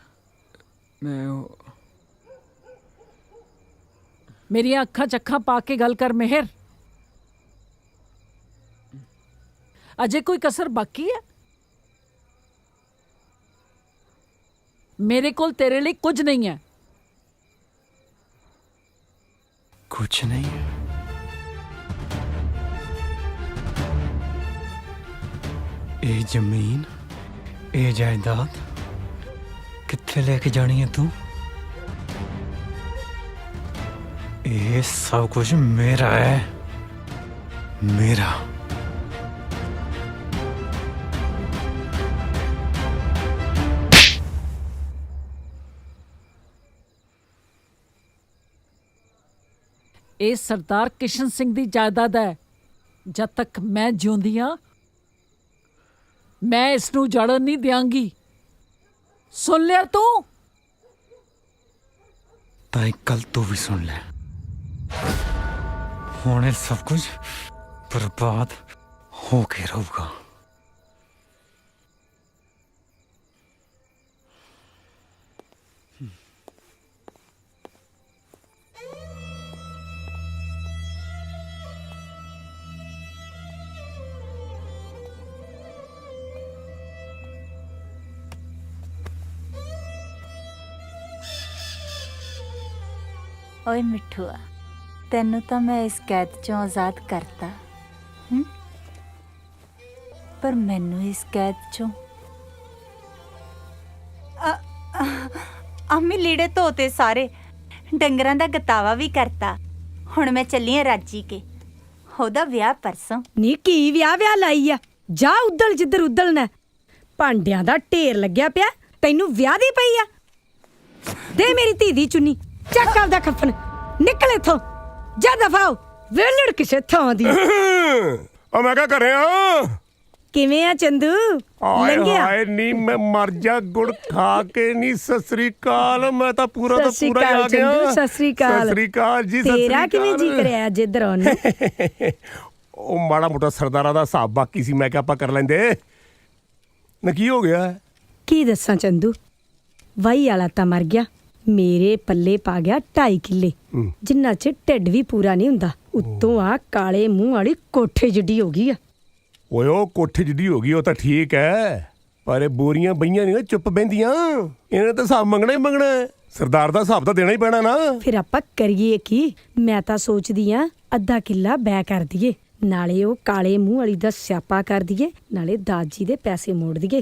ਮੇਰੀਆਂ ਅੱਖਾਂ 'ਚ ਅੱਖਾਂ ਪਾ ਕੇ ਗੱਲ ਕਰ ਮਿਹਰ। ਅਜੇ ਕੋਈ ਕਸਰ ਬਾਕੀ ਹੈ? ਮੇਰੇ ਕੋਲ ਤੇਰੇ ਲਈ ਕੁਝ ਨਹੀਂ ਹੈ। ਕੁਝ ਨਹੀਂ ਹੈ। ਇਹ ਜ਼ਮੀਨ, ਇਹ ਜਾਇਦਾਦ ਕਿੱਥੇ ਲੈ ਕੇ ਜਾਣੀ ਹੈ ਤੂੰ? ਇਹ ਸਭ ਕੁਝ ਮੇਰਾ ਹੈ, ਮੇਰਾ। ਇਹ ਸਰਦਾਰ ਕਿਸ਼ਨ ਸਿੰਘ ਦੀ ਜਾਇਦਾਦ ਹੈ। ਜਦ ਤੱਕ ਮੈਂ ਜਿਉਂਦੀ ਹਾਂ ਮੈਂ ਇਸ ਨੂੰ ਜੜਨ ਨਹੀਂ ਦਿਆਂਗੀ। ਸੁਣ ਲਿਆ ਤੂੰ? ਤਾਂ ਇੱਕ ਗੱਲ ਤੂੰ ਵੀ ਸੁਣ ਲੈ, ਹੁਣ ਇਹ ਸਭ ਕੁਝ ਬਰਬਾਦ ਹੋ ਕੇ ਰਹੂਗਾ। ਓਏ ਮਿੱਠੂਆ, ਤੈਨੂੰ ਤਾਂ ਮੈਂ ਇਸ ਕੈਦ ਚੋਂ ਆਜ਼ਾਦ ਕਰਤਾ, ਪਰ ਮੈਨੂੰ ਇਸ ਕੈਦ ਚੋਂ ਅੰਮੀ ਲੀੜੇ ਧੋਤੇ ਸਾਰੇ, ਡੰਗਰਾਂ ਦਾ ਗਤਾਵਾ ਵੀ ਕਰਤਾ। ਹੁਣ ਮੈਂ ਚੱਲੀ ਆ ਰਾਜੀ ਕੇ, ਉਹਦਾ ਵਿਆਹ ਪਰਸੋਂ। ਨੀ ਕੀ ਵਿਆਹ ਲਾਈ ਆ? ਜਾ ਉਦਲ ਜਿੱਧਰ ਉਦਲਣਾ। ਭਾਂਡਿਆਂ ਦਾ ਢੇਰ ਲੱਗਿਆ ਪਿਆ, ਤੈਨੂੰ ਵਿਆਹ ਦੀ ਪਈ ਆ? ਦੇ ਮੇਰੀ ਧੀ ਦੀ ਚੁੰਨੀ, ਚੱਕ ਆਪਦਾ ਕਫਨ, ਨਿਕਲ ਇੱਥੋਂ, ਜਾ ਦਫਾਓ, ਵੇਲੜ ਕਿਸੇ ਥਾਂ ਦੀ। ਆ ਮੈਂ ਕਿਆ ਕਰਿਆ? ਕਿਵੇਂ ਆ ਚੰਦੂ? ਲੰਘਿਆ? ਹਾਏ ਨਹੀਂ ਮੈਂ ਮਰ ਜਾ, ਗੁੜ ਖਾ ਕੇ ਨਹੀਂ। ਸਤਿ ਸ੍ਰੀ ਅਕਾਲ। ਮੈਂ ਤਾਂ ਪੂਰਾ ਤਾਂ ਪੂਰਾ ਹੀ ਆ ਗਿਆ। ਸਤਿ ਸ੍ਰੀ ਅਕਾਲ। ਸਤਿ ਸ੍ਰੀ ਅਕਾਲ ਜੀ। ਤੇਰਾ ਕਿਵੇਂ ਜੀ ਕਰਿਆ ਅੱਜ ਇੱਧਰ ਆਉਣ ਨੂੰ? ਉਹ ਮਾੜਾ ਮੋਟਾ ਸਰਦਾਰਾਂ ਦਾ ਹਿਸਾਬ ਬਾਕੀ ਸੀ, ਮੈਂ ਕਿਹਾ ਆਪਾਂ ਕਰ ਲੈਂਦੇ ਨਾ। ਕੀ ਹੋ ਗਿਆ? ਕੀ ਦੱਸਾਂ ਚੰਦੂ, ਵਾਈ ਵਾਲਾ ਤਾਂ ਮਰ ਗਿਆ, ਮੇਰੇ ਪੱਲੇ ਪਾ ਗਿਆ 2.5 ਕਿੱਲੇ, ਜਿੰਨਾ ਚ ਢਿੱਡ ਵੀ ਪੂਰਾ ਨਹੀਂ ਹੁੰਦਾ। ਉੱਤੋਂ ਆ ਕਾਲੇ ਮੂੰਹ ਵਾਲੀ ਕੋਠੇ ਜਿੱਡੀ ਹੋ ਗਈ ਆ। ਓਏ ਉਹ ਕੋਠੇ ਜਿੱਡੀ ਹੋ ਗਈ ਉਹ ਤਾਂ ਠੀਕ ਹੈ, ਪਰ ਇਹ ਬੋਰੀਆਂ ਬਈਆਂ ਨਹੀਂ ਚੁੱਪ ਬਹਿੰਦੀਆਂ। ਇਹਨਾਂ ਤਾਂ ਹਿਸਾਬ ਮੰਗਣਾ ਹੀ ਮੰਗਣਾ ਹੈ। ਸਰਦਾਰ ਦਾ ਹਿਸਾਬ ਤਾਂ ਦੇਣਾ ਹੀ ਪੈਣਾ ਨਾ। ਫਿਰ ਆਪਾਂ ਕਰੀਏ ਕੀ? ਮੈਂ ਤਾਂ ਸੋਚਦੀ ਆ ਅੱਧਾ ਕਿੱਲਾ ਬੈ ਕਰ ਦਈਏ, ਨਾਲੇ ਉਹ ਕਾਲੇ ਮੂੰਹ ਵਾਲੀ ਦਾ ਸਿਆਪਾ ਕਰ ਦਈਏ, ਨਾਲੇ ਦਾਜੀ ਦੇ ਪੈਸੇ ਮੋੜ ਦਈਏ।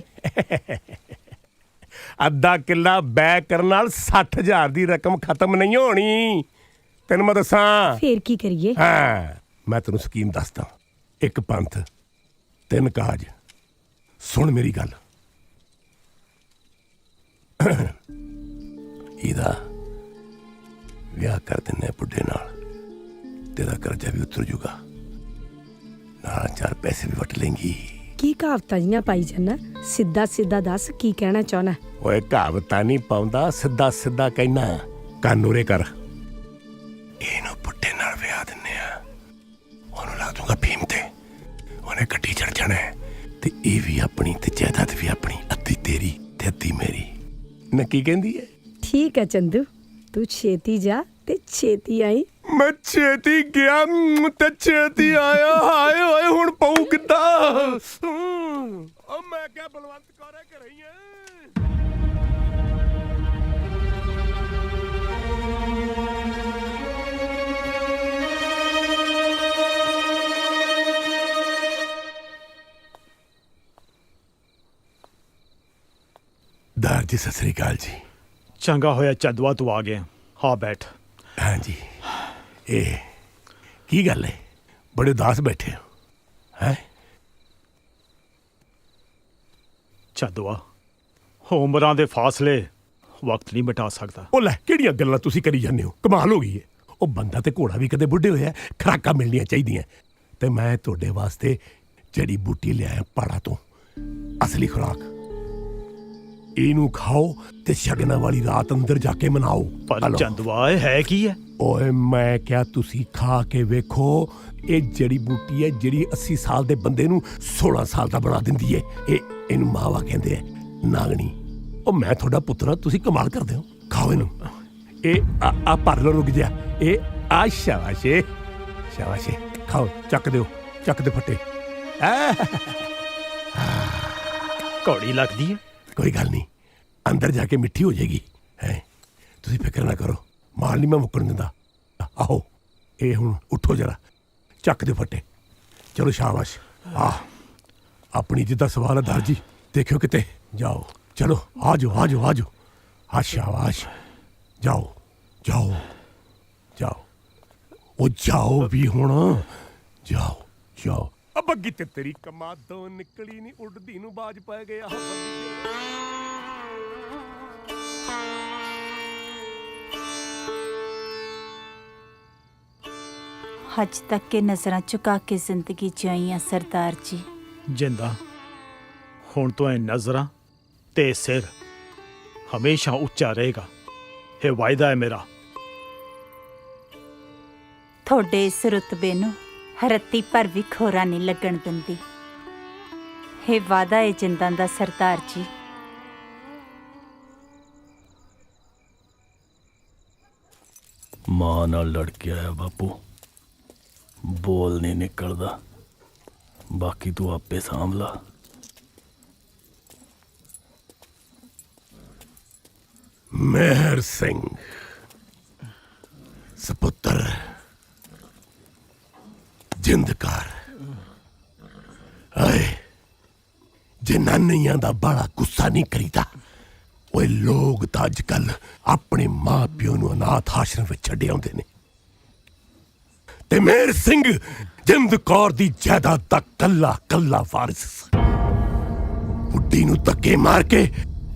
ਅੱਧਾ ਕਿੱਲਾ ਬੈ ਕਰਨ ਨਾਲ 60,000 ਦੀ ਰਕਮ ਖਤਮ ਨਹੀਂ ਹੋਣੀ, ਤੈਨੂੰ ਮੈਂ ਦੱਸਾਂ। ਫੇਰ ਕੀ ਕਰੀਏ? ਹਾਂ, ਮੈਂ ਤੈਨੂੰ ਸਕੀਮ ਦੱਸਦਾ। ਇੱਕ ਪੰਥ 3 ਕਾਜ। ਸੁਣ ਮੇਰੀ ਗੱਲ, ਇਹਦਾ ਵਿਆਹ ਕਰ ਦਿੰਨੇ ਬੁੱਢੇ ਨਾਲ, ਤੇਰਾ ਕਰਜ਼ਾ ਵੀ ਉਤਰ ਜੂਗਾ, ਨਾਲ 4 ਪੈਸੇ ਵੀ ਵਟ ਲੇਂਗੀ। ਕੀ ਕਹਾਵਤਾਂ ਜੀਆਂ ਪਾਈ ਜਾਨਾ? ਸਿੱਧਾ ਸਿੱਧਾ ਦੱਸ ਕੀ ਕਹਿਣਾ ਚਾਹਨਾ? ਓਏ ਕਹਾਵਤਾਂ ਨਹੀਂ ਪਾਉਂਦਾ, ਸਿੱਧਾ ਸਿੱਧਾ ਕਹਿਣਾ। ਕੰਨ ਉਰੇ ਕਰ। ਇਹਨੂੰ ਬੁੱਢੇ ਨਾਲ ਵਿਆਹ ਦਿੰਨੇ ਆ, ਉਹਨੂੰ ਲਾ ਦੂੰਗਾ ਭੀਮ ਤੇ, ਉਹਨੇ ਗੱਡੀ ਚੜ ਜਾਣਾ, ਤੇ ਇਹ ਵੀ ਆਪਣੀ ਤੇ ਜਾਇਦਾਦ ਵੀ ਆਪਣੀ, ਅੱਧੀ ਤੇਰੀ ਤੇ ਅੱਧੀ ਮੇਰੀ। ਨਾ ਕੀ ਕਹਿੰਦੀ ਹੈ? ਠੀਕ ਹੈ ਚੰਦੂ, ਤੂੰ ਛੇਤੀ ਜਾ ਤੇ ਛੇਤੀ ਆਈ। ਮੈਂ ਛੇਤੀ ਗਿਆ ਤੇ ਛੇਤੀ ਆਇਆ। ਹਾਏ ਓਏ ਹੁਣ ਪਊ ਕਿੱਦਾਂ? ਓ ਮੈਂ ਕਿਹਾ ਬਲਵੰਤ ਕੌਰੇ ਘਰੇ ਹੀ ਹੈ। ਦਾਰ ਜੀ ਸਤਿ ਸ੍ਰੀ ਅਕਾਲ ਜੀ। ਚੰਗਾ ਹੋਇਆ ਚੰਦਵਾ ਤੂੰ ਆ ਗਿਆ। ਹਾਂ ਬੈਠ। ਹਾਂ ਜੀ। ਇਹ ਕੀ ਗੱਲ ਹੈ, ਬੜੇ ਉਦਾਸ ਬੈਠੇ ਹੋ? ਹੈ ਚੰਦਵਾ, ਉਮਰਾਂ ਦੇ ਫਾਸਲੇ ਵਕਤ ਨਹੀਂ ਮਿਟਾ ਸਕਦਾ। ਉਹ ਲੈ, ਕਿਹੜੀਆਂ ਗੱਲਾਂ ਤੁਸੀਂ ਕਰੀ ਜਾਂਦੇ ਹੋ? ਕਮਾਲ ਹੋ ਗਈ ਹੈ। ਉਹ ਬੰਦਾ ਤੇ ਘੋੜਾ ਵੀ ਕਦੇ ਬੁੱਢੇ ਹੋਇਆ, ਖੁਰਾਕਾਂ ਮਿਲਣੀਆਂ ਚਾਹੀਦੀਆਂ। ਤੇ ਮੈਂ ਤੁਹਾਡੇ ਵਾਸਤੇ ਜੜੀ ਬੂਟੀ ਲਿਆਇਆ ਪਹਾੜਾਂ ਤੋਂ, ਅਸਲੀ ਖੁਰਾਕ। ਇਹਨੂੰ ਖਾਓ ਤੇ ਸ਼ਗਨਾਂ ਵਾਲੀ ਰਾਤ ਅੰਦਰ ਜਾ ਕੇ ਮਨਾਓ। ਪਰ ਚੰਦਵਾ ਇਹ ਹੈ ਕੀ ਹੈ? ਓਏ ਮੈਂ ਕਿਹਾ ਤੁਸੀਂ ਖਾ ਕੇ ਵੇਖੋ। ਇਹ ਜੜੀ ਬੂਟੀ ਹੈ ਜਿਹੜੀ 80 ਸਾਲ ਦੇ ਬੰਦੇ ਨੂੰ 16 ਸਾਲ ਦਾ ਬਣਾ ਦਿੰਦੀ ਹੈ। ਇਹਨੂੰ ਮਾਵਾ ਕਹਿੰਦੇ ਆ, ਨਾਗਣੀ। ਉਹ ਮੈਂ ਤੁਹਾਡਾ ਪੁੱਤਰ, ਤੁਸੀਂ ਕਮਾਲ ਕਰਦੇ ਹੋ। ਖਾਓ ਇਹਨੂੰ। ਇਹ ਆ ਭਰ ਲਓ, ਰੁਕ ਜਾ। ਇਹ ਆ ਸ਼ਾਬਾਸ਼ੇ ਸ਼ਾਬਾਸ਼ੇ ਖਾਓ ਚੱਕ ਦਿਓ ਚੱਕ ਦੇ ਫੱਟੇ ਘੋੜੀ ਲੱਗਦੀ ਹੈ ਕੋਈ ਗੱਲ ਨਹੀਂ ਅੰਦਰ ਜਾ ਕੇ ਮਿੱਠੀ ਹੋ ਜਾਏਗੀ ਹੈ ਤੁਸੀਂ ਫਿਕਰ ਨਾ ਕਰੋ ਮਾਲ ਨਹੀਂ ਮੈਂ ਮੁੱਕਣ ਦਿੰਦਾ ਆਹੋ ਇਹ ਹੁਣ ਉੱਠੋ ਜਰਾ ਚੱਕ ਦੇ ਫੱਟੇ ਚਲੋ ਸ਼ਾਬਾਸ਼ ਆਪਣੀ ਜਿੱਦਾਂ ਸਵਾਲ ਹੈ ਦਰਜੀ ਦੇਖਿਓ ਕਿਤੇ ਜਾਓ ਚਲੋ ਆ ਜਾਓ ਆ ਜਾਓ ਆ ਜਾਓ ਆ ਸ਼ਾਬਾਸ਼ ਜਾਓ ਜਾਓ ਜਾਓ ਉਹ ਜਾਓ ਵੀ ਹੁਣ ਜਾਓ ਜਾਓ ਬੱਗੀ ਤੇ ਤੇਰੀ ਕਮਾਦੋਂ ਨਿਕਲੀ ਨਹੀਂ ਉੱਡਦੀ ਨੂੰ ਬਾਜ ਪੈ ਗਿਆ हज तक के नजरां चुका के जिंदगी जियां सरदार जी ਜਿੰਦਾ ਹੁਣ ਤੋਂ ਇਹ ਨਜ਼ਰਾਂ ਤੇ ਸਿਰ ਹਮੇਸ਼ਾ ਉੱਚਾ ਰਹੇਗਾ ਇਹ ਵਾਅਦਾ ਹੈ ਮੇਰਾ थोड़े इस रुतबे नूं रत्ती पर भी खोरा नहीं लगन दिंदी हे वादा है जिंदां दा सरदार जी मां नाल लड़ के आया बापू बोल नहीं निकलदा बाकी तू आपे सांभ ला मेहर सिंह सपुत्र जिंदकार आए जनानियां दा बड़ा गुस्सा नहीं करीदा ओए लोग तां अजकल अपने मां प्यो नूं अनाथ आश्रम विच छड्डे आउंदे ने ते मेहर सिंह जिंद कौर दी जायदाद दा कल्ला कल्ला वारिस बुड्ढी नूं धक्के मार के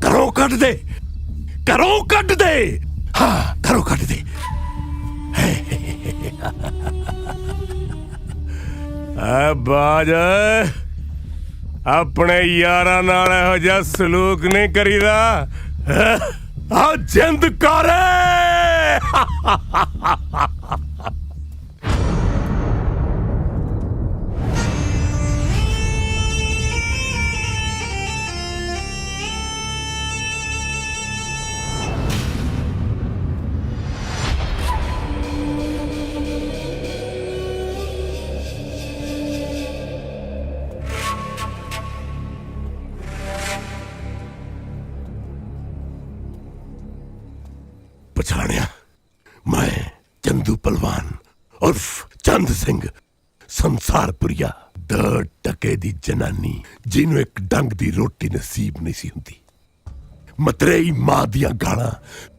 घरों कढ दे हाँ घरों कढ दे बाज अपने यारा नाल इहो जिहा सलूक नहीं करीदा आ जिंद कर पछाणिया मैं चंदू पलवान उर्फ चंद सिंह संसारपुरिया द टके दी जनानी जिन्हों एक डंग दी रोटी नसीब नहीं सी हुंदी मतरेई मां दियां गालां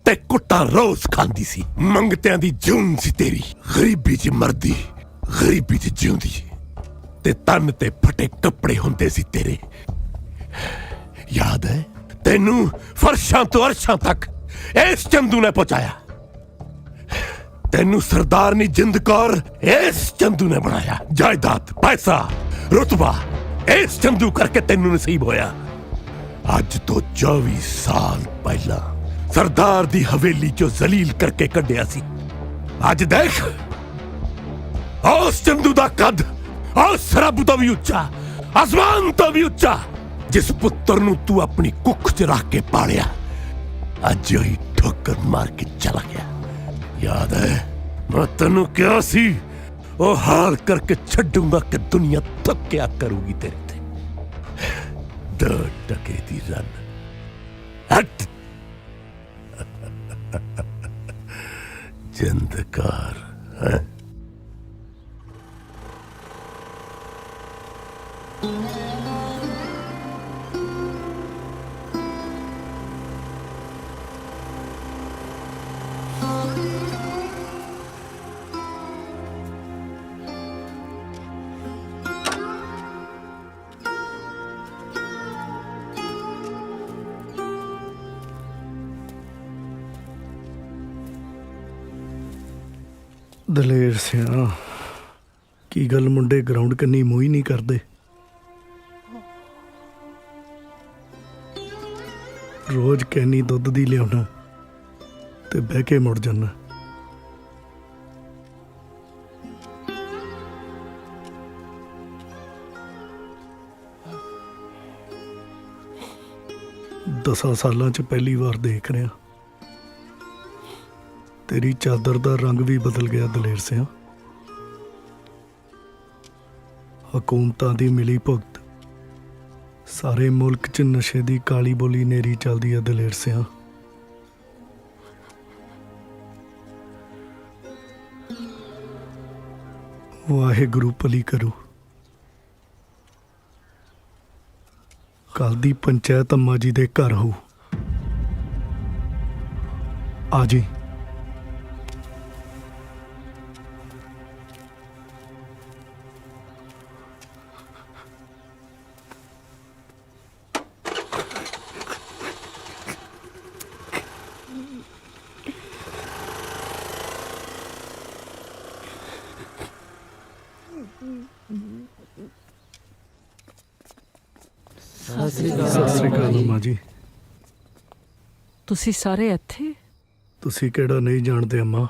ते कुट्टा रोज खांदी सी मंगतियां दी जून सी तेरी गरीबी च मरदी गरीबी च जिउंदी ते तन ते फटे कपड़े हुंदे सी तेरे याद है तेनू फर्शां तो अरशां तक इस चंदू ने पहुंचाया तेनू सरदारनी जिंद कौर इस चंदू ने बनाया जायदाद पैसा रुतबा इस चंदू करके तेनू नसीब होया अज तो 24 साल पहला सरदार दी हवेली चो जलील करके कढ़िया सी अज देख उस चंदू दा कद उस रब तो भी उच्चा आसमान तो भी उच्चा जिस पुत्र नू तू अपनी कुख च रख के पालिया अज ही ठोकर मार के चला गया याद है मैं तेनू क्या सी ओ हाल करके छड्डूंगा कि दुनिया थक्या करूगी तेरे ते द टके दी रन हट जिंदकार है ਦਲੇਰ ਸਿਆ ਕੀ ਗੱਲ ਮੁੰਡੇ ਗਰਾਊਂਡ ਕੰਨੀ ਮੂੰਹ ਹੀ ਨਹੀਂ ਕਰਦੇ ਰੋਜ਼ ਕੈਨੀ ਦੁੱਧ ਦੀ ਲਿਆਉਣਾ ਤੇ ਬਹਿ ਕੇ ਮੁੜ ਜਾਣਾ ਦਸਾਂ ਸਾਲਾਂ 'ਚ ਪਹਿਲੀ ਵਾਰ ਦੇਖ ਰਿਹਾ ਤੇਰੀ ਚਾਦਰ ਦਾ ਰੰਗ ਵੀ ਬਦਲ ਗਿਆ ਦਲੇਰ ਸਿਆਂ। ਹਕੂਮਤਾਂ ਦੀ ਮਿਲੀ ਭੁਗਤ, ਸਾਰੇ ਮੁਲਕ 'ਚ ਨਸ਼ੇ ਦੀ ਕਾਲੀ ਬੋਲੀ ਨੇਰੀ ਚੱਲਦੀ ਹੈ ਦਲੇਰ ਸਿਆਂ। ਵਾਹਿਗੁਰੂ ਭਲੀ ਕਰੂ। ਕੱਲ ਦੀ ਪੰਚਾਇਤ ਅੰਮਾ ਜੀ ਦੇ ਘਰ ਹੋਊ, ਆ ਜੀ। ਸਤਿ ਸ੍ਰੀ ਅਕਾਲ ਅੰਮਾ ਜੀ। ਤੁਸੀਂ ਸਾਰੇ ਇੱਥੇ? ਤੁਸੀਂ ਕਿਹੜਾ ਨਹੀਂ ਜਾਣਦੇ ਅੰਮਾ?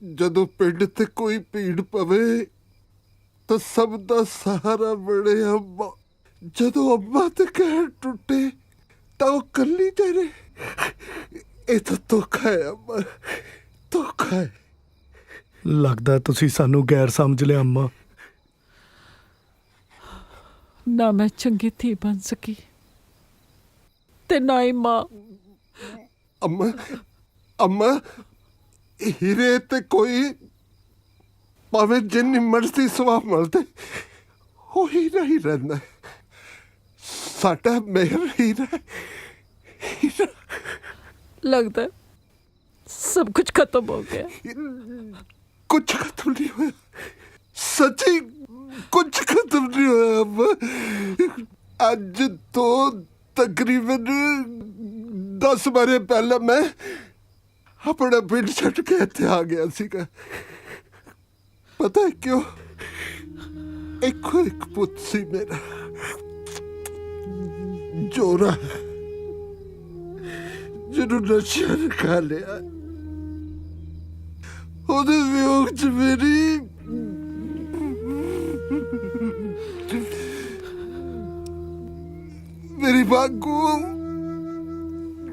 ਜਦੋਂ ਪਿੰਡ ਤੇ ਕੋਈ ਭੀੜ ਪਵੇ ਤਾਂ ਸਭ ਦਾ ਸਹਾਰਾ ਬਣੇ ਅੰਮਾ। ਜਦੋਂ ਅੰਮਾ ਤੇ ਕਹਿਰ ਟੁੱਟੇ ਤਾਂ ਉਹ ਕੱਲੀ ਤੇਰੇ। ਇਹ ਤਾਂ ਧੋਖਾ ਹੈ ਅੰਮਾ, ਧੋਖਾ ਹੈ। ਲੱਗਦਾ ਤੁਸੀਂ ਸਾਨੂੰ ਗੈਰ ਸਮਝ ਲਿਆ ਅੰਮਾ। ਨਾ ਮੈਂ ਚੰਗੀ ਧੀ ਬਣ ਸਕੀ ਤੇ ਨਾ ਹੀ ਮਾਂ। ਅੰਮਾ, ਅੰਮਾ ਹੀਰੇ ਤੇ ਕੋਈ ਭਾਵੇਂ ਜਿੰਨੀ ਮਰਜ਼ੀ ਸੁਆਹ ਮਲਦੇ ਉਹ ਹੀਰਾ ਹੀ ਰਹਿੰਦਾ। ਸਾਡਾ ਮੇਹਰ ਹੀਰਾ, ਹੀਰਾ। लगता है सब कुछ खत्म हो गया। कुछ खत्म नहीं हुआ, सच्ची कुछ खत्म नहीं हुआ। अब आज तो तकरीबन 10 बारे पहले मैं अपना पिंड छट के इत्थे आ गया सीगा। पता है क्यों? एक पुत सी मेरा जोरा ਜਿਹਨੂੰ ਨਸ਼ਿਆਂ ਨੇ ਖਾ ਲਿਆ। ਉਹਦੇ ਵਿਯੋਗ 'ਚ ਮੇਰੀ ਬਾਗੂ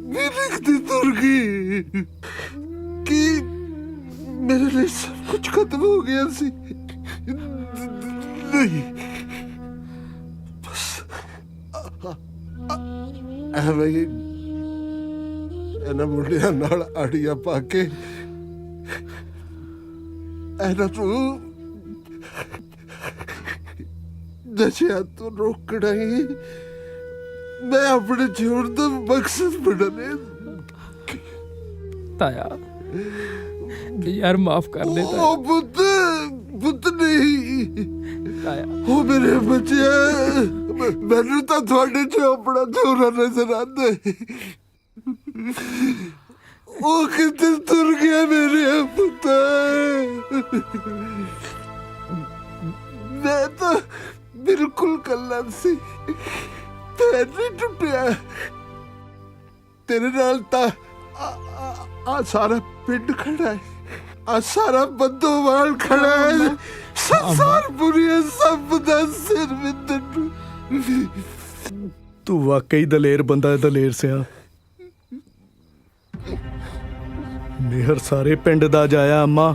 ਵੀ ਲਿਖਦੀ ਤੁਰ ਗਈ ਕਿ ਮੇਰੇ ਲਈ ਸਭ ਕੁਝ ਖਤਮ ਹੋ ਗਿਆ ਸੀ। ਨਹੀਂ, ਬਸ ਐਵੇਂ ਇਹਨਾਂ ਮੁੰਡਿਆਂ ਨਾਲ ਆੜੀਆਂ ਪਾ ਕੇ ਇਹਨਾਂ ਨੂੰ ਨਸ਼ਿਆਂ ਤੋਂ ਰੋਕਣਾ ਹੀ ਮੈਂ ਆਪਣੇ ਜੀਵਨ ਦਾ ਮਕਸਦ ਬਣਾਇਆ। ਤਾਇਆ यार माफ कर दे ताया। ओ पुत नहीं ताया, ओ मेरे बच्चे मैनू तो थोड़े च अपना जोरा नजर आंदा है। ओ किधर तुर गया मेरे पुत? मैं तो बिल्कुल कल्ला सी, पैर नहीं टुटिया। तेरे नाल ता आ सारा पिंड खड़ा है, आ सारा बंदोवाल खड़ा है। संसार बुरी है, सब दा सिर विंदर। तू वाकई दलेर बंदा है दलेर सिया। मेहर सारे पिंड दा जाया अम्मा,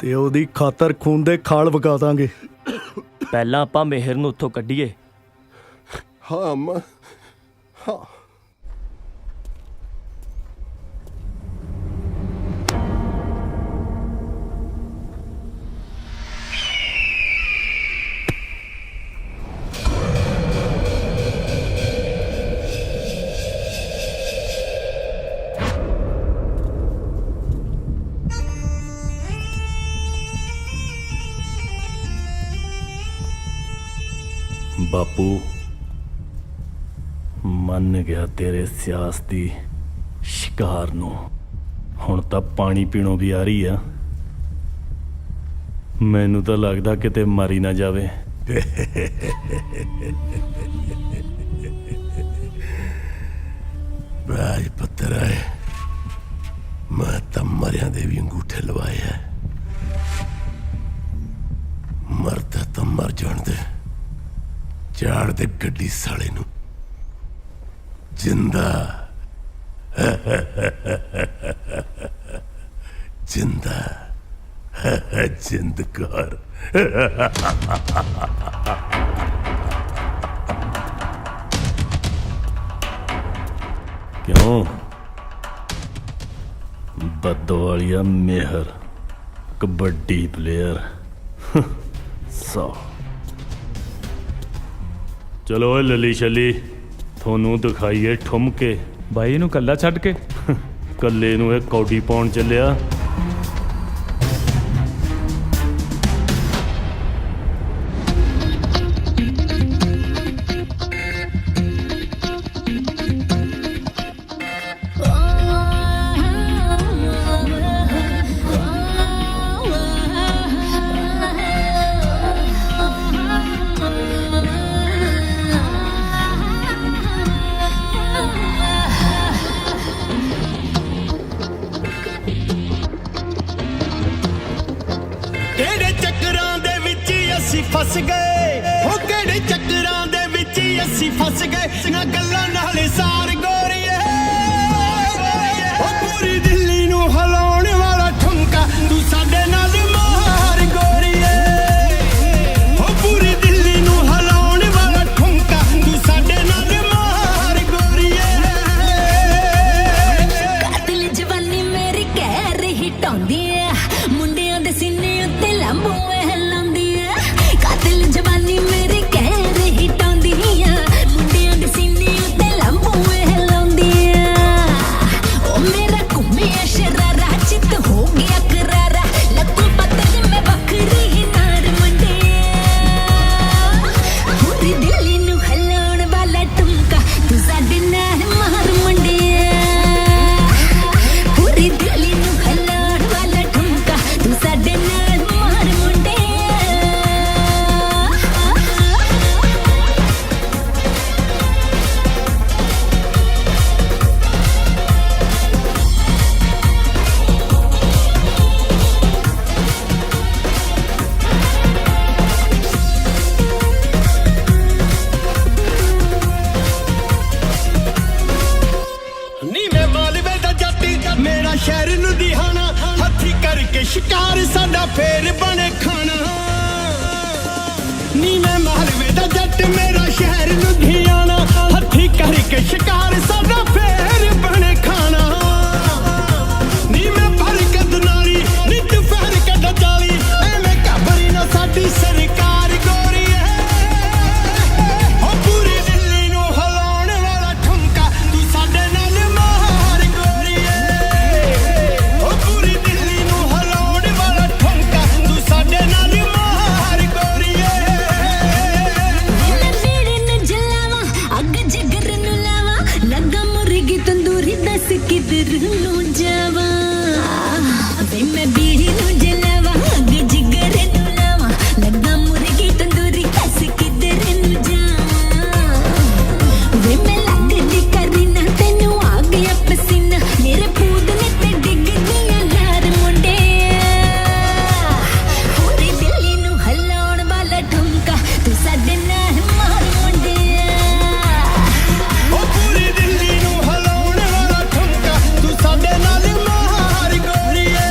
ते ओदी खातर खून दे खाल वगा दांगे। ਪਹਿਲਾਂ ਆਪਾਂ ਮਿਹਰ ਨੂੰ ਉੱਥੋਂ ਕੱਢੀਏ। हाँ अम्मा, हाँ। ਬਾਪੂ ਮੰਨ ਗਿਆ ਤੇਰੇ ਸਿਆਸਤੀ ਸ਼ਿਕਾਰ ਨੂੰ। ਹੁਣ ਤਾਂ ਪਾਣੀ ਪੀਣੋਂ ਵੀ ਆ ਰਹੀ ਆ। ਮੈਨੂੰ ਤਾਂ ਲੱਗਦਾ ਕਿਤੇ ਮਰੀ ਨਾ ਜਾਵੇ। ਰਾਜ ਪੁੱਤਰ ਹੈ, ਮੈਂ ਤਾਂ ਮਰਿਆਂ ਦੇ ਵੀ ਅੰਗੂਠੇ ਲਵਾਏ ਆ। ਮਰਦਾ ਤਾਂ ਮਰ ਜਾਣ ਦੇ, ਚਾੜ ਦੇ ਗੱਡੀ ਸਾਲੇ ਨੂੰ ਜਿੰਦਾ। जिंदा जिंदकार क्यों बदवालिया मेहर कबड्डी प्लेयर सौ चलो लली छली थोनू दिखाइए ठुमके भाई इनू कल्ला छड़ के कल्ले नू एक कौडी पाउण चलिया फस गए हो केड़े चक्करां दे विच असी फस गए ना गल्लां नाले सार गोरीए ओ पूरी दिल्ली नू हिलाउण वाला ठुमका तू साडे नाल मार गोरीए ओ पूरी दिल्ली नू हिलाउण वाला ठुमका तू साडे नाल मार गोरीए कातिल जवानी मेरी कह रही टौंदी है मुंडियां दे सीने उत्ते लंबू जवानी मेरी कह रही टौंदी मुंडियां दे सीने उत्ते लंबू हिलाउंदी ओ मेरा घुम्मिया शरारा चित हो गया करारा लग्गू पत्तल में बकरी नार मुंडे पूरी दिल्ली नू हिलाउण वाला ठुमका तू साडे नाल मार मुंडे पूरी दिल्ली नू हिलाउण वाला ठुमका तू साडे नाल मार मुंडे मेरा शहर लुधियाना हथी करके शिकार साडा फेर बने खाना नी मैं मालवे दा जट मेरा शहर लुधियाना हथी करके शिकार साडा फेर बने खाना नी मैं फरकत नाली नी तू फेर कड जाली एवें घबरी ना साडी सरकार गोरी ओ पूरी दिल्ली नू हिलाउण वाला ठुमका तू साडे नाल मार गोरी पूरी दिल्ली नू हिलाउण वाला ठुमका तू साडे नाल मार गोरीए मेरे न जलावा अग जिगर नू लावा लगा मुर्गी तंदूरी दस किधर नू जावा वे मैं बीड़ी नू जलावा अग जिगर नू लावा लगा मुर्गी तंदूरी दस किधर नू जावा वे मैं लगदी करी ना तेनू आ गया पसीना मेरे पूदने ते डिग गया लार मुंडे पूरी दिल्ली नू हिलाउण वाला ठुमका तू साडे नाल मार मुंडे ओ पूरी दिल्ली नू हिलाउण वाला ठुमका तू साडे नाल मार गोरीए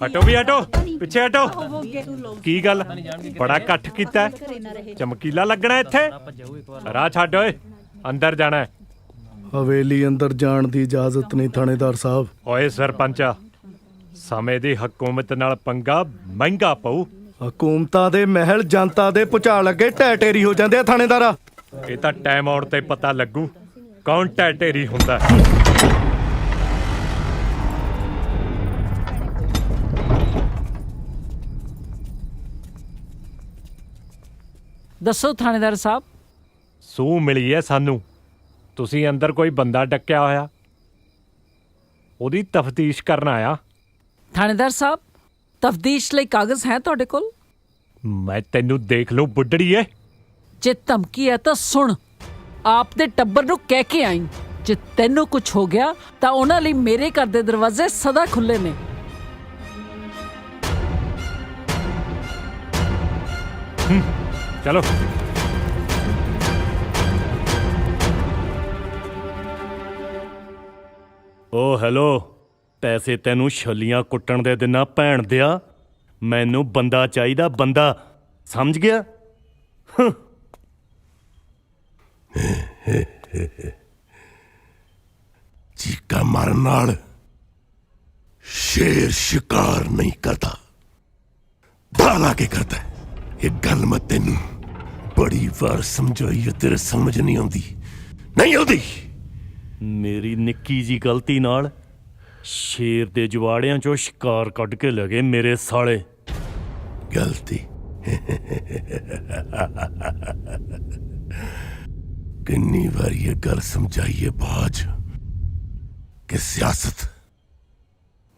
ਹਟੋ ਵੀ ਹਟੋ, ਪਿੱਛੇ ਹਟੋ। ਕੀ ਗੱਲ, ਬੜਾ ਇਕੱਠ ਕੀਤਾ, ਚਮਕੀਲਾ ਲੱਗਣਾ ਇੱਥੇ? ਰਾਹ ਛੱਡ ਓਏ, ਅੰਦਰ ਜਾਣਾ ਹੈ। ਹਵੇਲੀ ਅੰਦਰ ਜਾਣ ਦੀ ਇਜਾਜ਼ਤ ਨਹੀਂ ਥਾਣੇਦਾਰ ਸਾਹਿਬ। ਓਏ ਸਰਪੰਚਾ, ਸਮੇਂ ਦੀ ਹਕੂਮਤ ਨਾਲ ਪੰਗਾ ਮਹਿੰਗਾ ਪਊ। ਹਕੂਮਤਾਂ ਦੇ ਮਹਿਲ ਜਨਤਾ ਦੇ ਭੁਚਾਲ ਅੱਗੇ ਢਹਿ ਢੇਰੀ ਹੋ ਜਾਂਦੇ ਆ ਥਾਣੇਦਾਰਾ। ਇਹ ਤਾਂ ਟਾਈਮ ਆਉਣ ਤੇ ਪਤਾ ਲੱਗੂ ਕੌਣ ਢਹਿ ਢੇਰੀ ਹੁੰਦਾ। ਦੱਸੋ ਥਾਣੇਦਾਰ ਸਾਹਿਬ। ਸੂਹ ਮਿਲੀ ਹੈ ਸਾਨੂੰ, ਤੁਸੀਂ ਅੰਦਰ ਕੋਈ ਬੰਦਾ ਡੱਕਿਆ ਹੋਇਆ, ਉਹਦੀ ਤਫਤੀਸ਼ ਕਰਨ ਆਇਆ। ਥਾਣੇਦਾਰ ਸਾਹਿਬ, ਤਫਤੀਸ਼ ਲਈ ਕਾਗਜ਼ ਹੈ ਤੁਹਾਡੇ ਕੋਲ? ਮੈਂ ਤੈਨੂੰ ਦੇਖ ਲੂੰ ਬੁੱਢੜੀਏ। ਜੇ ਧਮਕੀ ਹੈ ਤਾਂ ਸੁਣ, ਆਪ ਦੇ ਟੱਬਰ ਨੂੰ ਕਹਿ ਕੇ ਆਈ, ਜੇ ਤੈਨੂੰ ਕੁਝ ਹੋ ਗਿਆ ਤਾਂ ਉਹਨਾਂ ਲਈ ਮੇਰੇ ਘਰ ਦੇ ਦਰਵਾਜ਼ੇ ਸਦਾ ਖੁੱਲੇ ਨੇ। ਚਲੋ। ਓ ਹੈਲੋ, ਪੈਸੇ ਤੈਨੂੰ ਛੱਲੀਆਂ ਕੁੱਟਣ ਦੇ ਦਿਨਾਂ ਭੈਣ ਦਿਆ। ਮੈਨੂੰ ਬੰਦਾ ਚਾਹੀਦਾ, ਬੰਦਾ, ਸਮਝ ਗਿਆ? ਚੀਕਾ ਮਾਰਨ ਨਾਲ ਸ਼ੇਰ ਸ਼ਿਕਾਰ ਨਹੀਂ ਕਰਦਾ, ਦਾਲਾ ਕੇ ਕਰਦਾ। ਇਹ ਗੱਲ ਮੈਂ ਤੈਨੂੰ ਬੜੀ ਵਾਰ ਸਮਝਾਈ ਹੈ, ਤੇਰੇ ਸਮਝ ਨਹੀਂ ਆਉਂਦੀ, ਨਹੀਂ ਆਉਂਦੀ। ਮੇਰੀ ਨਿੱਕੀ ਜੀ ਗਲਤੀ ਨਾਲ ਸ਼ੇਰ ਦੇ ਜਵਾੜਿਆਂ ਚੋਂ ਸ਼ਿਕਾਰ ਕੱਢ ਕੇ ਲਗੇ ਮੇਰੇ ਸਾਲੇ। ਗਲਤੀ? ਕਿੰਨੀ ਵਾਰੀ ਇਹ ਗੱਲ ਸਮਝਾਈਏ ਬਾਜ ਕਿ ਸਿਆਸਤ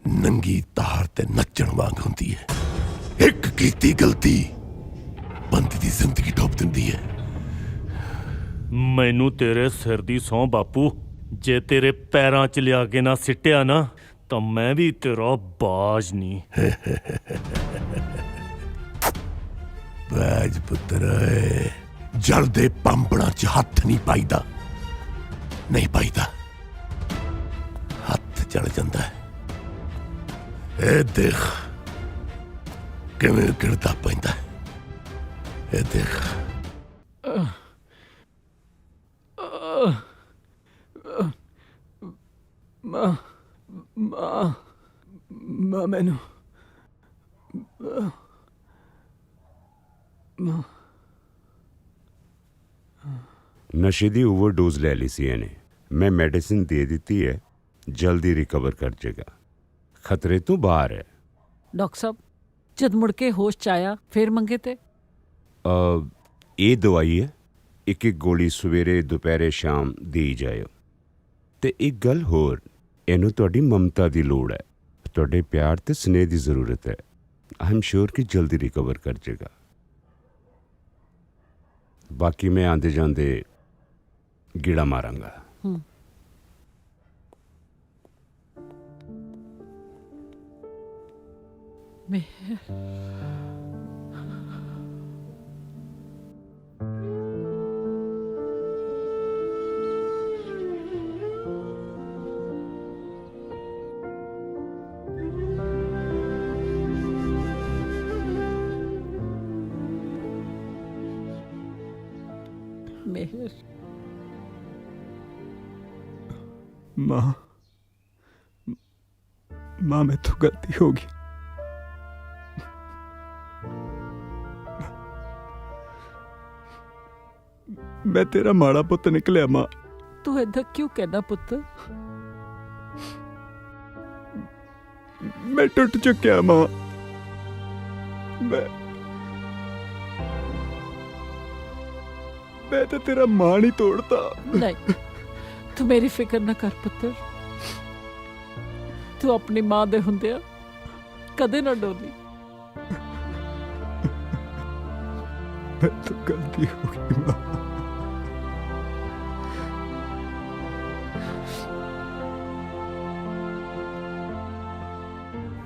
ਨੰਗੀ ਤਾਰ ਤੇ ਨੱਚਣ ਵਾਂਗ ਹੁੰਦੀ ਹੈ। ਇੱਕ ਕੀਤੀ ਗਲਤੀ ਬੰਦੇ ਦੀ ਜ਼ਿੰਦਗੀ ਡੋਬ ਦਿੰਦੀ ਹੈ। ਮੈਨੂੰ ਤੇਰੇ ਸਿਰ ਦੀ ਸਹੁੰ ਬਾਪੂ, ਜੇ ਤੇਰੇ ਪੈਰਾਂ 'ਚ ਲਿਆ ਕੇ ਨਾ ਸਿੱਟਿਆ ਨਾ ਤਾਂ ਮੈਂ ਵੀ ਤੇਰਾ ਬਾਜ ਨਹੀਂ। ਬਾਜ ਪੁੱਤਰ, ਜਲਦੇ ਪੰਪੜਾਂ 'ਚ ਹੱਥ ਨਹੀਂ ਪਾਈਦਾ, ਨਹੀਂ ਪਾਈਦਾ। ਹੱਥ ਜਲ ਜਾਂਦਾ ਹੈ। ਇਹ ਦੇਖ ਕਿਵੇਂ ਗਿਰਦਾ ਪੈਂਦਾ ਹੈ। ਇਹ ਦੇਖ। ਮਾਂ ਮੈਨੂੰ ਨਸ਼ੇ ਦੀ ਓਵਰਡੋਜ਼ ਲੈ ਲਈ ਸੀ ਇਹਨੇ। ਮੈਂ ਮੈਡੀਸਿਨ ਦੇ ਦਿੱਤੀ ਹੈ, ਜਲਦੀ ਰਿਕਵਰ ਕਰ ਜਾਏਗਾ, ਖਤਰੇ ਤੋਂ ਬਾਹਰ ਹੈ। ਡਾਕਟਰ ਸਾਹਿਬ, ਜਦ ਮੁੜ ਕੇ ਹੋਸ਼ 'ਚ ਆਇਆ ਫੇਰ ਮੰਗੇ ਤੇ? ਇਹ ਦਵਾਈ ਹੈ, ਇੱਕ ਗੋਲੀ ਸਵੇਰੇ ਦੁਪਹਿਰੇ ਸ਼ਾਮ ਦੀ ਜਾਇਓ। ਤੇ ਇੱਕ ਗੱਲ ਹੋਰ, ਇਹਨੂੰ ਤੁਹਾਡੀ ਮਮਤਾ ਦੀ ਲੋੜ ਹੈ, ਤੁਹਾਡੇ ਪਿਆਰ ਤੇ ਸਨੇਹ ਦੀ ਜ਼ਰੂਰਤ ਹੈ। ਆਈ ਐਮ ਸ਼ੋਰ ਕਿ ਜਲਦੀ ਰਿਕਵਰ ਕਰ ਜਾਏਗਾ। ਬਾਕੀ ਮੈਂ ਆਂਦੇ ਜਾਂਦੇ ਗੀੜਾ ਮਾਰਾਂਗਾ। ਮਿਹਰ। ਮਾਂ ਮੈਥੋਂ ਗਲਤੀ ਹੋ ਗਈ। ਮੈਂ ਤੇਰਾ ਮਾੜਾ ਪੁੱਤ ਨਿਕਲਿਆ ਮਾਂ। ਤੂੰ ਏਦਾਂ ਕਿਉਂ ਕਹਿਣਾ ਪੁੱਤ? ਮੈਂ ਟੁੱਟ ਚੁੱਕਿਆ ਮਾਂ। ਮੈਂ ਤਾਂ ਤੇਰਾ ਮਾਂ ਨਹੀਂ ਤੋੜਤਾ। ਨਹੀਂ, ਤੂੰ ਮੇਰੀ ਫਿਕਰ ਨਾ ਕਰ ਪੁੱਤਰ। ਤੂੰ ਆਪਣੀ ਮਾਂ ਦੇ ਹੁੰਦਿਆਂ ਕਦੇ ਨਾ ਡੋਲੀ। ਮੈਂ ਤਾਂ ਗਲਤੀ ਹੋ ਗਈ ਮਾਂ।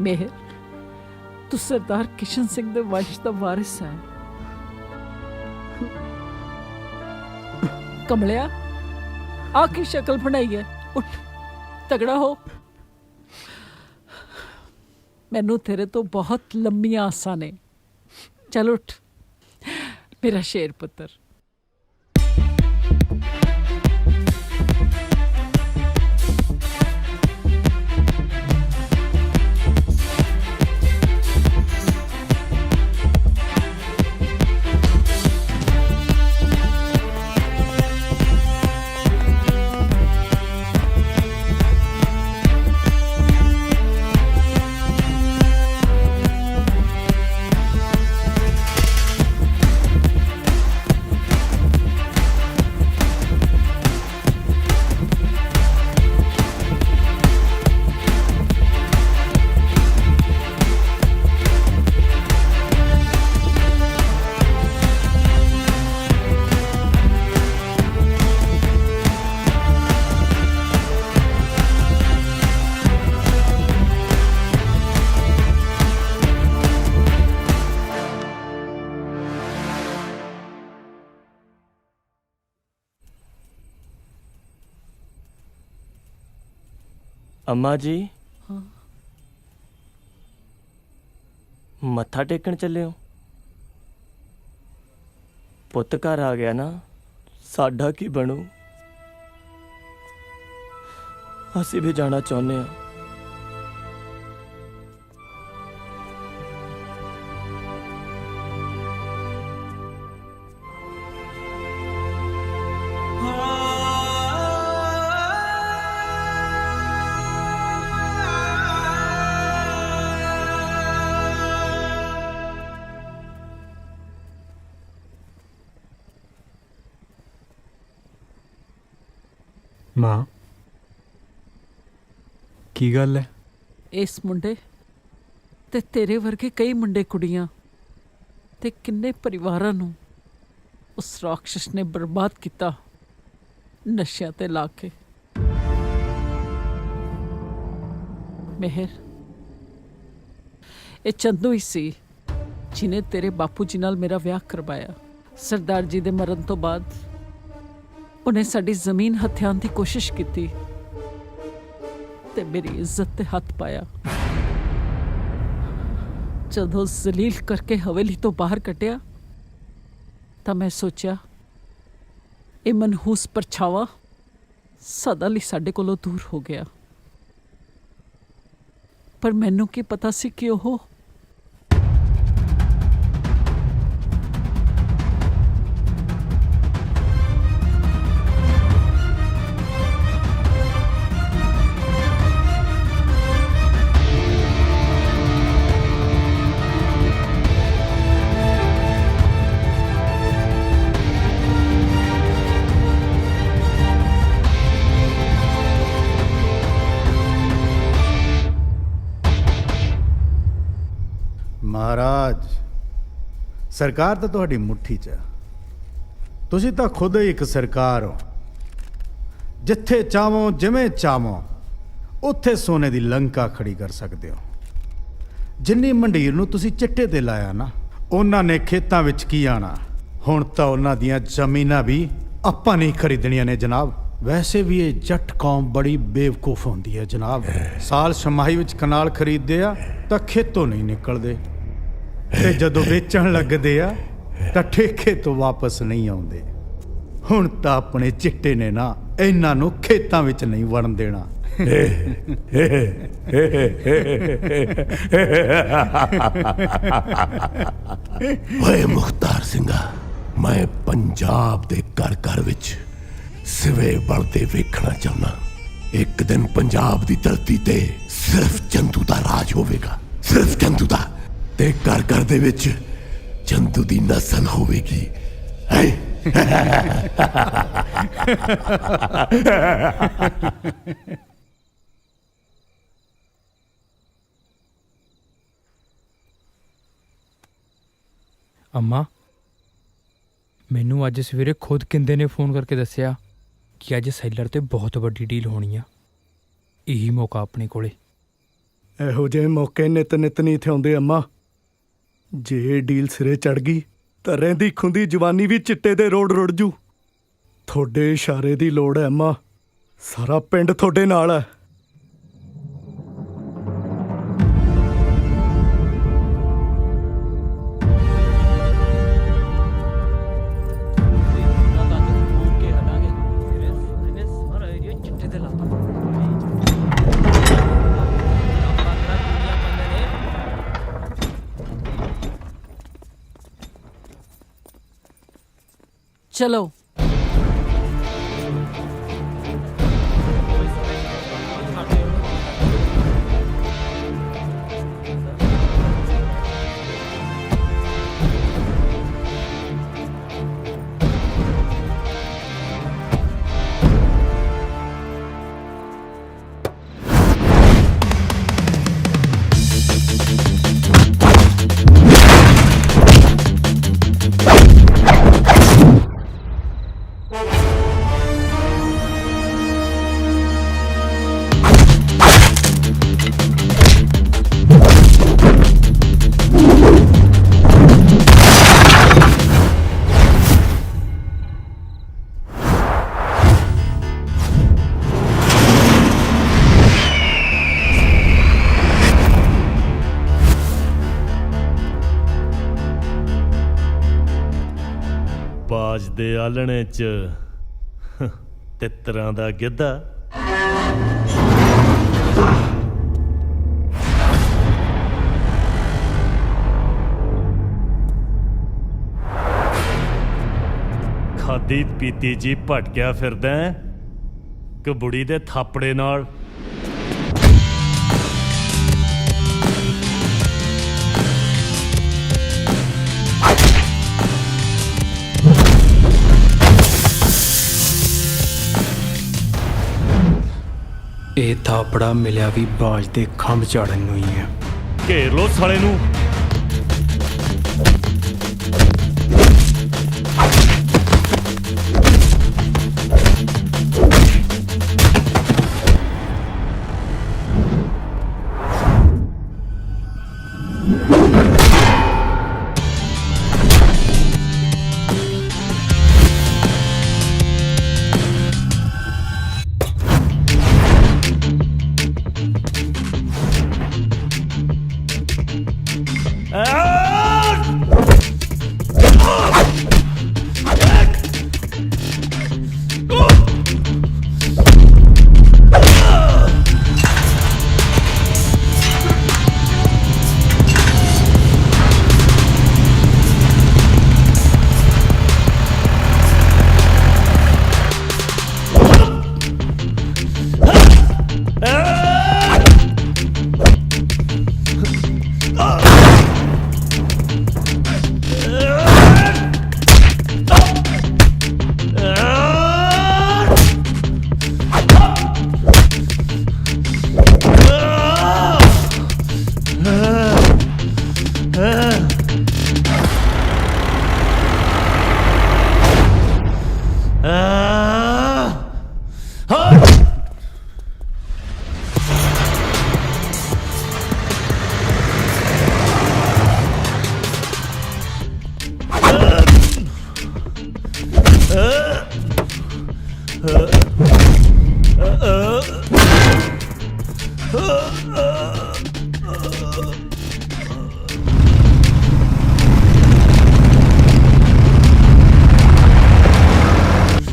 ਮਿਹਰ, ਤੂੰ ਸਰਦਾਰ ਕਿਸ਼ਨ ਸਿੰਘ ਦੇ ਵੰਸ਼ ਦਾ ਵਾਰਿਸ ਹੈ। ਕਮਲਿਆ, ਆ ਕੀ ਸ਼ਕਲ ਬਣਾਈ ਹੈ? ਉੱਠ, ਤਗੜਾ ਹੋ। ਮੈਨੂੰ ਤੇਰੇ ਤੋਂ ਬਹੁਤ ਲੰਮੀਆਂ ਆਸਾਂ ਨੇ। ਚੱਲ ਉੱਠ ਮੇਰਾ ਸ਼ੇਰ ਪੁੱਤਰ। अम्मा जी हाँ। मत्था टेकन चले हो? पुत्त घर आ गया ना, साडा की बनू? असी भी जाना चाहुंदे हां। ਮਾਂ ਕੀ ਗੱਲ ਹੈ? ਇਸ ਮੁੰਡੇ ਤੇ ਤੇਰੇ ਵਰਗੇ ਕਈ ਮੁੰਡੇ ਕੁੜੀਆਂ ਤੇ ਕਿੰਨੇ ਪਰਿਵਾਰਾਂ ਨੂੰ ਉਸ ਰਾਖਸ਼ ਨੇ ਬਰਬਾਦ ਕੀਤਾ ਨਸ਼ਿਆਂ ਤੇ ਲਾ ਕੇ। ਮਿਹਰ, ਇਹ ਚੰਦੂ ਹੀ ਸੀ ਜਿਨੇ ਤੇਰੇ ਬਾਪੂ ਜੀ ਨਾਲ ਮੇਰਾ ਵਿਆਹ ਕਰਵਾਇਆ। ਸਰਦਾਰ ਜੀ ਦੇ ਮਰਨ ਤੋਂ ਬਾਅਦ ਉਹਨੇ ਸਾਡੀ ਜ਼ਮੀਨ ਹਥਿਆਉਣ ਦੀ ਕੋਸ਼ਿਸ਼ ਕੀਤੀ ਤੇ ਮੇਰੀ ਇੱਜ਼ਤ ਤੇ ਹੱਥ ਪਾਇਆ। ਜਦੋਂ ਜ਼ਲੀਲ ਕਰਕੇ ਹਵੇਲੀ ਤੋਂ ਬਾਹਰ ਕੱਢਿਆ ਤਾਂ ਮੈਂ ਸੋਚਿਆ ਇਹ ਮਨਹੂਸ ਪਰਛਾਵਾਂ ਸਦਾ ਲਈ ਸਾਡੇ ਕੋਲੋਂ ਦੂਰ ਹੋ ਗਿਆ। ਪਰ ਮੈਨੂੰ ਕੀ ਪਤਾ ਸੀ ਕਿ ਉਹ ਮਹਾਰਾਜ, ਸਰਕਾਰ ਤਾਂ ਤੁਹਾਡੀ ਮੁੱਠੀ 'ਚ ਆ। ਤੁਸੀਂ ਤਾਂ ਖੁਦ ਹੀ ਇੱਕ ਸਰਕਾਰ ਹੋ। ਜਿੱਥੇ ਚਾਹੋ ਜਿਵੇਂ ਚਾਹੋ ਉੱਥੇ ਸੋਨੇ ਦੀ ਲੰਕਾ ਖੜੀ ਕਰ ਸਕਦੇ ਹੋ। ਜਿੰਨੀ ਮੰਡੀਰ ਨੂੰ ਤੁਸੀਂ ਚਿੱਟੇ ਤੇ ਲਾਇਆ ਨਾ, ਉਹਨਾਂ ਨੇ ਖੇਤਾਂ ਵਿੱਚ ਕੀ ਆਣਾ। ਹੁਣ ਤਾਂ ਉਹਨਾਂ ਦੀਆਂ ਜ਼ਮੀਨਾਂ ਵੀ ਆਪਾਂ ਨਹੀਂ ਖਰੀਦਣੀਆਂ ਨੇ ਜਨਾਬ। ਵੈਸੇ ਵੀ ਇਹ ਜੱਟ ਕੌਮ ਬੜੀ ਬੇਵਕੂਫ ਹੁੰਦੀ ਹੈ ਜਨਾਬ। ਸਾਲ ਛਮਾਹੀ ਵਿੱਚ ਕਨਾਲ ਖਰੀਦਦੇ ਆ ਤਾਂ ਖੇਤੋਂ ਨਹੀਂ ਨਿਕਲਦੇ ਤੇ ਜਦੋਂ ਵੇਚਣ ਲੱਗਦੇ ਆ ਤਾਂ ਠੇਕੇ ਤੋਂ ਵਾਪਸ ਨਹੀਂ ਆਉਂਦੇ। ਹੁਣ ਤਾਂ ਆਪਣੇ ਚਿੱਟੇ ਨੇ ਨਾ ਇਹਨਾਂ ਨੂੰ ਖੇਤਾਂ ਵਿੱਚ ਨਹੀਂ ਵੜਨ ਦੇਣਾ। ਓਏ ਮੁਖਤਾਰ ਸਿੰਘਾ, ਮੈਂ ਪੰਜਾਬ ਦੇ ਘਰ ਘਰ ਵਿੱਚ ਸਿਵੇ ਬਲਦੇ ਵੇਖਣਾ ਚਾਹੁੰਦਾ। ਇੱਕ ਦਿਨ ਪੰਜਾਬ ਦੀ ਧਰਤੀ ਤੇ ਸਿਰਫ ਚੰਦੂ ਦਾ ਰਾਜ ਹੋਵੇਗਾ, ਸਿਰਫ ਚੰਦੂ ਦਾ। ਤੇ ਘਰ ਘਰ ਦੇ ਵਿੱਚ ਚੰਦੂ ਦੀ ਨਸਲ ਹੋਵੇਗੀ। ਅੰਮਾ, ਮੈਨੂੰ ਅੱਜ ਸਵੇਰੇ ਖੁਦ ਕਿੰਦੇ ਨੇ ਫੋਨ ਕਰਕੇ ਦੱਸਿਆ ਕਿ ਅੱਜ ਸੈਲਰ ਤੇ ਬਹੁਤ ਵੱਡੀ ਡੀਲ ਹੋਣੀ ਆ। ਇਹੀ ਮੌਕਾ ਆਪਣੇ ਕੋਲੇ। ਇਹੋ ਜਿਹੇ ਮੌਕੇ ਨਿਤ ਨਿਤ ਨਹੀਂ ਇੱਥੇ ਆਉਂਦੇ ਅੰਮਾ। ਜੇ ਡੀਲ ਸਿਰੇ ਚੜ ਗਈ ਤਾਂ ਰਹਿੰਦੀ ਖੁੰਦੀ ਜਵਾਨੀ ਵੀ ਚਿੱਟੇ ਦੇ ਰੋੜ ਰੁੜ ਜੂ। ਤੁਹਾਡੇ ਇਸ਼ਾਰੇ ਦੀ ਲੋੜ ਹੈ ਅੰਮਾ। ਸਾਰਾ ਪਿੰਡ ਤੁਹਾਡੇ ਨਾਲ ਹੈ। चलो। ਬਾਜ ਦੇ ਆਲਣੇ 'ਚ ਤਿੱਤਰਾਂ ਦਾ ਗਿੱਧਾ। ਖਾਦੀ ਪੀਤੀ ਜੀ ਭਟਕਿਆ ਫਿਰਦਾ ਕਿ ਬੁੜੀ ਦੇ ਥਾਪੜੇ ਨਾਲ। ਇਹ ਥਾਪੜਾ ਮਿਲਿਆ ਵੀ ਬਾਜ ਦੇ ਖੰਭ ਝਾੜਨ ਨੂੰ ਹੀ ਹੈ। ਘੇਰ ਲੋ ਸਾਲੇ ਨੂੰ।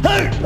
Hey!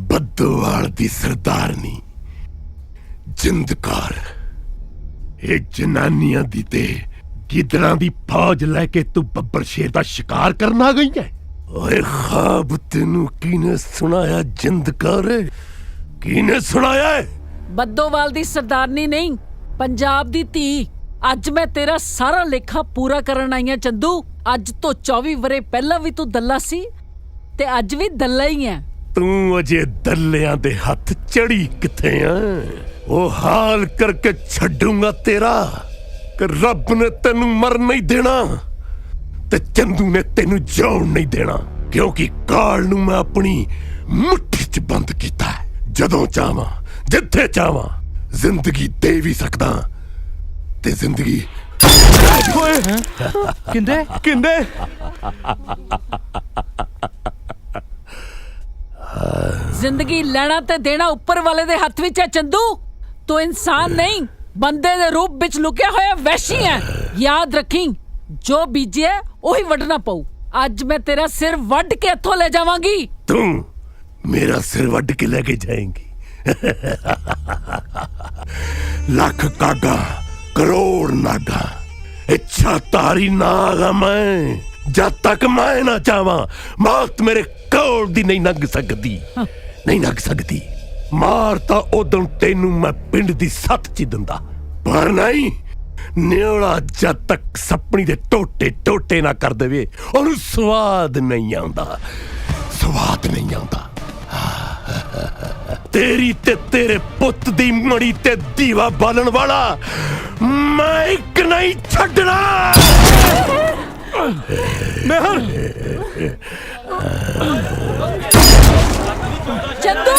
ਬੱਦੋਵਾਲ ਦੀ ਸਰਦਾਰਨੀ ਜਿੰਦਕਾਰ, ਇਹ ਜਨਾਨੀਆਂ ਦੀ ਤੇ ਗਿੱਦੜਾਂ ਦੀ ਫੌਜ ਲੈ ਕੇ ਤੂੰ ਬੱਬਰ ਸ਼ੇਰ ਦਾ ਸ਼ਿਕਾਰ ਕਰਨ ਆ ਗਈ ਹੈ। ਓਏ ਖਾਬ ਤੈਨੂੰ ਕਿਹਨੇ ਸੁਣਾਇਆ ਜਿੰਦਕਾਰ? ਕਿਹਨੇ ਸੁਣਾਇਆ? ਬੱਦੋਵਾਲ ਦੀ ਸਰਦਾਰਨੀ ਨਹੀਂ, ਪੰਜਾਬ ਦੀ ਧੀ। ਅੱਜ ਮੈਂ ਤੇਰਾ ਸਾਰਾ ਲੇਖਾ ਪੂਰਾ ਕਰਨ ਆਈ ਹਾਂ ਚੰਦੂ। ਅੱਜ ਤੋਂ 24 ਵਰੇ ਪਹਿਲਾਂ ਵੀ ਤੂੰ ਦੱਲਾ ਸੀ ਤੇ ਅੱਜ ਵੀ ਦੱਲਾ ਹੀ ਹੈ। ਤੂੰ ਅਜੇ ਦੱਲਿਆਂ ਦੇ ਹੱਥ ਚੜੀ ਕਿੱਥੇ ਆ? ਉਹ ਹਾਲ ਕਰਕੇ ਛੱਡੂਗਾ ਤੇਰਾ ਕਿ ਰੱਬ ਨੇ ਤੈਨੂੰ ਮਰ ਨਹੀਂ ਦੇਣਾ ਤੇ ਚੰਦੂ ਨੇ ਤੈਨੂੰ ਜਿਉਣ ਨਹੀਂ ਦੇਣਾ, ਕਿਉਂਕਿ ਕਾਲ ਨੂੰ ਮੈਂ ਆਪਣੀ ਮੁੱਠੀ 'ਚ ਬੰਦ ਕੀਤਾ ਹੈ। ਜਦੋਂ ਚਾਹਾਂ ਜਿੱਥੇ ਚਾਹਾਂ ਜ਼ਿੰਦਗੀ ਦੇ ਵੀ ਸਕਦਾ ਤੇ ਜ਼ਿੰਦਗੀ ਕਿੰਦੇ ਕਿੰਦੇ ਜ਼ਿੰਦਗੀ ਲੈਣਾ ਤੇ ਦੇਣਾ ਉੱਪਰ ਵਾਲੇ ਦੇ ਹੱਥ ਵਿੱਚ ਹੈ ਚੰਦੂ। ਤੂੰ ਇਨਸਾਨ ਨਹੀਂ, ਬੰਦੇ ਦੇ ਰੂਪ ਵਿੱਚ ਲੁਕਿਆ ਹੋਇਆ ਵਹਿਸ਼ੀ ਹੈ। ਯਾਦ ਰੱਖੀ, ਜੋ ਬੀਜਿਆ ਉਹੀ ਵੱਢਣਾ ਪਊ। ਅੱਜ ਮੈਂ ਤੇਰਾ ਸਿਰ ਵੱਢ ਕੇ ਇੱਥੋਂ ਲੈ ਜਾਵਾਂਗੀ। ਤੂੰ ਮੇਰਾ ਸਿਰ ਵੱਢ ਕੇ ਲੈ ਕੇ ਜਾਏਂਗੀ। ਲੱਖ ਕਾਗਾ ਕਰੋੜ ਨਾਗਾ, ਇੱਛਾ ਤਾਰੀ ਨਾਗਾ ਮੈਂ। ਜਦ ਤੱਕ ਮੈਂ ਨਾ ਚਾਹਾਂ ਮੌਤ ਮੇਰੇ ਕੋਲ ਦੀ ਨਹੀਂ ਲੰਘ ਸਕਦੀ, ਨਹੀਂ ਲੰਘ ਸਕਦੀ। ਮਾਰ ਤਾਂ ਉਦੋਂ ਤੈਨੂੰ ਮੈਂ ਪਿੰਡ ਦੀ ਸੱਤ 'ਚ ਦਿੰਦਾ, ਪਰ ਨਹੀਂ ਨਿਉਲਾ ਜਦ ਤੱਕ ਸੱਪਣੀ ਦੇ ਟੋਟੇ ਟੋਟੇ ਨਾ ਕਰ ਦੇਵੇ ਉਹਨੂੰ ਸਵਾਦ ਨਹੀਂ ਆਉਂਦਾ, ਸਵਾਦ ਨਹੀਂ ਆਉਂਦਾ। ਤੇਰੀ ਤੇ ਤੇਰੇ ਪੁੱਤ ਦੀ ਮੜੀ ਤੇ ਦੀਵਾ ਬਾਲਣ ਵਾਲਾ ਮੈਂ ਇੱਕ ਨਹੀਂ ਛੱਡਣਾ। ਮੇਹਰ ਚੰਦੂ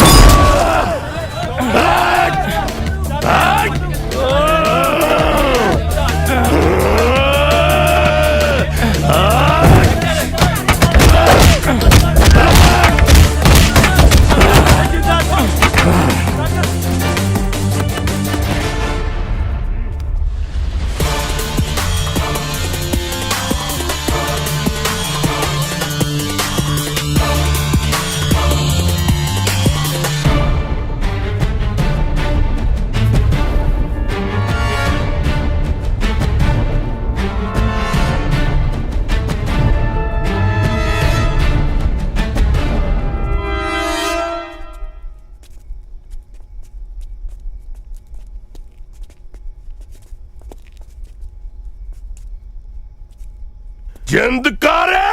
ਜਿੰਦਕਾਰੇ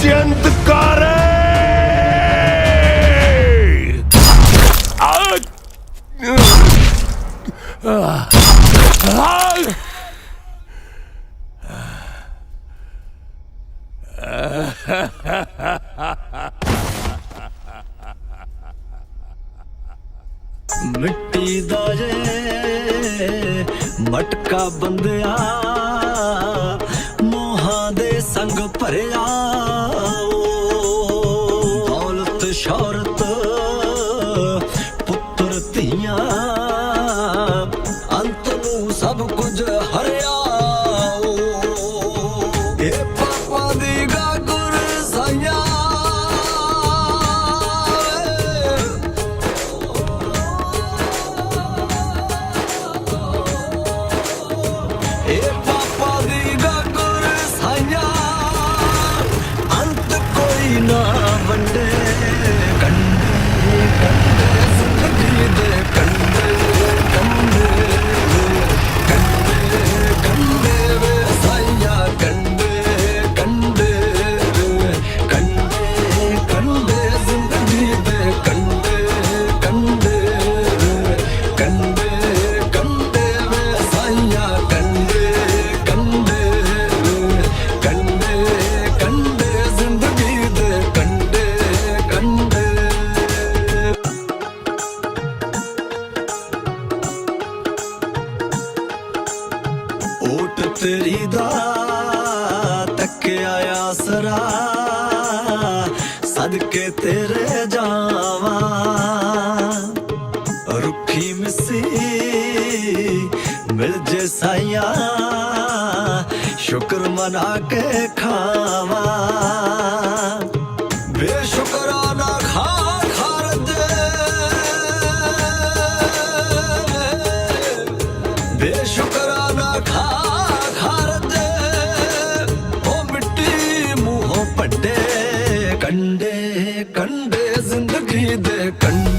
ਜਿੰਦਕਾਰੇ ਮਿੱਟੀ ਦਾ ਜੇ ਮਟਕਾ ਬੰਦਿਆ, ਮੋਹਾਂ ਦੇ ਸੰਗ ਭਰਿਆ। ਦੌਲਤ ਸ਼ੌਹਰਤ ਪੁੱਤਰ ਧੀਆਂ, ਅੰਤ ਨੂੰ ਸਭ ਕੁਝ ਹਰਿਆ। ਇਹ ਪਾਪਾਂ ਦੀ ਗਾਗੁਰ ਸਾਈਆਂ, तेरी दा तक्या आसरा सदके तेरे जावा रुखी मिसी मिल जे साइया शुक्र मना के खावा बेशुक्राना खा खार दे बेशुक्राना खा खार दे ओ मिट्टी मुंहों पड्डे कंडे कंडे जिंदगी दे कंडे